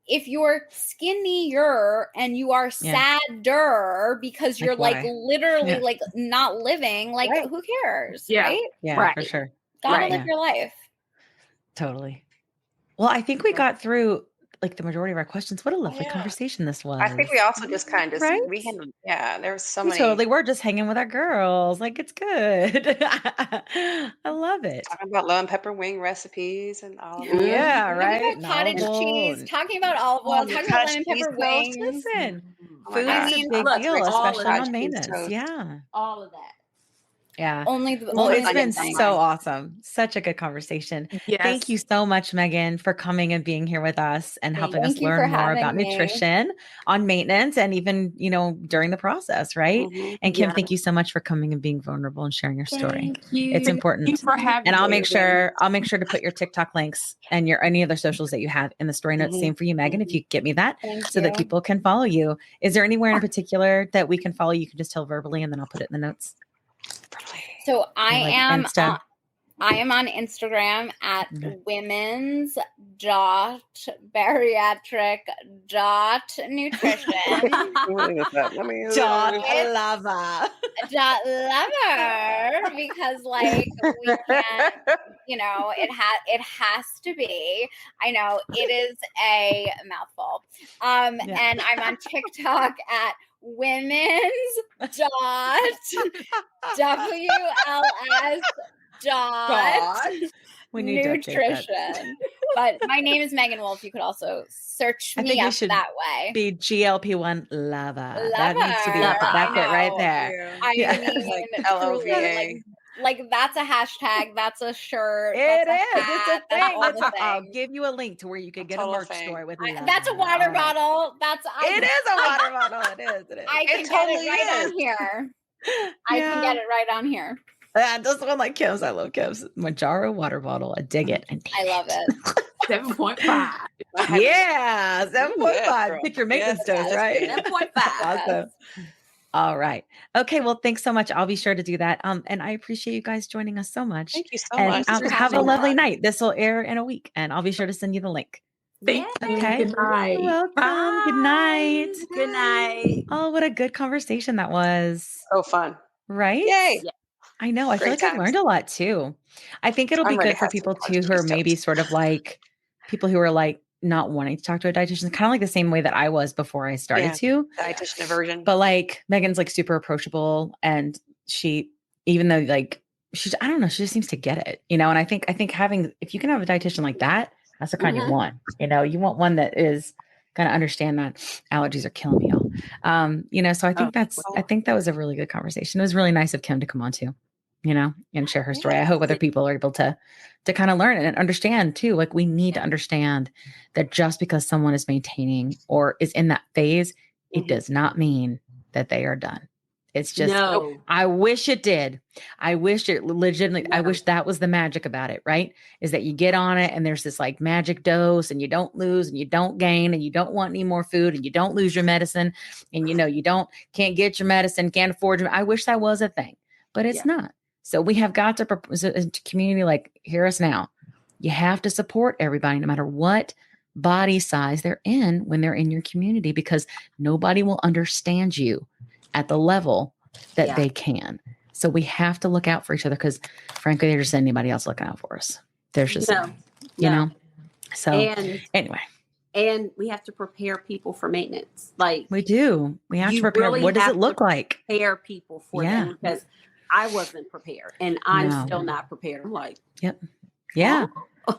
[SPEAKER 6] if you're skinnier and you are sadder because you're like literally like not living, like who cares, right?
[SPEAKER 8] Yeah, for sure.
[SPEAKER 6] Gotta live your life.
[SPEAKER 8] Totally. Well, I think we got through like the majority of our questions. What a lovely conversation this was.
[SPEAKER 7] I think we also just kind of we handled. Yeah, there was so many.
[SPEAKER 8] Totally, we're just hanging with our girls. Like it's good. I love it.
[SPEAKER 7] Talking about lemon pepper wing recipes and all. Of
[SPEAKER 8] Yeah, right.
[SPEAKER 6] Cottage cheese. Talking about olive oil. Talking about lemon pepper wings.
[SPEAKER 8] Listen, food is a big deal, especially on maintenance. Yeah,
[SPEAKER 6] all of that.
[SPEAKER 8] Yeah.
[SPEAKER 6] It's
[SPEAKER 8] been so awesome. Such a good conversation. Yes. Thank you so much, Megan, for coming and being here with us and helping us learn more about nutrition on maintenance and even, during the process, right? And Kim, thank you so much for coming and being vulnerable and sharing your story.
[SPEAKER 5] Thank you.
[SPEAKER 8] It's important.
[SPEAKER 5] Thank you for having
[SPEAKER 8] and I'll make sure to put your TikTok links and your any other socials that you have in the story notes. Same for you, Megan, if you get me that that people can follow you. Is there anywhere in particular that we can follow? You can just tell verbally and then I'll put it in the notes.
[SPEAKER 6] So I am on Instagram at women's.bariatric.nutrition. .lover because like we can't, it has to be. I know it is a mouthful. And I'm on TikTok at women's nutrition. But my name is Megan Wolf. You could also search me up that way.
[SPEAKER 8] Be GLP-1 lover. That needs to be that's it right there.
[SPEAKER 6] I mean, LOVA. Like that's a hashtag. That's a shirt.
[SPEAKER 8] It is. It's a thing. I'll give you a link to where you can get a merch store with me.
[SPEAKER 6] That's a water bottle.
[SPEAKER 8] It is a water bottle. It is.
[SPEAKER 6] I can get it right on here. I can get it right on here.
[SPEAKER 8] This one like Kim's. I love Kim's Mounjaro water bottle. I dig it.
[SPEAKER 6] I love it.
[SPEAKER 5] 7.5.
[SPEAKER 8] Yeah, 7.5. Pick your maintenance dose, right?
[SPEAKER 6] 7.5.
[SPEAKER 8] Awesome. All right. Okay. Well, thanks so much. I'll be sure to do that. And I appreciate you guys joining us so much.
[SPEAKER 7] Thank you so much.
[SPEAKER 8] Have a lovely night. This will air in a week, and I'll be sure to send you the link.
[SPEAKER 5] Thank you.
[SPEAKER 8] Okay.
[SPEAKER 5] Good night.
[SPEAKER 8] You're welcome. Bye. Good night.
[SPEAKER 6] Good night.
[SPEAKER 8] Oh, what a good conversation that was.
[SPEAKER 7] So fun.
[SPEAKER 8] Right?
[SPEAKER 7] Yay.
[SPEAKER 8] Yeah. I know. I feel like I've learned a lot too. I think it'll be good for people too who are maybe sort of like people who are like not wanting to talk to a dietitian, kind of like the same way that I was before I started to.
[SPEAKER 7] Dietitian aversion.
[SPEAKER 8] But like Megan's like super approachable, and she, even though like I don't know, she just seems to get it, you know. And I think if you can have a dietitian like that, that's the kind you want. You know, you want one that is going to understand that allergies are killing me all. You know, so I think I think that was a really good conversation. It was really nice of Kim to come on too, you know, and share her story. I hope other people are able to kind of learn and understand too. Like we need to understand that just because someone is maintaining or is in that phase, it does not mean that they are done. It's just, I wish it did. I wish it legitimately, I wish that was the magic about it, right? Is that you get on it and there's this like magic dose and you don't lose and you don't gain and you don't want any more food and you don't lose your medicine and you know, can't get your medicine, can't afford your, I wish that was a thing, but it's not. So we have got to propose a community like, hear us now. You have to support everybody, no matter what body size they're in when they're in your community, because nobody will understand you at the level that they can. So we have to look out for each other because frankly, there's just anybody else looking out for us. There's just, you know, so anyway.
[SPEAKER 4] And we have to prepare people for maintenance. Like
[SPEAKER 8] we do. We have to prepare. Really what does it look like?
[SPEAKER 4] Prepare people for them because I wasn't prepared and I'm still not prepared. I'm like,
[SPEAKER 8] yeah.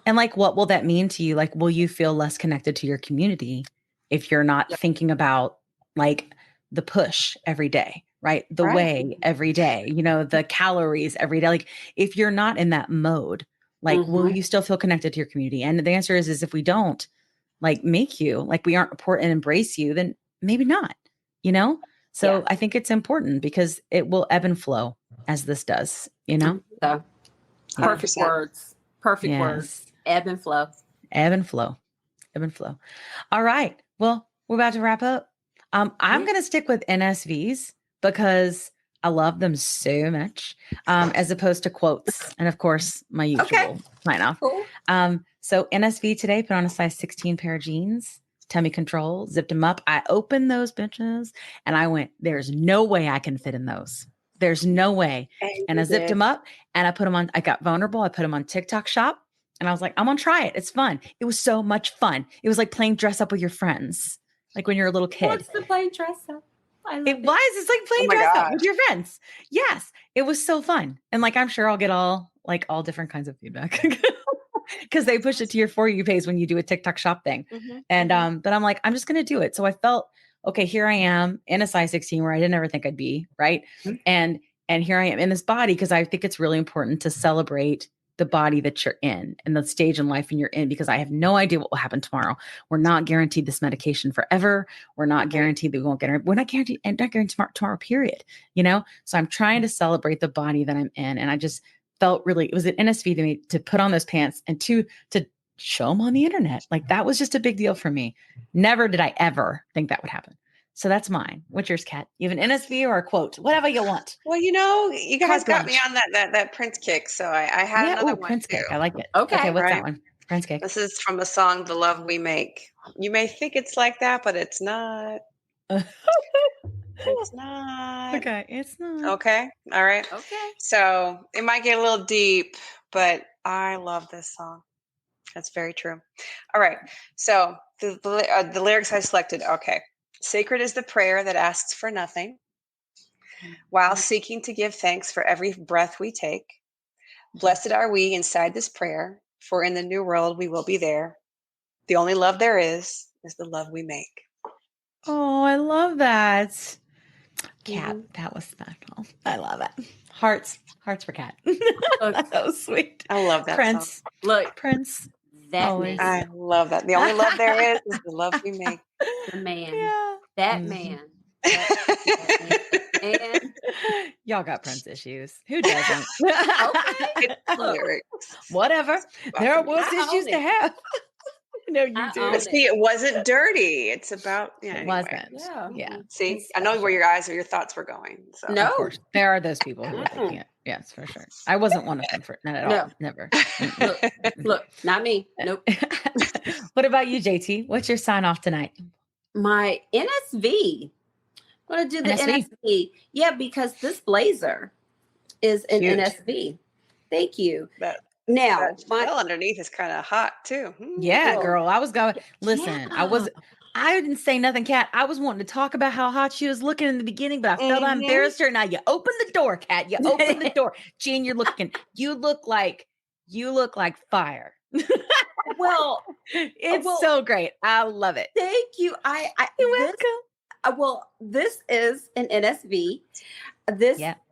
[SPEAKER 8] And like, what will that mean to you? Like, will you feel less connected to your community if you're not thinking about like the push every day, right? The way every day, you know, the calories every day. Like if you're not in that mode, like, will you still feel connected to your community? And the answer is if we don't like make you, like we aren't support and embrace you, then maybe not, you know? So I think it's important because it will ebb and flow as this does, you know?
[SPEAKER 4] Perfect words. Perfect words. Ebb and flow.
[SPEAKER 8] Ebb and flow. Ebb and flow. All right. Well, we're about to wrap up. I'm going to stick with NSVs because I love them so much, as opposed to quotes. And of course, my usual sign off. Cool. So NSV today, put on a size 16 pair of jeans, tummy control, zipped them up. I opened those bitches and I went, there's no way I can fit in those. There's no way. And I zipped them up and I put them on. I got vulnerable. I put them on TikTok shop and I was like, I'm going to try it. It's fun. It was so much fun. It was like playing dress up with your friends. Like when you're a little kid.
[SPEAKER 4] What's the playing dress up?
[SPEAKER 8] It's like playing dress up with your friends. Yes. It was so fun. And like, I'm sure I'll get all different kinds of feedback because they push it to your For You page when you do a TikTok shop thing. And, but I'm like, I'm just going to do it. So I felt, okay, here I am in a size 16 where I didn't ever think I'd be. Right. And here I am in this body because I think it's really important to celebrate the body that you're in and the stage in life and you're in, because I have no idea what will happen tomorrow. We're not guaranteed this medication forever. We're not guaranteed that we won't get it. We're not guaranteed tomorrow, period. You know? So I'm trying to celebrate the body that I'm in. And I just felt it was an NSV to me to put on those pants and to show them on the internet. Like that was just a big deal for me. Never did I ever think that would happen. So that's mine. What's yours, Kat? You have an NSV or a quote, whatever you want.
[SPEAKER 7] Well, you know, you guys got me on that Prince kick. So I had another one
[SPEAKER 8] Prince
[SPEAKER 7] too.
[SPEAKER 8] Kick. I like it. Okay, what's that one? Prince Kick.
[SPEAKER 7] This is from the song "The Love We Make." You may think it's like that, but it's not. It's not.
[SPEAKER 8] Okay, it's not.
[SPEAKER 7] Okay, all right.
[SPEAKER 4] Okay.
[SPEAKER 7] So it might get a little deep, but I love this song. That's very true. All right. So the lyrics I selected. Okay. Sacred is the prayer that asks for nothing, while seeking to give thanks for every breath we take. Blessed are we inside this prayer, for in the new world we will be there. The only love there is the love we make.
[SPEAKER 8] Oh, I love that. Kat, that was special. I love it. Hearts for Kat. That's so sweet.
[SPEAKER 7] I love that
[SPEAKER 8] Prince.
[SPEAKER 7] song.
[SPEAKER 4] Look,
[SPEAKER 8] Prince.
[SPEAKER 4] that
[SPEAKER 7] I love that. The only love there is the love we make.
[SPEAKER 4] The man.
[SPEAKER 8] Yeah.
[SPEAKER 4] That man. And
[SPEAKER 8] y'all got Prince issues. Who doesn't?
[SPEAKER 4] Look,
[SPEAKER 8] whatever. There are worse issues to have. No, you do.
[SPEAKER 7] But see, it wasn't dirty. It's about
[SPEAKER 8] it wasn't.
[SPEAKER 4] Yeah.
[SPEAKER 7] See, I know where your thoughts were going. So.
[SPEAKER 4] No,
[SPEAKER 8] of course. There are those people who are thinking it. Yes, for sure. I wasn't one of them for not at all. Never.
[SPEAKER 4] Look, not me. Nope.
[SPEAKER 8] What about you, JT? What's your sign off tonight?
[SPEAKER 4] My NSV. I'm going to do the NSV. Yeah, because this blazer is an NSV. Thank you. Now,
[SPEAKER 7] That shell underneath is kind of hot too.
[SPEAKER 8] Yeah, girl. I was going, listen, I didn't say nothing, Kat. I was wanting to talk about how hot she was looking in the beginning, but I felt I embarrassed her. Now you open the door, Kat. You open the door. Jean, you look like fire.
[SPEAKER 4] Well,
[SPEAKER 8] it's so great. I love it.
[SPEAKER 4] Thank you.
[SPEAKER 8] You're welcome.
[SPEAKER 4] This is an NSV.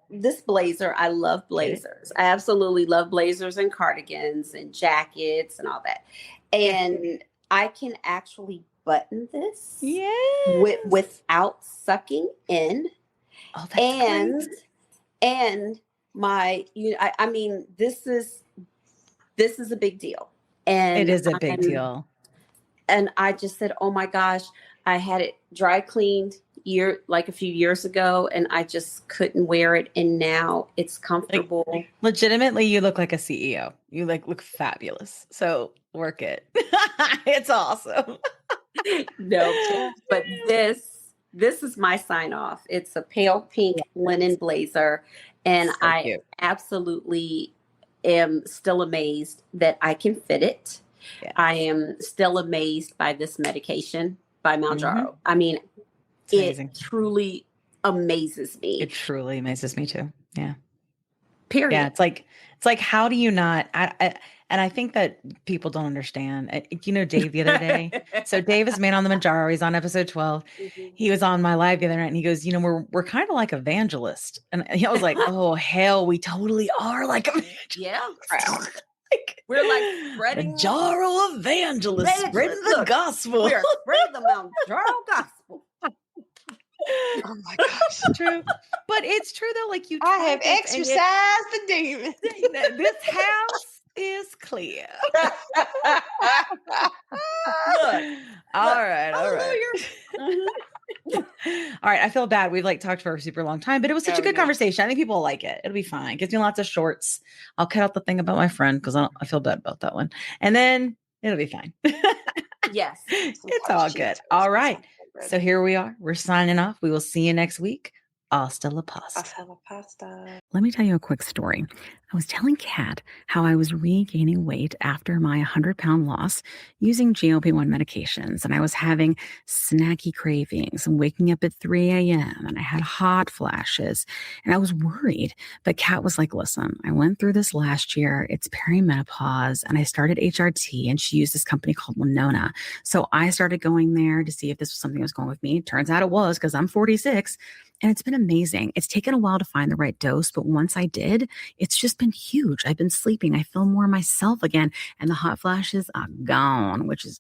[SPEAKER 4] This blazer, I love blazers. I absolutely love blazers and cardigans and jackets and all that. And I can actually button this without sucking in.
[SPEAKER 8] Oh, that's great.
[SPEAKER 4] And my, I mean, this is a big deal. And
[SPEAKER 8] it is a big deal.
[SPEAKER 4] And I just said, oh my gosh, I had it dry cleaned a few years ago, and I just couldn't wear it. And now it's comfortable.
[SPEAKER 8] Like, legitimately, you look like a CEO. You look fabulous. So work it. It's awesome.
[SPEAKER 4] No, but this is my sign off. It's a pale pink linen blazer. And so I cute. Absolutely am still amazed that I can fit it. Yeah. I am still amazed by this medication by Mounjaro. I mean, it truly amazes me.
[SPEAKER 8] It truly amazes me too. Yeah.
[SPEAKER 4] Period.
[SPEAKER 8] Yeah. It's like, how do you not, and I think that people don't understand. Dave the other day. So Dave is man on the Mounjaro. He's on episode 12. Mm-hmm. He was on my live the other night and he goes, we're kind of like evangelists. And I was like, oh hell, we totally are like evangelists.
[SPEAKER 4] Yeah. We're like spreading
[SPEAKER 8] Mounjaro evangelists, spreading the gospel.
[SPEAKER 4] We're spreading the Mounjaro gospel.
[SPEAKER 7] Oh my gosh.
[SPEAKER 8] True. But it's true though.
[SPEAKER 7] I have exercised the demon.
[SPEAKER 8] This house is clear. All right. All right. I feel bad. We've talked for a super long time, but it was such a good conversation. I think people will like it. It'll be fine. Gives me lots of shorts. I'll cut out the thing about my friend because I feel bad about that one. And then it'll be fine.
[SPEAKER 4] Yes.
[SPEAKER 8] It's all good. All right. So here we are. We're signing off. We will see you next week. Hasta la pasta.
[SPEAKER 7] Hasta la pasta.
[SPEAKER 1] Let me tell you a quick story. I was telling Kat how I was regaining weight after my 100-pound loss using GLP-1 medications. And I was having snacky cravings and waking up at 3 a.m. and I had hot flashes and I was worried. But Kat was like, listen, I went through this last year. It's perimenopause and I started HRT and she used this company called Winona. So I started going there to see if this was something that was going with me. Turns out it was because I'm 46. And it's been amazing. It's taken a while to find the right dose, but once I did, it's just been huge. I've been sleeping. I feel more myself again. And the hot flashes are gone, which is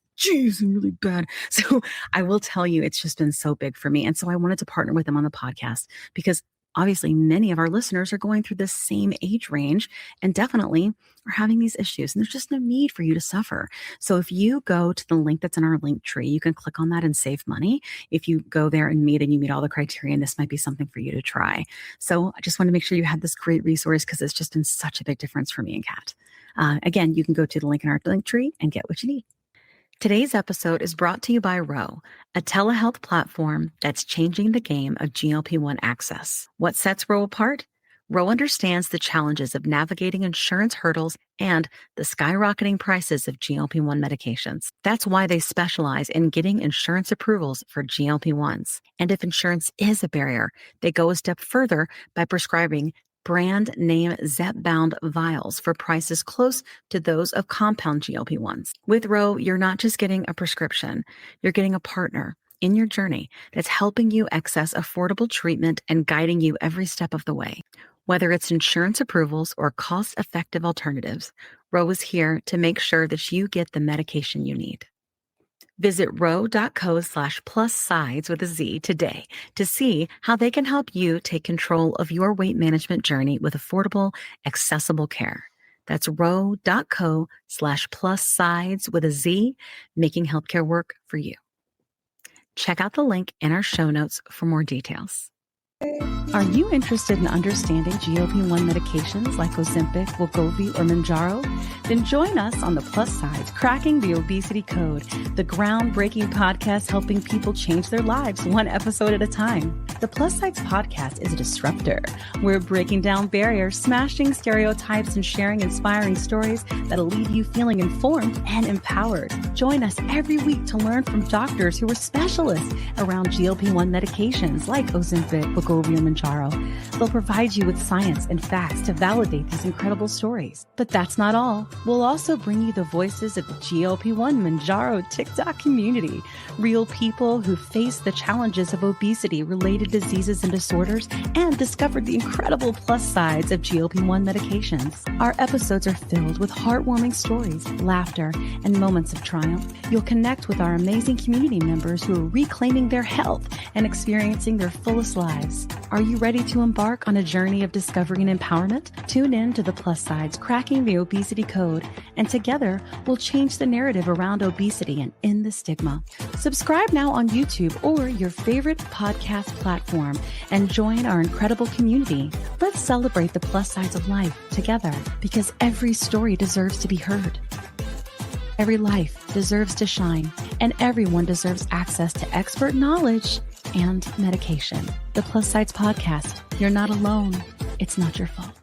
[SPEAKER 1] really bad. So I will tell you, it's just been so big for me. And so I wanted to partner with them on the podcast because obviously many of our listeners are going through this same age range and definitely are having these issues. And there's just no need for you to suffer. So if you go to the link that's in our link tree, you can click on that and save money. If you go there and you meet all the criteria, and this might be something for you to try. So I just want to make sure you have this great resource because it's just been such a big difference for me and Kat. Again, you can go to the link in our link tree and get what you need. Today's episode is brought to you by Ro, a telehealth platform that's changing the game of GLP-1 access. What sets Ro apart? Ro understands the challenges of navigating insurance hurdles and the skyrocketing prices of GLP-1 medications. That's why they specialize in getting insurance approvals for GLP-1s. And if insurance is a barrier, they go a step further by prescribing brand name zepbound vials for prices close to those of compound GLP-1s. With Ro, you're not just getting a prescription, you're getting a partner in your journey that's helping you access affordable treatment and guiding you every step of the way. Whether it's insurance approvals or cost-effective alternatives, Ro is here to make sure that you get the medication you need. Visit ro.co/plussides with a Z today to see how they can help you take control of your weight management journey with affordable, accessible care. That's ro.co/plussides with a Z, making healthcare work for you. Check out the link in our show notes for more details. Are you interested in understanding GLP-1 medications like Ozempic, Wegovy, or Mounjaro? Then join us on The Plus Sides, Cracking the Obesity Code, the groundbreaking podcast helping people change their lives one episode at a time. The Plus Sides podcast is a disruptor. We're breaking down barriers, smashing stereotypes, and sharing inspiring stories that'll leave you feeling informed and empowered. Join us every week to learn from doctors who are specialists around GLP-1 medications like Ozempic, Wegovy, and Mounjaro. They'll provide you with science and facts to validate these incredible stories. But that's not all. We'll also bring you the voices of the GLP-1 Mounjaro TikTok community, real people who face the challenges of obesity-related diseases and disorders and discovered the incredible plus sides of GLP-1 medications. Our episodes are filled with heartwarming stories, laughter, and moments of triumph. You'll connect with our amazing community members who are reclaiming their health and experiencing their fullest lives. Are you ready to embark on a journey of discovery and empowerment? Tune in to The Plus Sides, Cracking the Obesity Code, and together we'll change the narrative around obesity and end the stigma. Subscribe now on YouTube or your favorite podcast platform and join our incredible community. Let's celebrate the plus sides of life together, because every story deserves to be heard. Every life deserves to shine, and everyone deserves access to expert knowledge and medication. The Plus Sides Podcast. You're not alone. It's not your fault.